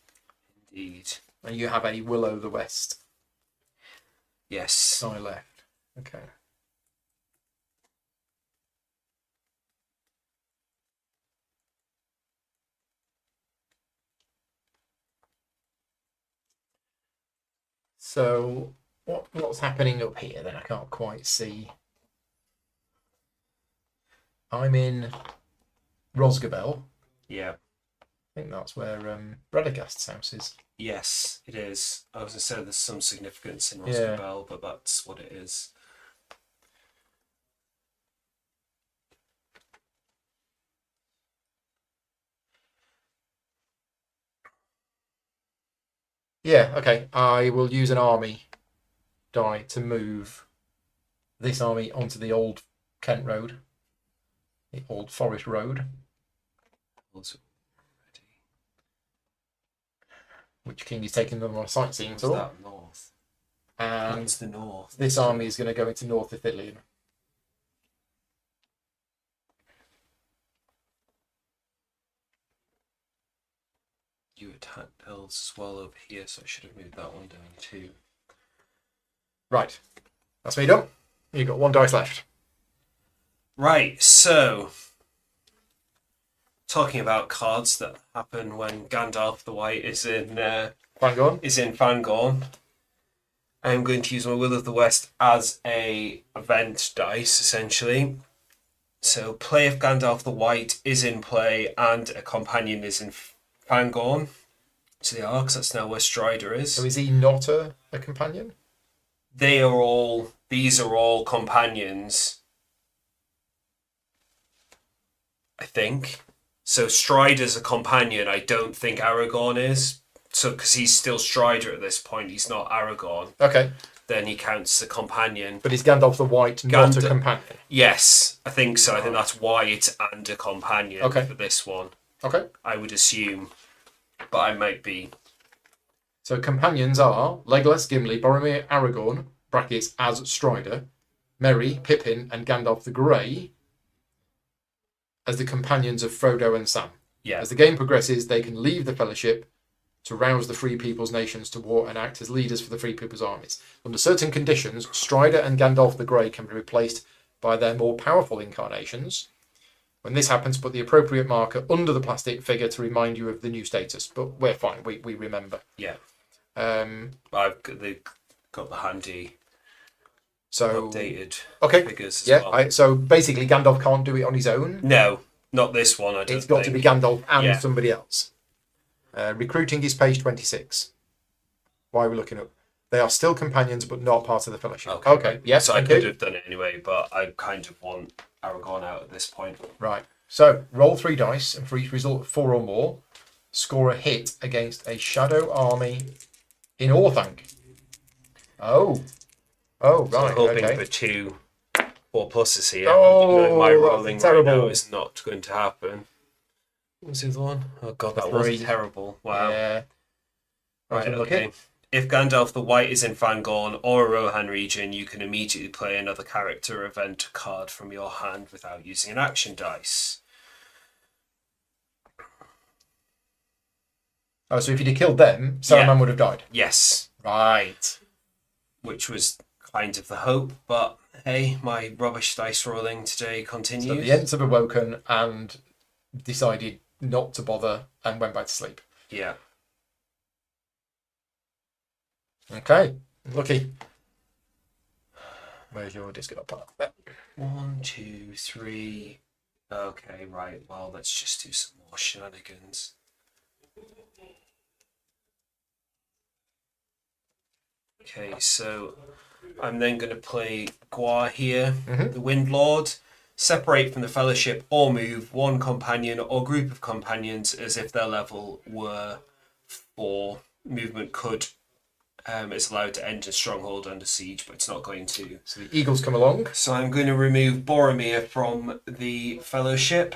Indeed.
And you have a Willow the West.
Yes.
I left. Okay. So what's happening up here then? I can't quite see. I'm in Rosgabel.
Yeah.
I think that's where Radagast's house is.
Yes, it is. I was going to say there's some significance in
Yeah.
Rosgabel, but that's what it is.
Yeah, okay. I will use an army die to move this army onto the old Kent Road, the old Forest Road,
Also ready.
which King is taking them on a sightseeing
What's
tour.
that north?
And
That's the north.
this army is going to go into North Ithilien.
You attacked elves as well over here, so I should have moved that one down too.
Right. That's me done. You've got 1 dice left.
Right, so talking about cards that happen when Gandalf the White is in
Fangorn.
I'm going to use my Will of the West as a event dice, essentially. So play if Gandalf the White is in play and a companion is in Fangorn. So they are, because that's now where Strider is.
So is he not a companion?
These are all companions, I think. So Strider's a companion. I don't think Aragorn is. So because he's still Strider at this point, he's not Aragorn.
Okay.
Then he counts as a companion.
But is Gandalf the White not a
Gandalf-
companion?
Yes, I think so. I think that's why it's and a companion
Okay.
for this one.
Okay.
I would assume, but I might be.
So companions are Legolas, Gimli, Boromir, Aragorn, brackets as Strider, Merry, Pippin, and Gandalf the Grey as the companions of Frodo and Sam.
Yeah.
As the game progresses, they can leave the Fellowship to rouse the Free People's nations to war and act as leaders for the Free People's armies. Under certain conditions, Strider and Gandalf the Grey can be replaced by their more powerful incarnations. When this happens, put the appropriate marker under the plastic figure to remind you of the new status. But we're fine. We remember.
Yeah.
Um,
They've got the handy
so
updated
okay.
figures as
Yeah.
well.
So basically, Gandalf can't do it on his own.
No, not this one. I don't
It's got to
think.
be Gandalf and
Yeah.
somebody else. Recruiting is page 26. Why are we looking up? They are still companions, but not part of the Fellowship. Okay. Yes.
So I
thank
could
you.
have done it anyway, but I kind of want Aragorn out at this point.
Right. So roll 3 dice, and for each result of 4 or more, score a hit against a shadow army in Orthanc. Oh. Oh,
So
right.
I'm hoping
okay.
for 2 4+s here.
Oh,
Knowing my
that's
rolling right
terrible.
now is not going to happen. What was the other one? Oh god, that was
3.
terrible. Wow.
Yeah.
Right,
Right,
okay. If Gandalf the White is in Fangorn or a Rohan region, you can immediately play another character event card from your hand without using an action dice.
Oh, so if you'd have killed them, Saruman would have died.
Yes.
Right.
Which was kind of the hope, but hey, my rubbish dice rolling today
So
continues.
the Ents have awoken and decided not to bother and went back to sleep.
Yeah.
Okay. Lucky. Where's your disco part? There.
1, 2, 3. Okay, right. Well, let's just do some more shenanigans. Okay, so I'm then going to play Gua here, the Wind Lord. Separate from the Fellowship or move 1 companion or group of companions as if their level were 4. Movement could is allowed to enter Stronghold under siege, but it's not going to.
So the Eagles come along.
So I'm going to remove Boromir from the Fellowship.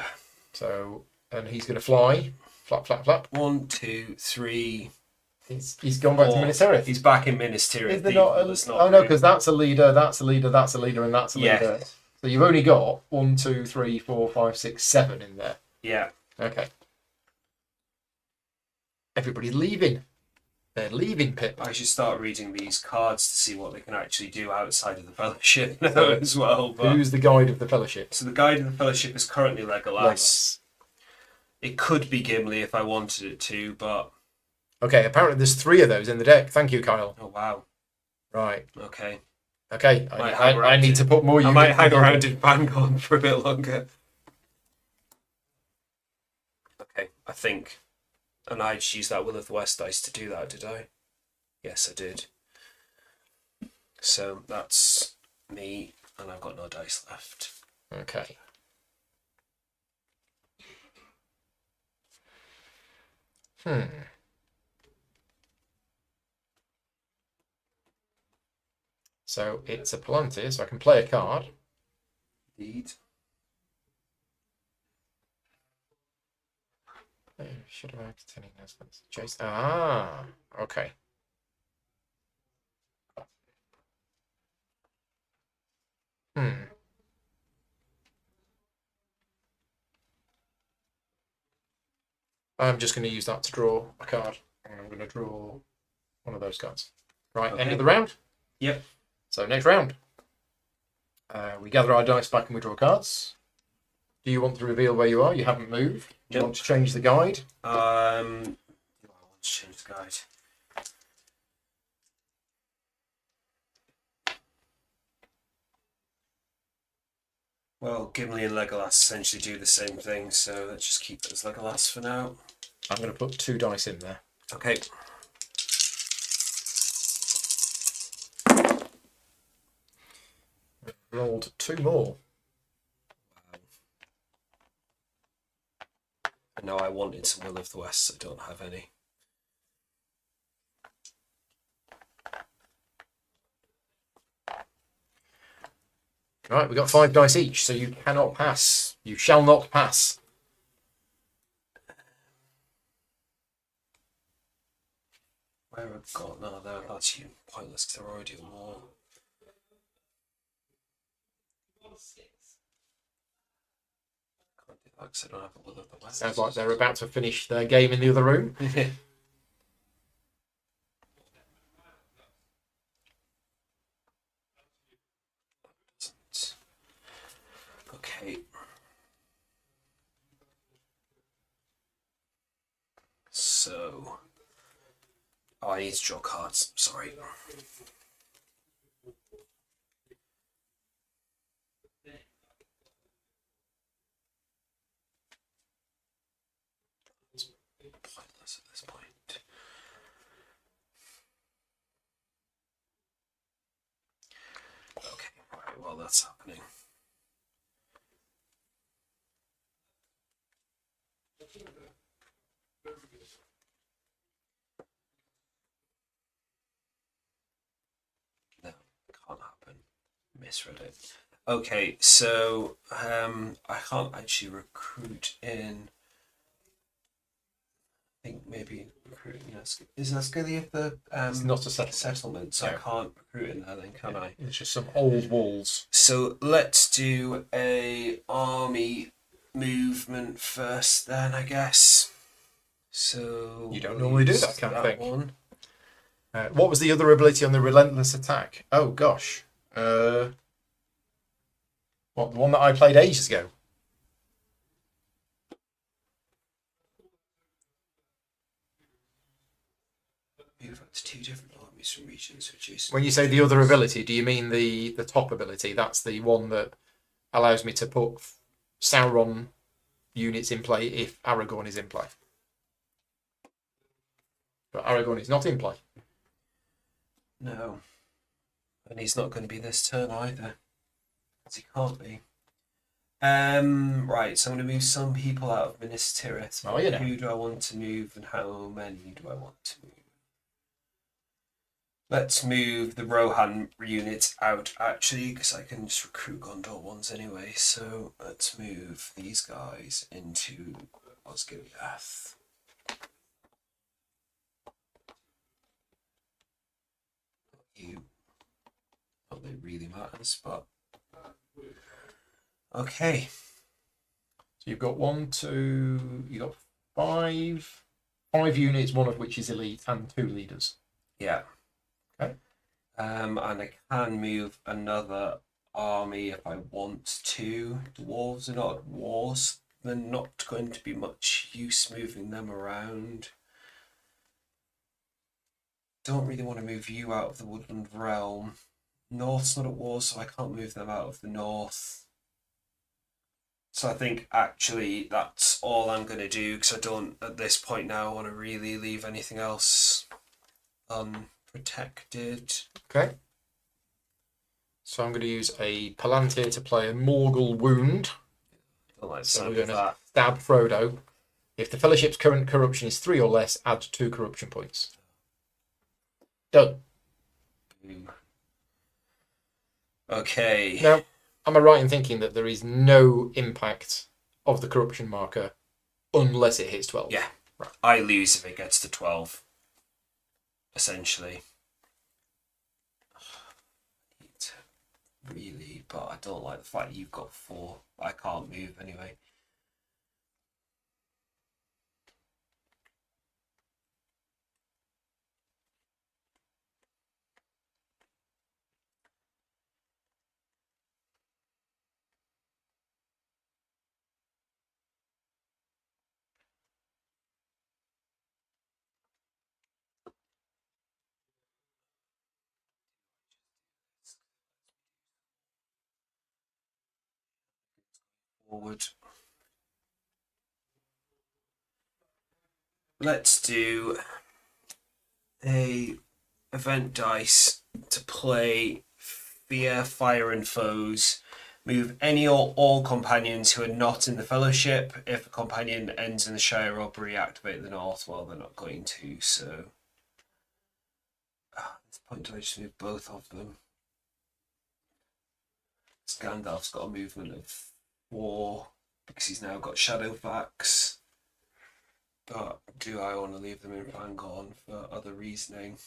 So, and he's going to fly. Flap, flap, flap.
1, 2, 3.
He's gone back to
4.
Minas Tirith.
He's back in Minas Tirith.
Is there not oh no, because that's a leader, that's a leader, that's a leader, and that's a leader.
Yes.
So you've only got 1, 2, 3, 4, 5, 6, 7 in there.
Yeah.
Okay. Everybody's leaving. They're leaving, Pip.
I should start reading these cards to see what they can actually do outside of the Fellowship now as well. But...
Who's the guide of the Fellowship?
So the guide of the Fellowship is currently Legolas. It could be Gimli if I wanted it to, but...
Okay, apparently there's 3 of those in the deck. Thank you, Kyle.
Oh, wow.
Right.
Okay.
Okay, I need to put more
I
units.
might hang around in Fangorn for a bit longer. Okay, I think. And I just used that Will of the West dice to do that, did I? Yes, I did. So that's me, and I've got no dice left.
Okay. So it's a Palantir, so I can play a card.
Indeed.
Oh, should have acted telling us. Jason. Ah, okay. I'm just going to use that to draw a card. And I'm going to draw one of those cards. Right,
Okay.
end of the round?
Yep.
So next round. We gather our dice back and we draw cards. Do you want to reveal where you are? You haven't moved. Do you
Yep.
want to change the guide?
I want to change the guide. Well, Gimli and Legolas essentially do the same thing, so let's just keep it as Legolas for now.
I'm going to put 2 dice in there.
Okay.
Rolled 2 more.
No, I wanted some Will of the West, so I don't have any.
Right, we've got 5 dice each, so you cannot pass. You shall not pass.
Where have I got? No, that's you. Pointless because they're already on war. Can't do that because I don't have a Will of the West.
Sounds like they're about to finish their game in the other room.
Okay. So, I need to draw cards. Sorry. It's pointless at this point. Okay, right, well that's happening. misread it. Okay, so I can't actually recruit in. I think maybe recruiting is Ascalia the
It's not a settlement.
settlement, so I
No.
can't recruit in there then, can I?
It's just some old walls.
So let's do a army movement first then, I guess. So
You don't
we'll
normally do
use
that kind of thing.
one.
What was the other ability on the relentless attack? Oh gosh. What, the one that I played ages ago?
Move up to 2 different armies from regions which is.
When you say the other ability, do you mean the top ability? That's the one that allows me to put Sauron units in play if Aragorn is in play. But Aragorn is not in play.
No. And he's not going to be this turn either. Because he can't be. Right, so I'm going to move some people out of Minas Tirith.
Oh, you know.
Who do I want to move and how many do I want to move? Let's move the Rohan units out actually, because I can just recruit Gondor ones anyway. So let's move these guys into Osgiliath. You. Not that it really matters, but okay.
So you've got you've got five units, one of which is elite, and 2 leaders.
Yeah.
Okay.
And I can move another army if I want to. Dwarves are not at wars. They're not going to be much use moving them around. Don't really want to move you out of the Woodland Realm. North's not at war, so I can't move them out of the North. So I think actually that's all I'm going to do, because I don't, at this point now, want to really leave anything else unprotected.
Okay. So I'm going to use a Palantir to play a Morgul Wound.
I don't like the
So
sound
we're
of
going to
that.
stab Frodo. If the Fellowship's current corruption is 3 or less, add 2 corruption points. Done.
Ooh. Okay.
Now, am I right in thinking that there is no impact of the corruption marker unless it hits 12?
Yeah.
Right.
I lose if it gets to 12. Essentially. Really, but I don't like the fact that you've got 4. I can't move anyway. Forward. Let's do a event dice to play Fear, Fire and Foes. Move any or all companions who are not in the Fellowship. If a companion ends in the Shire robbery, activate the North. Well, they're not going to, so... At this point, do I just move both of them? Gandalf's got a movement of 4 because he's now got Shadowfax. But do I want to leave them in Vanguard for other reasoning?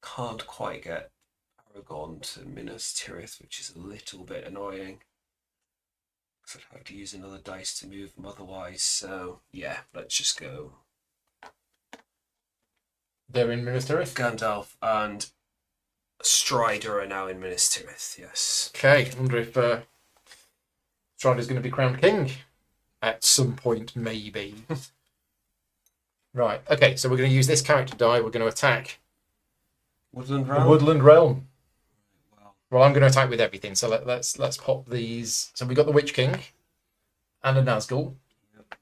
Can't quite get Aragorn to Minas Tirith, which is a little bit annoying. Because I'd have to use another dice to move them otherwise. So, yeah, let's just go.
They're in Minas Tirith?
Gandalf and Strider are now in Minas Tirith, yes.
Okay, I wonder if Strider's going to be crowned king at some point, maybe. Right, okay, so we're going to use this character die. We're going to attack
Woodland
the
Realm?
Woodland Realm.
Well,
Well, I'm going to attack with everything, so let's pop these. So we've got the Witch King and a Nazgul.
Yep.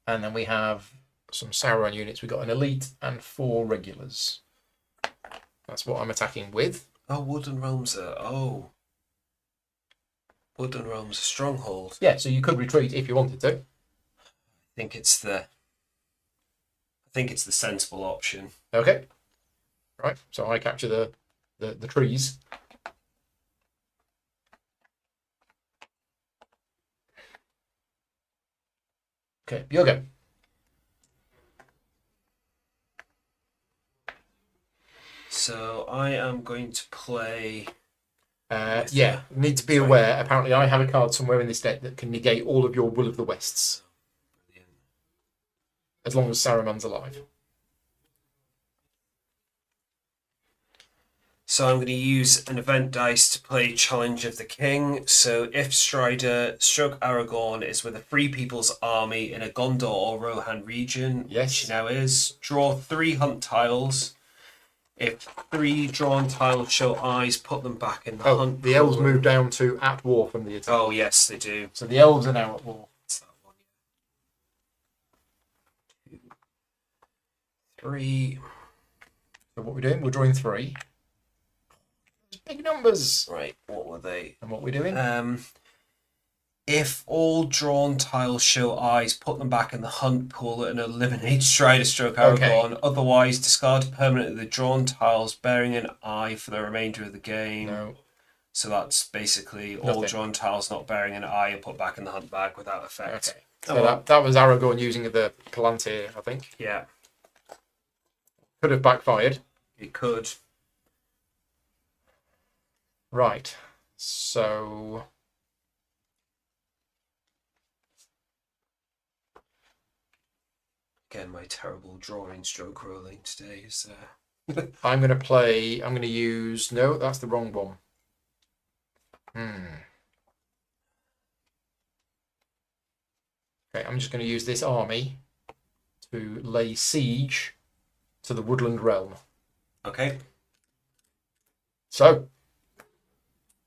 And then we have some Sauron units. We've got an elite and 4 regulars. That's what I'm attacking with.
oh, Woodland Realm's Woodland Realm's a stronghold.
Yeah, so you could retreat if you wanted to.
I think it's the sensible option.
Okay. Right, so I capture the trees. Okay, your go.
So I am going to play.
Yeah, need to be
Sorry.
aware. Apparently, I have a card somewhere in this deck that can negate all of your Will of the Wests, as long as Saruman's alive.
So I'm going to use an event dice to play Challenge of the King. So if Strider stroke Aragorn is with a Free People's Army in a Gondor or Rohan region,
Yes.
which he now is, draw 3 hunt tiles. If 3 drawn tiles show eyes, put them back in the hunt.
The elves
pool.
move down to at war from the attack.
Oh yes, they do.
So the elves are now at war.
What's that one? 2, 3.
So what we're doing? We're drawing 3. Big numbers.
Right, what were they?
And what we're doing?
If all drawn tiles show eyes, put them back in the hunt pool and eliminate Strider stroke Aragorn.
Okay.
Otherwise, discard permanently the drawn tiles bearing an eye for the remainder of the game.
No.
So that's basically all
Nothing.
drawn tiles not bearing an eye are put back in the hunt bag without effect.
Okay. So that was Aragorn using the Palantir, I think.
Yeah,
Could have backfired.
it could.
Right. So
Again, my terrible drawing stroke rolling today is
I'm going to use... No, that's the wrong one. Okay, I'm just going to use this army to lay siege to the Woodland Realm.
okay.
So,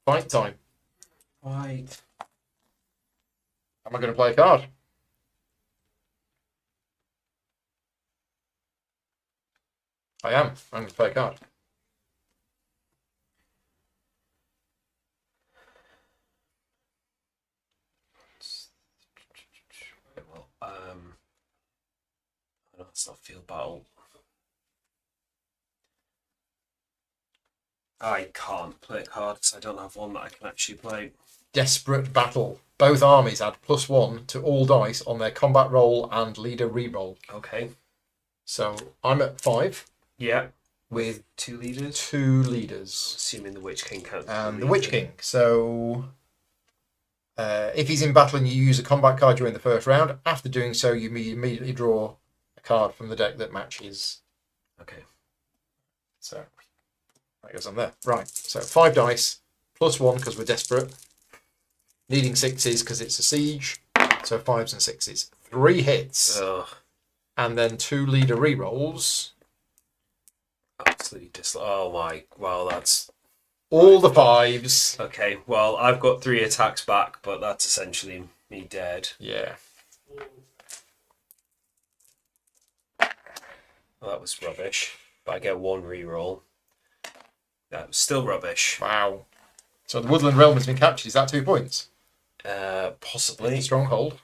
fight time.
Right.
Am I going to play a card? I am. I'm going to play a card.
Well, I know it's not field battle. I can't play a card because I don't have one that I can actually play.
Desperate Battle. Both armies add +1 to all dice on their combat roll and leader reroll.
Okay.
So I'm at 5
Yeah.
with
2 leaders.
2 leaders.
Assuming the Witch King counts.
And the Witch King. So if he's in battle and you use a combat card during the first round, after doing so, you immediately draw a card from the deck that matches.
Okay.
So that goes on there. Right. So 5 dice, +1 because we're desperate. Needing 6s because it's a siege. So 5s and 6s. 3 hits.
Ugh.
And then 2 leader rerolls.
Absolutely oh my. Well, that's.
All the 5s.
Okay. Well, I've got 3 attacks back, but that's essentially me dead.
Yeah.
Well, that was rubbish. But I get 1 reroll. That was still rubbish.
Wow. So the Woodland Realm has been captured. Is that 2 points?
Possibly.
Stronghold.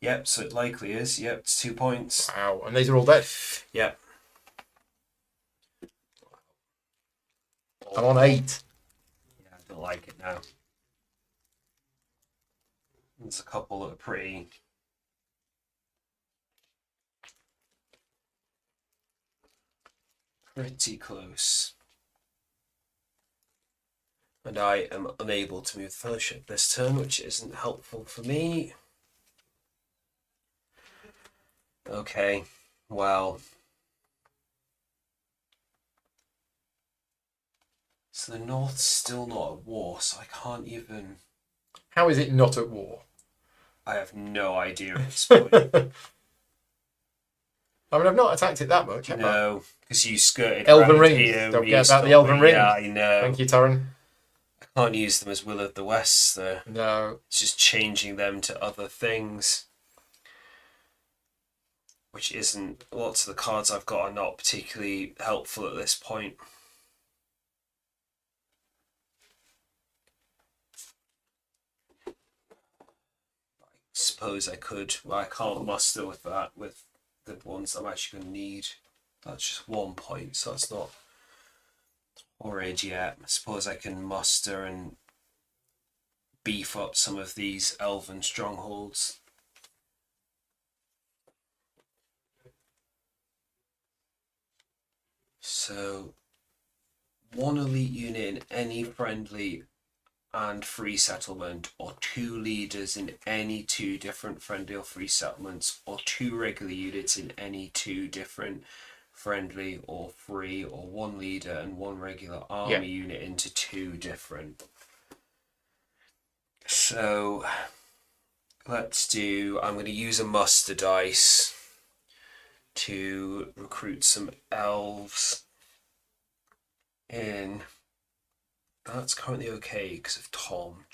Yep, so it likely is. Yep, it's 2 points.
Wow. And these are all dead.
Yep.
I'm on 8.
Yeah, I don't like it now. There's a couple that are pretty close. And I am unable to move the Fellowship this turn, which isn't helpful for me. Okay, well. So the North's still not at war, so I can't even...
How is it not at war?
I have no idea at this point.
I mean, I've not attacked it that much, have I?
No, because you skirted
Elven
around
rings.
here.
Don't
we
forget about the
stopped
Elven
me.
rings.
Yeah, I know.
Thank you, Taran.
I can't use them as Will of the West, though.
No.
It's just changing them to other things. Which isn't... Lots of the cards I've got are not particularly helpful at this point. I suppose I could. Well, I can't muster with that, with the ones I'm actually going to need. That's just 1 point, so that's not horrid yet. I suppose I can muster and beef up some of these elven strongholds. So, one elite unit in any friendly and free settlement, or 2 leaders in any 2 different friendly or free settlements, or 2 regular units in any 2 different friendly or free, or 1 leader and 1 regular army unit into 2 different. So let's do, I'm going to use a muster dice to recruit some elves in. That's currently okay because of Tom,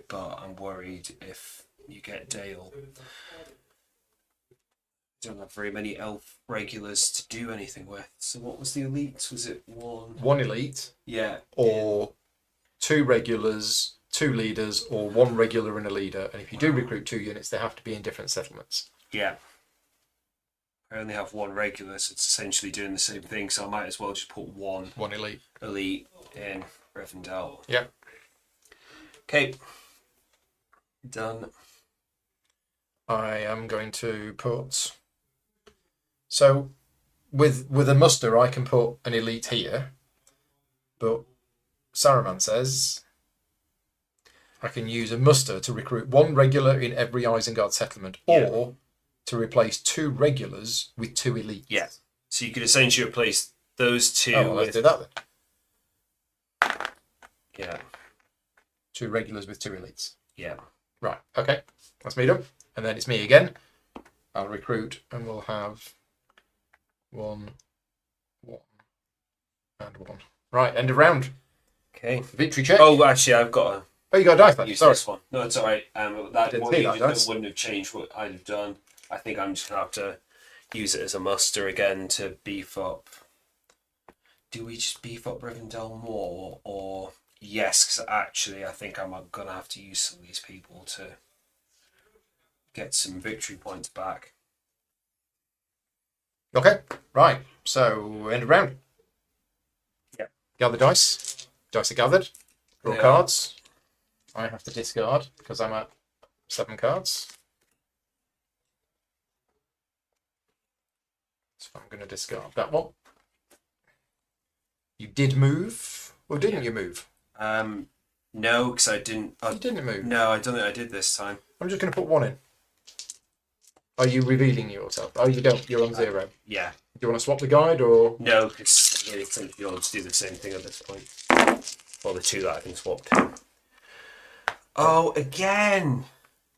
but I'm worried if you get Dale. Don't have very many elf regulars to do anything with. So what was the elite? Was it 1?
1 elite,
Yeah.
or 2 regulars, 2 leaders, or 1 regular and a leader. And if you do recruit 2 units, they have to be in different settlements.
Yeah. I only have 1 regular, so it's essentially doing the same thing. So I might as well just put 1
elite
in Rivendell.
Yeah.
Okay. Done.
I am going to put. So, with a muster, I can put an elite here, but Saruman says I can use a muster to recruit 1 regular in every Isengard settlement, or to replace 2 regulars with 2 elites.
Yeah. So you could essentially replace those 2
Oh, well, let's do that then.
Yeah.
2 regulars with 2 elites.
Yeah.
Right, okay. That's me done. And then it's me again. I'll recruit and we'll have 1, 1, and 1. Right, end of round.
Okay.
Victory check.
Oh, actually, I've got to
Oh, you got a dice then.
use
Sorry.
this one. No, it's all right. That
Didn't
one
see that dice.
wouldn't have changed what I'd have done. I think I'm just gonna have to use it as a muster again to beef up. Do we just beef up Rivendell more, or yes? Because actually, I think I'm gonna have to use some of these people to get some victory points back.
Okay, right. So, end of round.
Yeah.
Gather dice. Dice are gathered. Draw
Yeah.
cards. I have to discard because I'm at 7 cards. So I'm going to discard that one. You did move, or didn't you move?
No, because I didn't.
You didn't move.
No, I don't think I did this time.
I'm just going to put 1 in. Are you revealing yourself? Oh, you don't. You're on 0.
Yeah.
Do you want to swap the guide, or?
No, because I think you'll just do the same thing at this point. Or the 2 that I can swap to. Oh, again!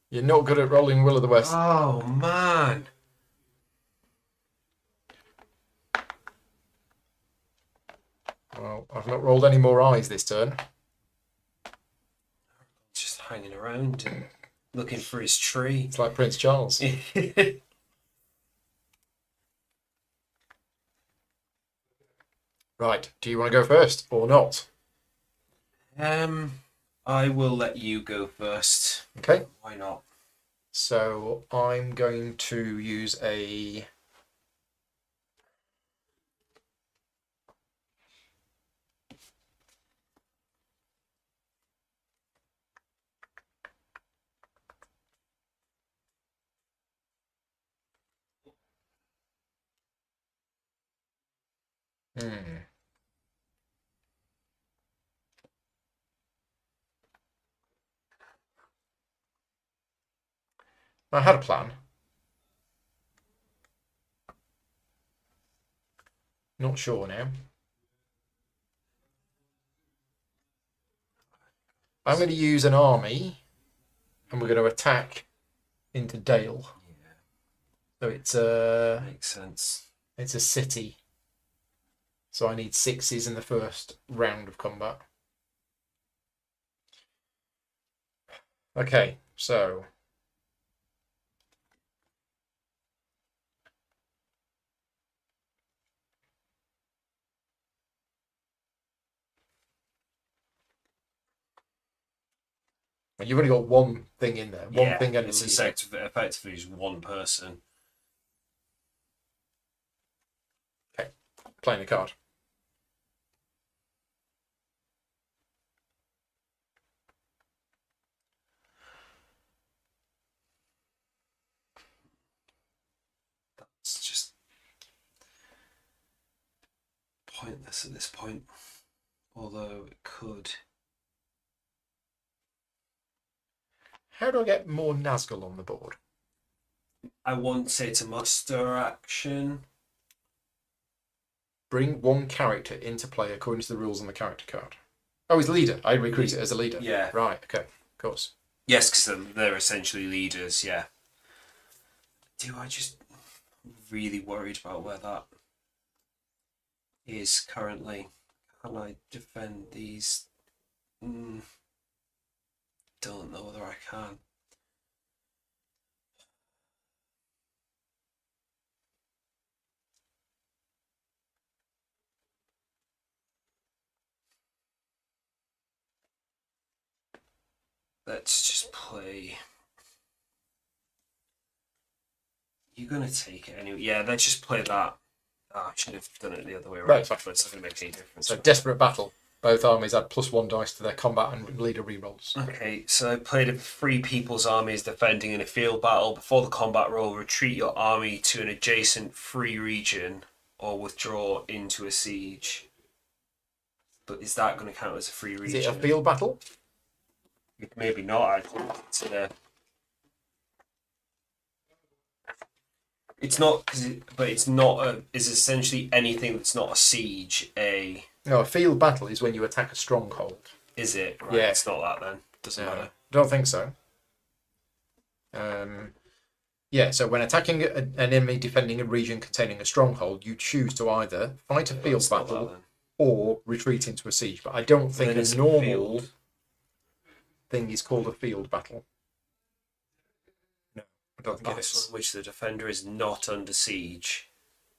You're not good at rolling Will of the West.
Oh, man.
Well, I've not rolled any more eyes this turn.
Just hanging around and looking for his tree.
It's like Prince Charles. Right, do you want to go first or not?
I will let you go first.
Okay,
Why not?
so I'm going to use a... I had a plan. Not sure now. I'm going to use an army, and we're going to attack into Dale.
Yeah,
So
makes sense.
it's a city. So I need 6s in the first round of combat. Okay, so you've only got 1 thing in there. One thing and a
it's
leader.
effectively just 1 person.
Playing a card.
It's just pointless at this point. Although it could.
How do I get more Nazgul on the board?
I want it to muster action.
Bring one character into play according to the rules on the character card. Oh, he's leader. I recruit it as a leader.
Yeah.
Right, okay, of course.
Yes, because they're essentially leaders, yeah. Do I just really worried about where that is currently? Can I defend these? Don't know whether I can. Let's just play. You're gonna take it anyway. Yeah, let's just play that. I should have done it the other way around.
Right, fine.
But it's not gonna make any difference.
So, desperate battle. Both armies add +1 dice to their combat and leader rerolls.
Okay, so I played a Free People's Army as defending in a field battle. Before the combat roll, retreat your army to an adjacent free region or withdraw into a siege. But is that going to count as a free
Is
region?
it a field battle?
Maybe not. I'd consider. It's not, but it's not a. Is essentially anything that's not a siege.
No, a field battle is when you attack a stronghold.
Is it? Right,
Yeah.
It's not that then. Doesn't matter.
Don't think so. Yeah, so when attacking an enemy defending a region containing a stronghold, you choose to either fight a field
It's not
battle
that then.
or retreat into a siege. But I don't think
Then
a
it's a
normal
field.
thing is called a field battle. No, I don't think it
Battle
is.
in which the defender is not under siege.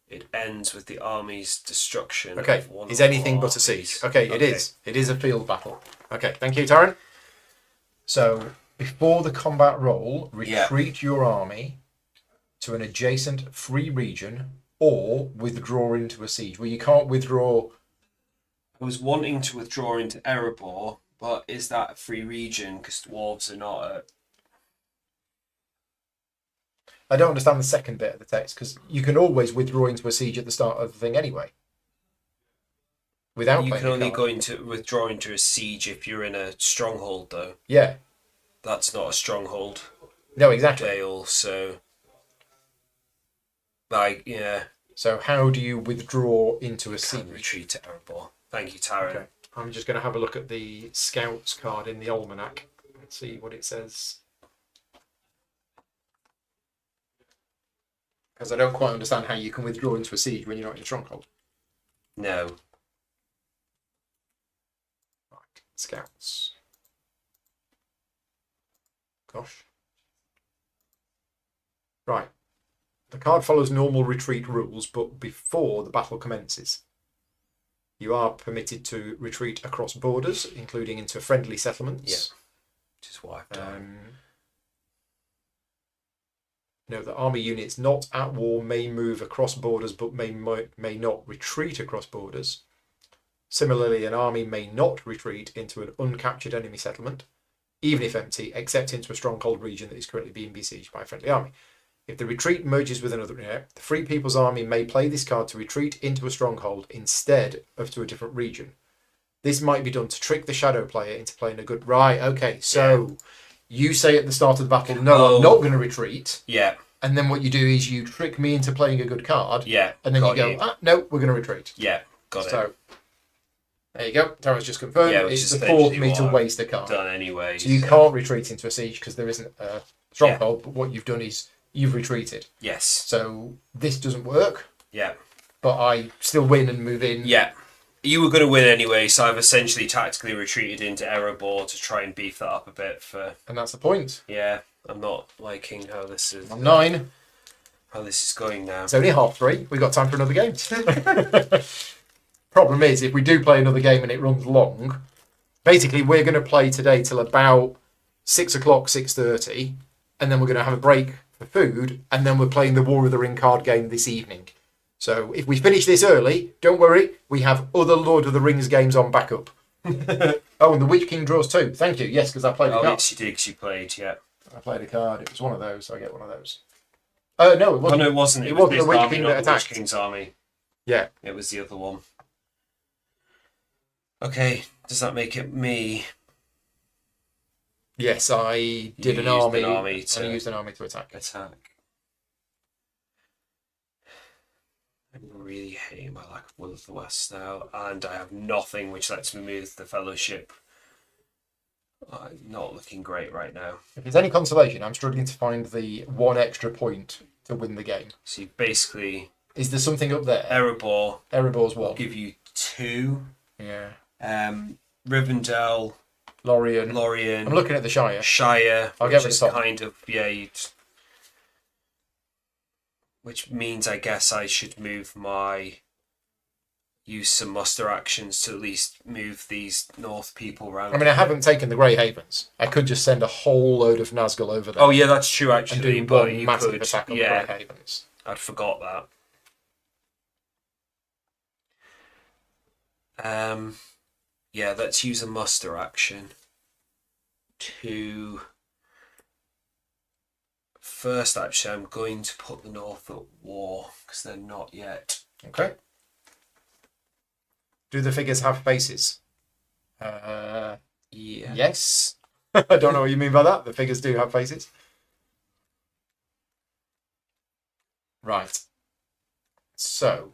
It ends with the army's destruction.
Okay,
of one
is
or
anything
more
but a
armies.
siege. Okay, it is. It is a field battle. Okay, thank you, Taran. So, before the combat roll, retreat your army to an adjacent free region or withdraw into a siege. Well, you can't withdraw.
I was wanting to withdraw into Erebor, but is that a free region? Because dwarves are not a.
I don't understand the second bit of the text because you can always withdraw into a siege at the start of the thing anyway. Without
You
playing
can
a
only
card.
go into withdraw into a siege if you're in a stronghold, though.
Yeah.
That's not a stronghold.
No, exactly.
Jail, so. Like, yeah.
So how do you withdraw into a
Can
siege?
retreat to Erebor. Thank you, Taran.
Okay. I'm just going to have a look at the Scouts card in the Almanac and see what it says. Because I don't quite understand how you can withdraw into a siege when you're not in a stronghold.
No.
Right, Scouts. Gosh. Right. The card follows normal retreat rules, but before the battle commences. You are permitted to retreat across borders, including into friendly settlements.
Which is what I've done.
Note that army units not at war may move across borders but may not retreat across borders. Similarly, an army may not retreat into an uncaptured enemy settlement, even if empty, except into a stronghold region that is currently being besieged by a friendly army. If the retreat merges with another, the Free People's Army may play this card to retreat into a stronghold instead of to a different region. This might be done to trick the shadow player into playing a good... Right, okay, so you say at the start of the battle, no, I'm not going to retreat.
Yeah.
And then what you do is you trick me into playing a good card.
Yeah.
And then you
got
go, no, we're going to retreat.
Yeah, got
So,
it.
there you go. Tara's just confirmed.
Yeah, which
It's
is
to force
essentially
me to
what I've
waste a card.
Done anyway.
So you can't retreat into a siege because there isn't a stronghold, but what you've done is you've retreated.
Yes.
So this doesn't work,
Yeah.
but I still win and move in.
Yeah. You were going to win anyway, so I've essentially tactically retreated into Erebor to try and beef that up a bit for...
And that's the point.
Yeah, I'm not liking how this is...
I'm 9.
How this is going now.
It's only 3:30. We've got time for another game. Problem is, if we do play another game and it runs long, basically we're going to play today till about 6 o'clock, 6:30, and then we're going to have a break for food, and then we're playing the War of the Ring card game this evening. So if we finish this early, don't worry, we have other Lord of the Rings games on backup. Oh, and the Witch King draws 2. Thank you. Yes, because I played a
Oh,
card.
yes, you did, 'cause you played, yeah.
I played a card. It was one of those, so I get one of those. No, it
Oh,
wasn't.
no, it wasn't.
It
was
wasn't the
this
Witch
army,
King
not
that
the Witch
attacked.
King's army.
Yeah.
It was the other one. Okay, does that make it me?
Yes, I did an
used
army,
an army
and
to-
I used an army to attack.
Attack. I'm really hating my lack of Will of the West now, and I have nothing which lets me move the Fellowship. I'm not looking great right now.
If it's any consolation, I'm struggling to find the one extra point to win the game.
So you basically
Is there something up there?
Erebor
Erebor's
will
one.
give you 2.
Yeah.
Rivendell,
Lorien.
Lorien,
I'm looking at the Shire.
Shire,
I'll
which
get rid
is
of Tom.
kind of which means I guess I should use some muster actions to at least move these north people around.
I mean, I haven't taken the Grey Havens. I could just send a whole load of Nazgul over there.
Oh yeah, that's true
and
actually.
do
But
one
you
massive
could,
attack on
yeah,
the Grey Havens.
I'd forgot that. Yeah, let's use a muster action to. First, actually, I'm going to put the North at war because they're not yet.
Okay. Do the figures have faces?
Yeah.
Yes. I don't know what you mean by that. The figures do have faces. Right. So,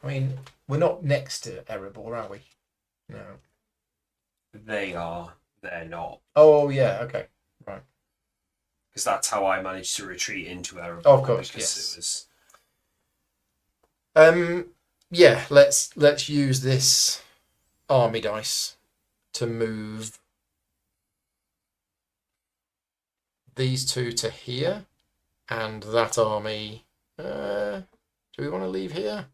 I mean, we're not next to Erebor, are we? No.
They are. They're not.
Oh, yeah. Okay. Right.
Because that's how I managed to retreat into Erebor.
Of course,
because
yes.
It was.
Yeah. Let's use this army dice to move these two to here, and that army. Do we want to leave here?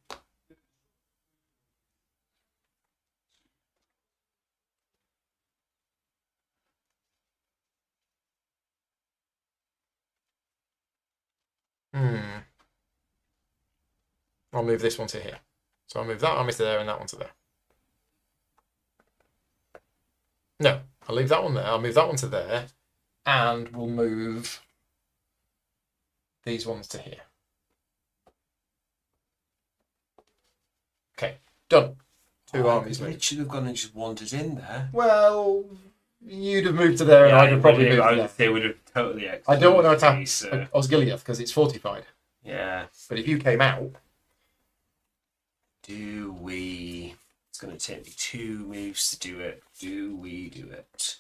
I'll move this one to here. So I'll move that army to there and that one to there. No, I'll leave that one there. I'll move that one to there. And we'll move these ones to here. Okay, done. Two armies moved.
It should have gone and just wandered in there.
Well, you'd have moved to there and I'd have probably moved to there.
They would have totally.
I don't want to attack
me, so.
Osgiliath because it's fortified.
Yeah.
But if you came out,
Do we? It's going to take me 2 moves to do it. Do we do it?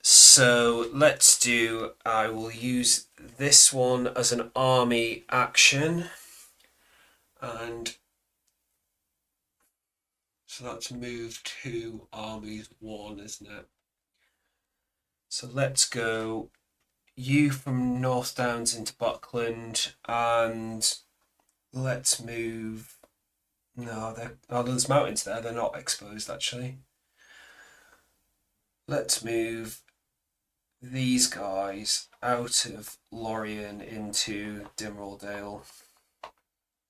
So let's do. I will use this one as an army action, and so that's move 2 armies 1, isn't it? So let's go. You from North Downs into Buckland, and let's move. No, there's mountains there. They're not exposed actually. Let's move these guys out of Lorien into Dimraldale.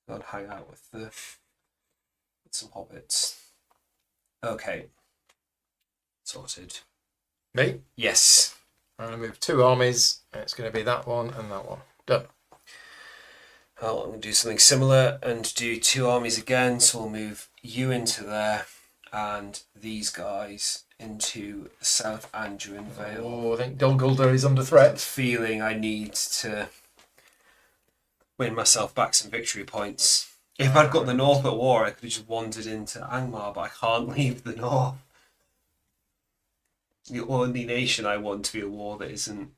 Go and hang out with some hobbits. Okay. Sorted.
me,
Yes.
I'm going to move 2 armies. And it's going to be that one and that one. Done.
Well, I'm going to do something similar and do 2 armies again. So we'll move you into there and these guys into South Anduin Vale.
Oh, I think Dol Guldur is under threat.
Feeling I need to win myself back some victory points. If I'd got the North at war, I could have just wandered into Angmar, but I can't leave the North. The only nation I want to be a war that isn't.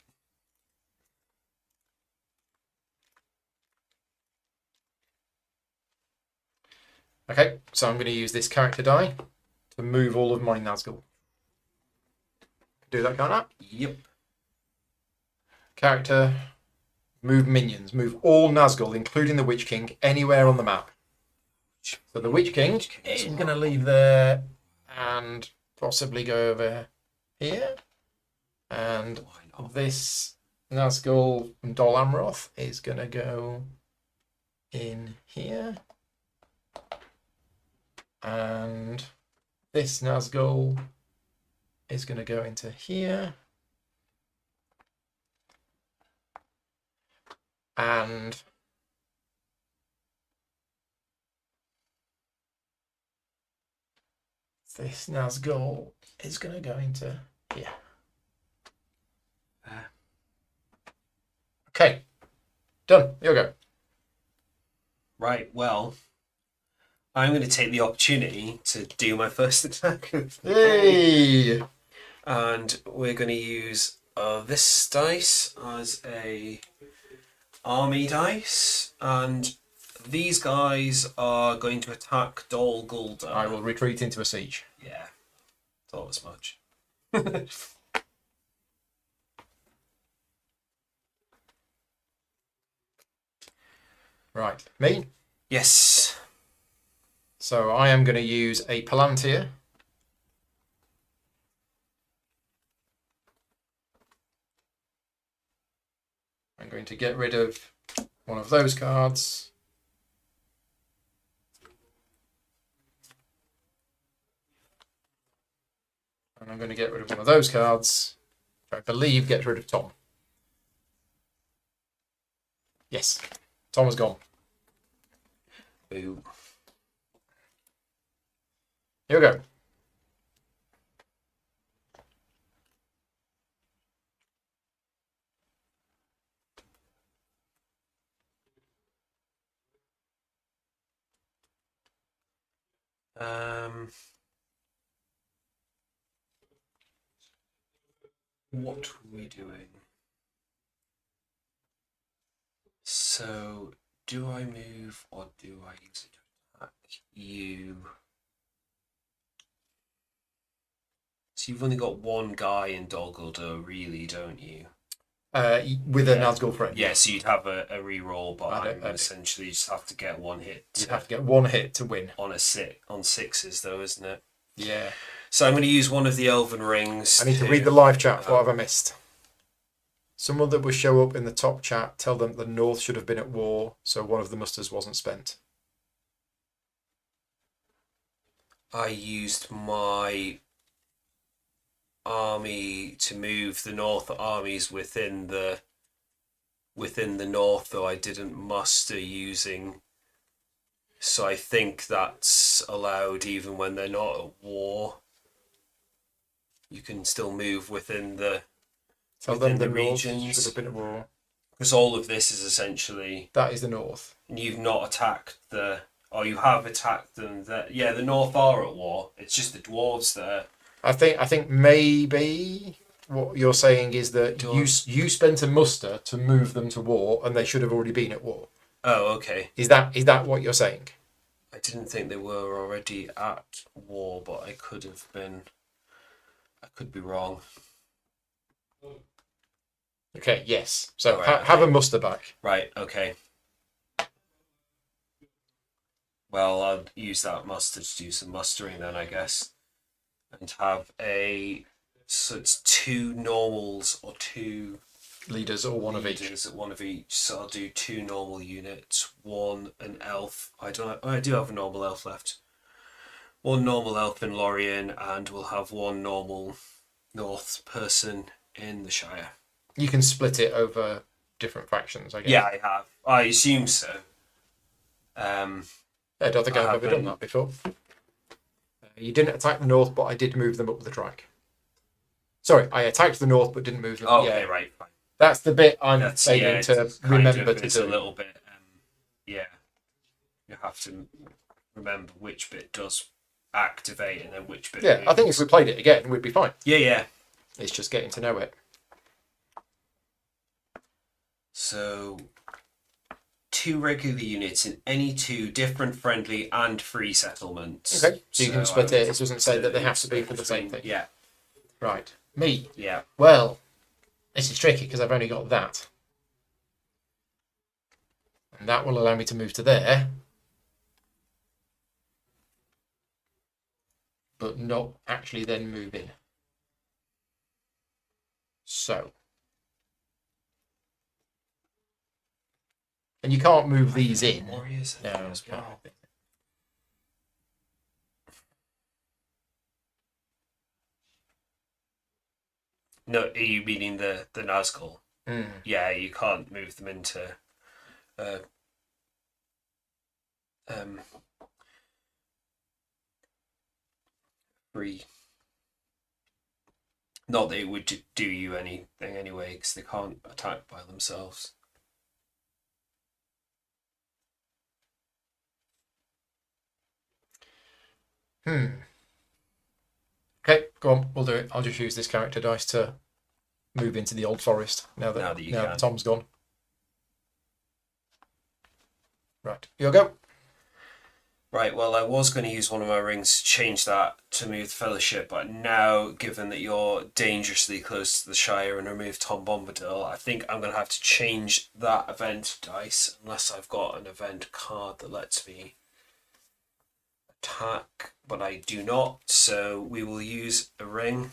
Okay, so I'm going to use this character die to move all of my Nazgul. Do that, can't I?
Yep.
Character, move minions. Move all Nazgul, including the Witch King, anywhere on the map. So the Witch King is going to leave there and possibly go over here. And
Why not?
this Nazgul from Dol Amroth is going to go in here. And this Nazgul is going to go into here. And this Nazgul is going to go into here. Okay. Done. You'll go.
Right, well, I'm going to take the opportunity to do my first attack.
Yay!
And we're going to use this dice as a army dice, and these guys are going to attack Dol Guldur.
I will retreat into a siege.
Yeah, thought as much.
Right. Me?
Yes.
So I am going to use a Palantir. I'm going to get rid of one of those cards. And I'm going to get rid of one of those cards. I believe gets rid of Tom. Yes. Tom has gone.
Boo.
Here we go.
What were we doing? So, do I move or do I use it to attack you? So you've only got one guy in Dol Guldur, really, don't you?
With a Nazgul friend.
Yeah, so you'd have a reroll, but
I
I essentially just have to get one hit.
You have to get one hit to win.
On sixes, though, isn't it?
Yeah.
So I'm going to use one of the Elven Rings.
I need to read the live chat. What have I missed? Someone that will show up in the top chat, tell them the North should have been at war, so one of the musters wasn't spent.
I used my army to move the North armies within the North, though I didn't muster using. So I think that's allowed even when they're not at war. You can still move within the
North should have been at war.
Because all of this is essentially...
That is the North.
You've not attacked the... Or you have attacked them. Yeah, the North are at war. It's just the dwarves that are...
I think maybe what you're saying is that you spent a muster to move them to war, and they should have already been at war.
Oh, okay.
Is that what you're saying?
I didn't think they were already at war, but I could have been... I could be wrong.
Okay, yes. So
Right,
have a
okay.
muster back.
Right, okay. Well, I'll use that muster to do some mustering then, I guess. And have a... So it's 2 normals or 2...
Leaders or one of each.
leaders at one of each. So I'll do 2 normal units, 1 an elf. I do have a normal elf left. 1 normal elf in Lorien, and we'll have 1 normal North person in the Shire.
You can split it over different factions, I guess.
Yeah, I have. I assume so.
I don't think I've ever done
haven't.
that before. You didn't attack the North, but I did move them up the track. Sorry, I attacked the North, but didn't move them.
Okay,
Yeah.
right, fine.
That's the bit I'm
That's,
failing to
it's kind
remember
of,
to
it's
do.
a little bit, yeah. You have to remember which bit does activate and then which bit
Yeah, I think if we played it again, we'd be fine.
Yeah.
It's just getting to know it.
So, 2 regular units in any 2 different friendly and free settlements.
Okay, so you can split
I
it.
would
It doesn't say that they have to be
split
for the same
between-
thing.
Yeah,
Right. Me.
yeah.
Well, this is tricky because I've only got that. And that will allow me to move to there. But not actually then move in. So. And you can't move these in.
Warriors
No,
as
can't.
well. No, are you meaning the Nazgul?
Mm.
Yeah, you can't move them into 3. Not that it would do you anything anyway, because they can't attack by themselves.
Okay, go on. We'll do it. I'll just use this character dice to move into the old forest now that
you can.
Tom's gone. Right, you'll go.
Right, well, I was going to use one of my rings to change that to move the Fellowship, but now, given that you're dangerously close to the Shire and remove Tom Bombadil, I think I'm going to have to change that event dice, unless I've got an event card that lets me attack, but I do not, so we will use a ring.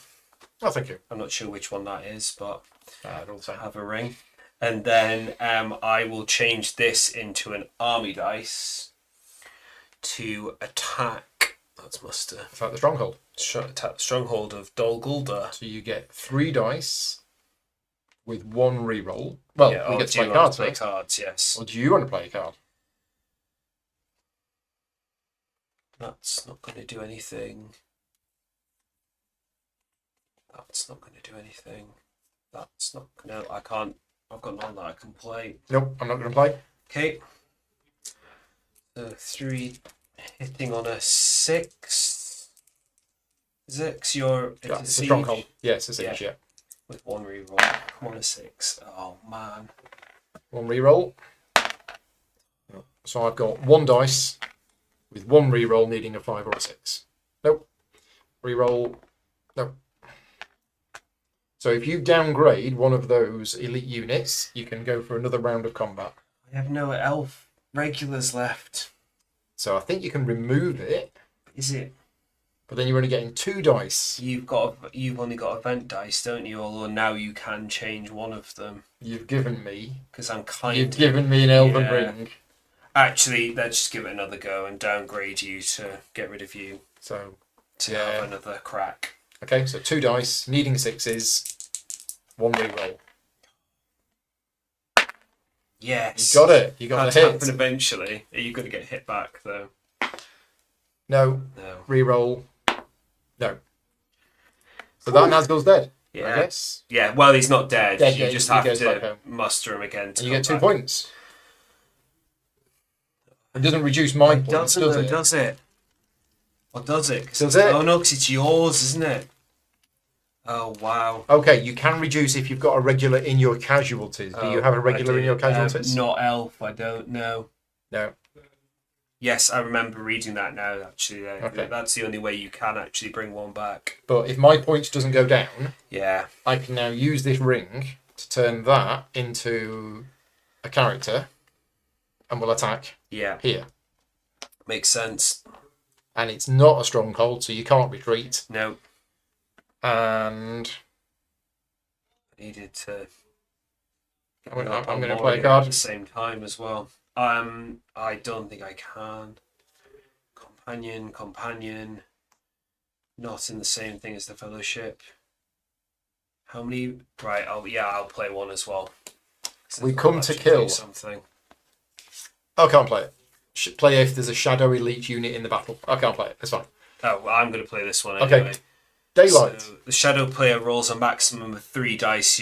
Oh, thank you.
I'm not sure which one that is, but
They're all the same.
I have a ring. And then I will change this into an army dice to attack. That's muster.
It's like the stronghold.
Attack the stronghold of Dol Guldur.
So you get 3 dice with 1 reroll. Well,
Yeah,
we
or
get
do
to
you
play
want
cards
to play
first.
cards? Yes.
Or do you want to play a card?
That's not going to do anything. That's not going to do anything. That's not. No, I can't. I've got none that I can play.
Nope, I'm not going to play.
Okay. So 3 hitting on a 6. Is it? 'Cause you're
Yeah,
it's
it's a
siege
stronghold. Yes, it's a siege, yeah.
with 1 reroll. Come on, a 6. Oh man.
1 reroll. So I've got 1 dice with 1 reroll needing a 5 or a 6. Nope. Reroll. Nope. So if you downgrade one of those elite units, you can go for another round of combat.
I have no elf regulars left.
So I think you can remove it,
Is it?
but then you're only getting 2 dice.
You've only got event dice, don't you? Although now you can change one of them
You've given me.
because I'm kind
You've
of.
given me an elven
Yeah.
ring.
Actually, let's just give it another go and downgrade you to get rid of you
So
to
Yeah.
have another crack.
okay, so 2 dice, needing 6s, 1 reroll.
Yes.
You got it. You got
That's
the hit.
happen eventually. Are you going to get hit back though?
No.
No.
Reroll. No. So that Nazgul's dead. I
Yeah.
guess.
Yeah. Well, he's not dead.
Dead,
You
yeah,
just
he
have
goes back
to
home.
muster him again. To
And you get 2
come back.
points. It doesn't reduce my
It
points,
doesn't,
does
though,
it?
does it? Or does it?
Does it?
Oh no, because it's yours, isn't it? Oh wow.
Okay, you can reduce if you've got a regular in your casualties. Do you have a regular in your casualties?
Not elf. I don't know.
No.
Yes, I remember reading that now. Actually,
Okay.
that's the only way you can actually bring one back.
But if my points doesn't go down,
Yeah.
I can now use this ring to turn that into a character and will attack
Yeah.
here.
Makes sense.
And it's not a stronghold, so you can't retreat.
No,
And
I needed to.
I'm gonna
on
play a
Moria
card.
at the same time as well. I don't think I can. Companion. Not in the same thing as the Fellowship. How many? Right. I'll play one as well.
We
I'll
come to
actually
kill.
do something.
I can't play it. Play if there's a shadow elite unit in the battle. I can't play it. It's fine.
Oh, well, I'm going to play this one
Okay.
anyway.
Daylight.
So the shadow player rolls a maximum of 3 dice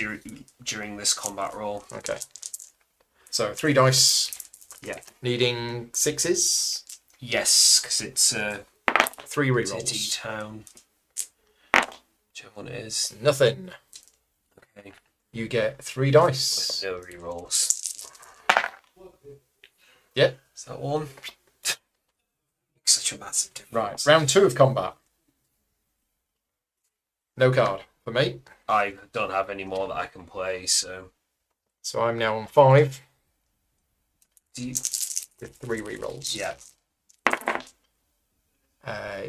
during this combat roll.
Okay. So 3 dice.
Yeah.
Needing 6s.
Yes, because it's
3
city
rerolls.
town. Whichever one it is.
Nothing.
Okay.
You get 3
With
dice.
no rerolls.
Yep.
Is that one? Makes such a massive
Right.
difference.
Round 2 of combat. No card for me.
I don't have any more that I can play, so.
So I'm now on 5
Do you...
with 3 rerolls.
Yeah.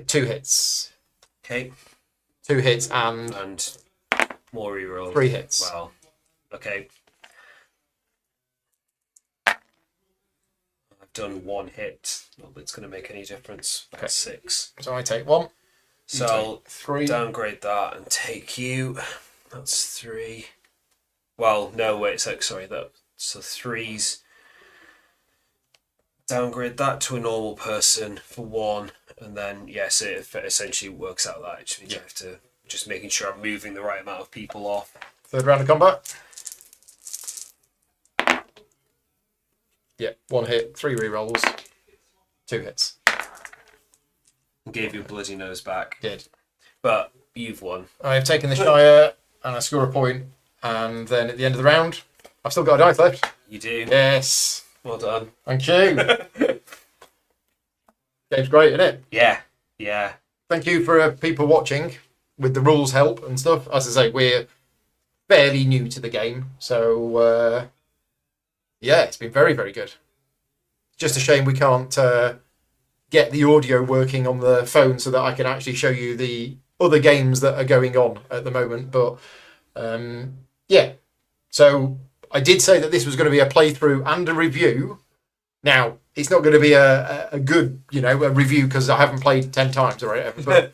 2 hits.
Okay.
2 hits and
And more rerolls.
3 hits.
Well, okay. I've done 1 hit. Not that it's going to make any difference.
Okay.
That's 6.
So I take 1.
So I'll
3.
downgrade that and take you. That's 3. Well, no, wait, sorry. So 3's downgrade that to a normal person for 1, and then yes, it essentially works out that it just means you have to just making sure I'm moving the right amount of people off.
Third round of combat. Yeah, 1 hit, 3 rerolls, 2 hits.
Gave you a bloody nose back,
Did.
but you've won.
I have taken the Shire and I score a point, and then at the end of the round, I've still got a dice left.
You do.
Yes.
Well done.
Thank you. Game's great, isn't it?
Yeah. Yeah.
Thank you for people watching with the rules help and stuff. As I say, we're fairly new to the game, so yeah, it's been very, very good. Just a shame we can't get the audio working on the phone so that I can actually show you the other games that are going on at the moment. But yeah, so I did say that this was going to be a playthrough and a review. Now, it's not going to be a good, a review because I haven't played 10 times or whatever.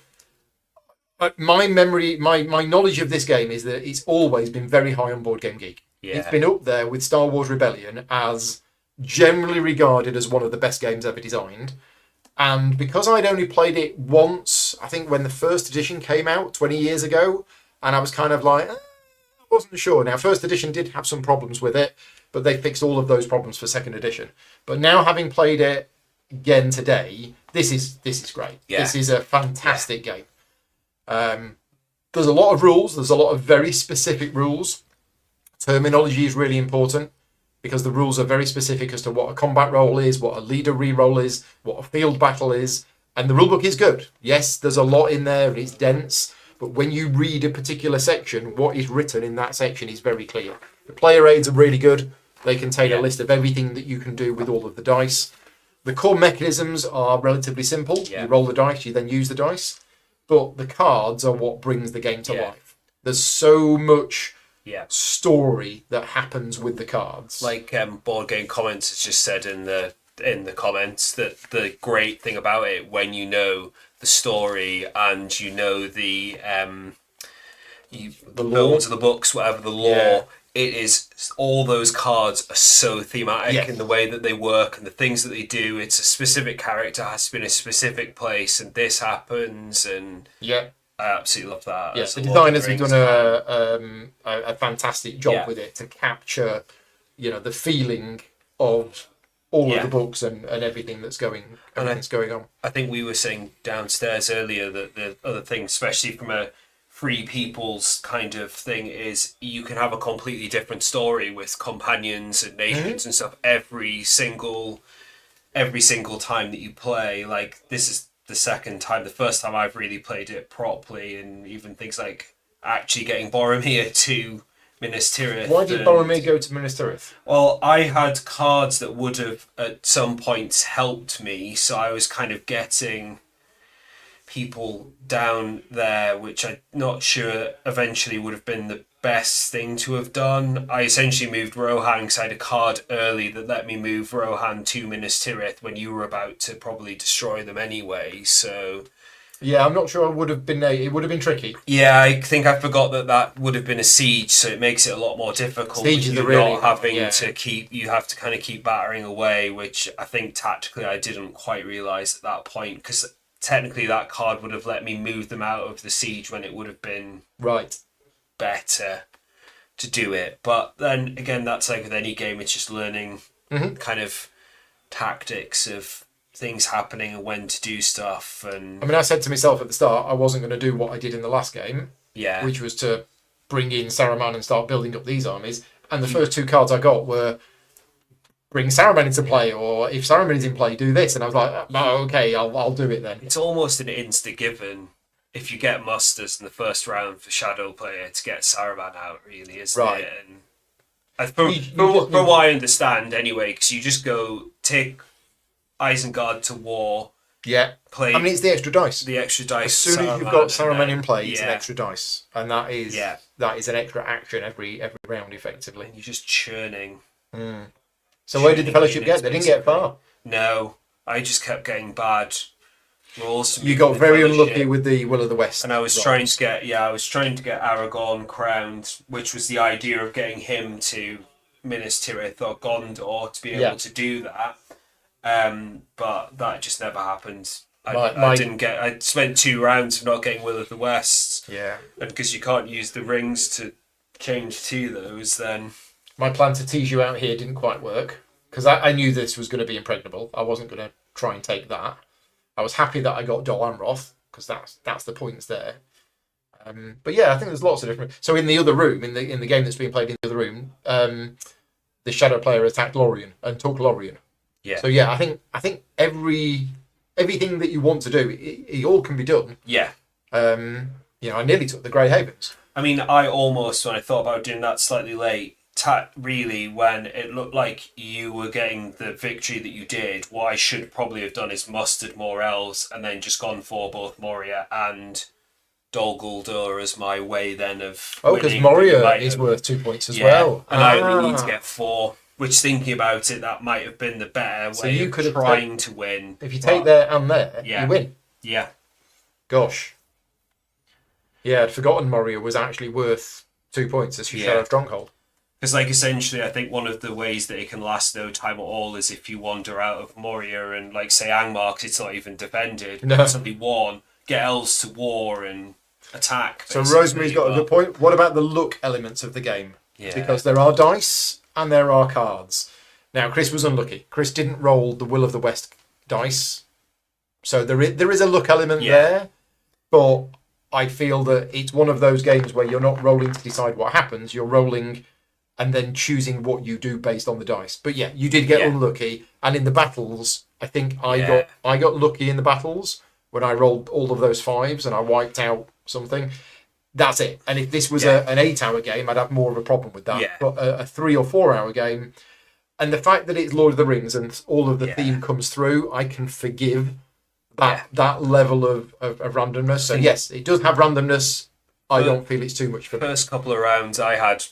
But my memory, my knowledge of this game is that it's always been very high on Board Game Geek.
Yeah.
It's been up there with Star Wars Rebellion as generally regarded as one of the best games ever designed. And because I'd only played it once, I think when the first edition came out 20 years ago, and I was kind of like, I wasn't sure. Now, first edition did have some problems with it, but they fixed all of those problems for second edition. But now, having played it again today, this is great.
Yeah.
This is a fantastic game. There's a lot of rules. There's a lot of very specific rules. Terminology is really important because the rules are very specific as to what a combat roll is, what a leader reroll is, what a field battle is, and the rulebook is good. Yes, there's a lot in there and it's dense, but when you read a particular section, what is written in that section is very clear. The player aids are really good. They contain a list of everything that you can do with all of the dice. The core mechanisms are relatively simple.
Yeah.
You roll the dice, you then use the dice, but the cards are what brings the game to life. There's so much story that happens with the cards.
Like Board Game Comments has just said in the comments that the great thing about it, when you know the story and you know the bones of the books, whatever the lore, it is, all those cards are so thematic in the way that they work and the things that they do. It's a specific character has to be in a specific place, and this happens, and I absolutely love that.
Yeah, the designers have done a fantastic job with it to capture, the feeling of all of the books and everything that's going on.
I think we were saying downstairs earlier that the other thing, especially from a free people's kind of thing, is you can have a completely different story with companions and nations and stuff every single time that you play. Like, this is the second time. The first time I've really played it properly, and even things like actually getting Boromir to Minas Tirith.
Why did Boromir go to Minas Tirith?
Well, I had cards that would have at some points helped me, so I was kind of getting people down there, which I'm not sure eventually would have been the best thing to have done. I essentially moved Rohan because I had a card early that let me move Rohan to Minas Tirith when you were about to probably destroy them anyway, so...
Yeah, I'm not sure it would have been tricky.
Yeah, I think I forgot that would have been a siege, so it makes it a lot more difficult.
Sieges
you're
are really
not having to keep, you have to kind of keep battering away, which I think tactically I didn't quite realise at that point, because technically that card would have let me move them out of the siege when it would have been better to do it. But then again, that's like with any game, it's just learning kind of tactics of things happening and when to do stuff. And
I mean, I said to myself at the start I wasn't going to do what I did in the last game, which was to bring in Saruman and start building up these armies, and the first two cards I got were bring Saruman into play, or if Saruman is in play, do this, and I was like, oh, okay, I'll do it then.
It's almost an insta given if you get musters in the first round for Shadow player to get Saruman out, really, isn't it? And from what I understand anyway, because you just go take Isengard to war.
Yeah,
play.
I mean, it's the extra dice.
The extra dice.
As soon as you've got Saruman in play, it's an extra dice, and that is an extra action every round, effectively.
And you're just churning.
So where did the Fellowship get? They didn't get far.
No, I just kept getting bad rolls.
You got very unlucky with the Will of the West,
and I was trying to get Aragorn crowned, which was the idea of getting him to Minas Tirith or Gondor to be able to do that. but that just never happened. I
My-
didn't get. I spent 2 rounds of not getting Will of the West,
Yeah.
and because you can't use the rings to change to those, then
My plan to tease you out here didn't quite work because I knew this was going to be impregnable. I wasn't going to try and take that. I was happy that I got Dol Amroth because that's the points there. But yeah, I think there's lots of different. So in the other room, in the game that's being played in the other room, the shadow player attacked Lorien and took Lorien.
yeah,
So yeah, I think everything that you want to do, it all can be done.
yeah.
I nearly took the Grey Havens.
I mean, I almost, when I thought about doing that slightly late, really, when it looked like you were getting the victory that you did, what I should probably have done is mustered more elves and then just gone for both Moria and Dol Guldur as my way then of
Oh, because
winning,
Moria
but you
is
might
worth 2 points as
have-
well.
and I only need to get 4. Which, thinking about it, that might have been the better
So
way
you
of
could have
trying to win.
If you
but-
take there and there,
Yeah.
you win.
yeah,
Gosh. Yeah, I'd forgotten Moria was actually worth 2 points as your
Yeah.
Shadow Stronghold.
because like essentially, I think one of the ways that it can last no time at all is if you wander out of Moria and like say Angmar, it's not even defended,
No.
suddenly won, get elves to war and attack.
So
basically,
Rosemary's got a
but-
good point. What about the look elements of the game?
Yeah.
Because there are dice and there are cards. Now, Chris was unlucky. Chris didn't roll the Will of the West dice. So there is a look element
Yeah.
there. But I feel that it's one of those games where you're not rolling to decide what happens. You're rolling and then choosing what you do based on the dice. But yeah, you did get
Yeah.
unlucky. And in the battles, I think
Yeah.
I got lucky in the battles when I rolled all of those 5s and I wiped out something. That's it. And if this was
Yeah.
an 8-hour game, I'd have more of a problem with that.
Yeah.
But a 3 or 4 hour game, and the fact that it's Lord of the Rings and all of the
Yeah.
theme comes through, I can forgive that level of randomness. So yes, it does have randomness. I
But-
don't feel it's too much for me.
First couple of rounds, I had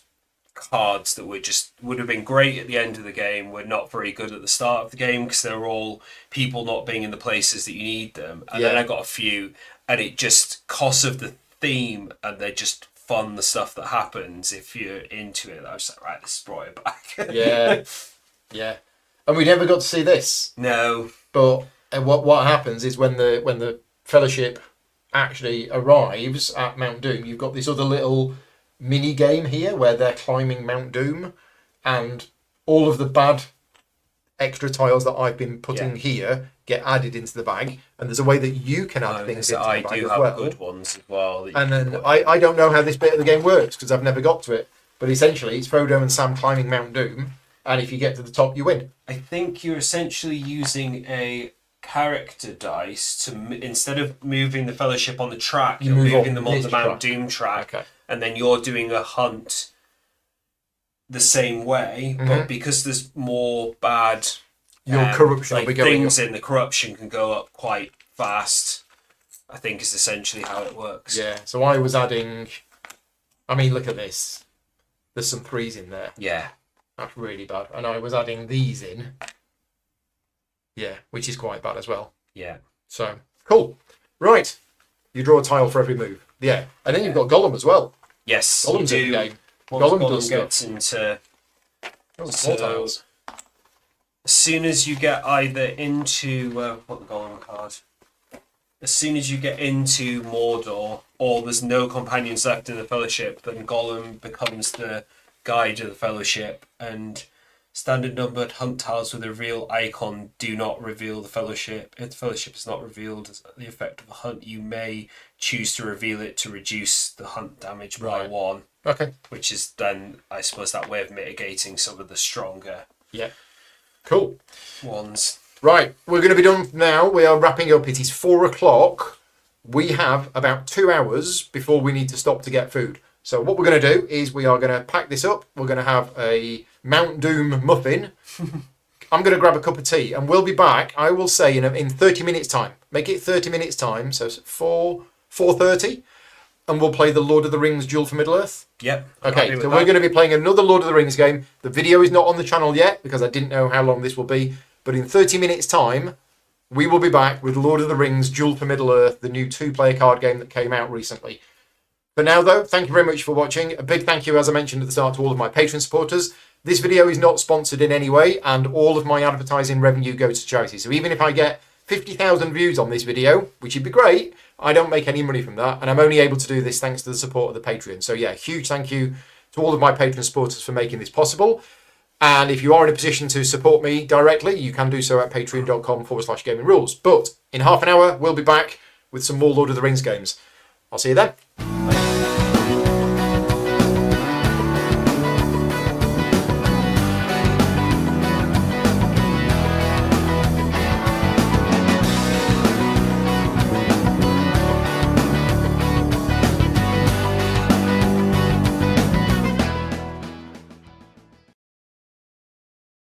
cards that would have been great at the end of the game, were not very good at the start of the game because they're all people not being in the places that you need them. And then
Yeah.
I got a few, and it just cost of the theme, and they're just fun, the stuff that happens if you're into it. I was like, right, let's brought it back.
Yeah, yeah. And we never got to see this.
No.
But what happens is when the Fellowship actually arrives at Mount Doom, you've got this other little mini game here where they're climbing Mount Doom, and all of the bad extra tiles that I've been putting here get added into the bag, and there's a way that you can add things into
I
the bag
do
as
have
well.
good ones as well. that you
And
can
then
put-
I don't know how this bit of the game works because I've never got to it. But essentially, it's Frodo and Sam climbing Mount Doom, and if you get to the top, you win.
I think you're essentially using a character dice to instead of moving the Fellowship on the track,
You
you're
move
moving
on
them on
this
the Mount
track.
Doom track,
Okay.
and then you're doing a hunt the same way, but because there's more bad,
Your corruption will
like
be going
things
up.
in the corruption can go up quite fast. I think is essentially how it works.
Yeah, so I was adding. I mean, look at this. There's some 3s in there.
Yeah.
That's really bad. And I was adding these in. Yeah, which is quite bad as well.
Yeah.
So, cool. Right. You draw a tile for every move. Yeah. And then you've got Gollum as well.
Yes.
Gollum's
you
in the
do.
game.
Once
Gollum
Gollum
does
gets into
Oh,
So-
more tiles.
as soon as you get either into what the Gollum card. As soon as you get into Mordor, or there's no companions left in the Fellowship, then Gollum becomes the guide of the Fellowship, and standard numbered hunt tiles with a real icon do not reveal the Fellowship. If the Fellowship is not revealed as the effect of a hunt, you may choose to reveal it to reduce the hunt damage by
Right.
1,
Okay.
which is then, I suppose, that way of mitigating some of the stronger
Yeah. Cool.
ones.
Right. We're going to be done now. We are wrapping up. It is 4 o'clock. We have about 2 hours before we need to stop to get food. So what we're going to do is we are going to pack this up. We're going to have a Mount Doom muffin. I'm going to grab a cup of tea, and we'll be back. I will say in 30 minutes time. Make it 30 minutes time. So it's 4:30, and we'll play the Lord of the Rings Duel for Middle Earth.
Yep.
Okay, so we're going to be playing another Lord of the Rings game. The video is not on the channel yet because I didn't know how long this will be. But in 30 minutes' time, we will be back with Lord of the Rings Duel for Middle Earth, the new 2-player card game that came out recently. For now, though, thank you very much for watching. A big thank you, as I mentioned at the start, to all of my Patreon supporters. This video is not sponsored in any way, and all of my advertising revenue goes to charity. So even if I get 50,000 views on this video, which would be great, I don't make any money from that, and I'm only able to do this thanks to the support of the Patreon. So yeah, huge thank you to all of my Patreon supporters for making this possible. And if you are in a position to support me directly, you can do so at patreon.com/gaming rules. But in half an hour, we'll be back with some more Lord of the Rings games. I'll see you then.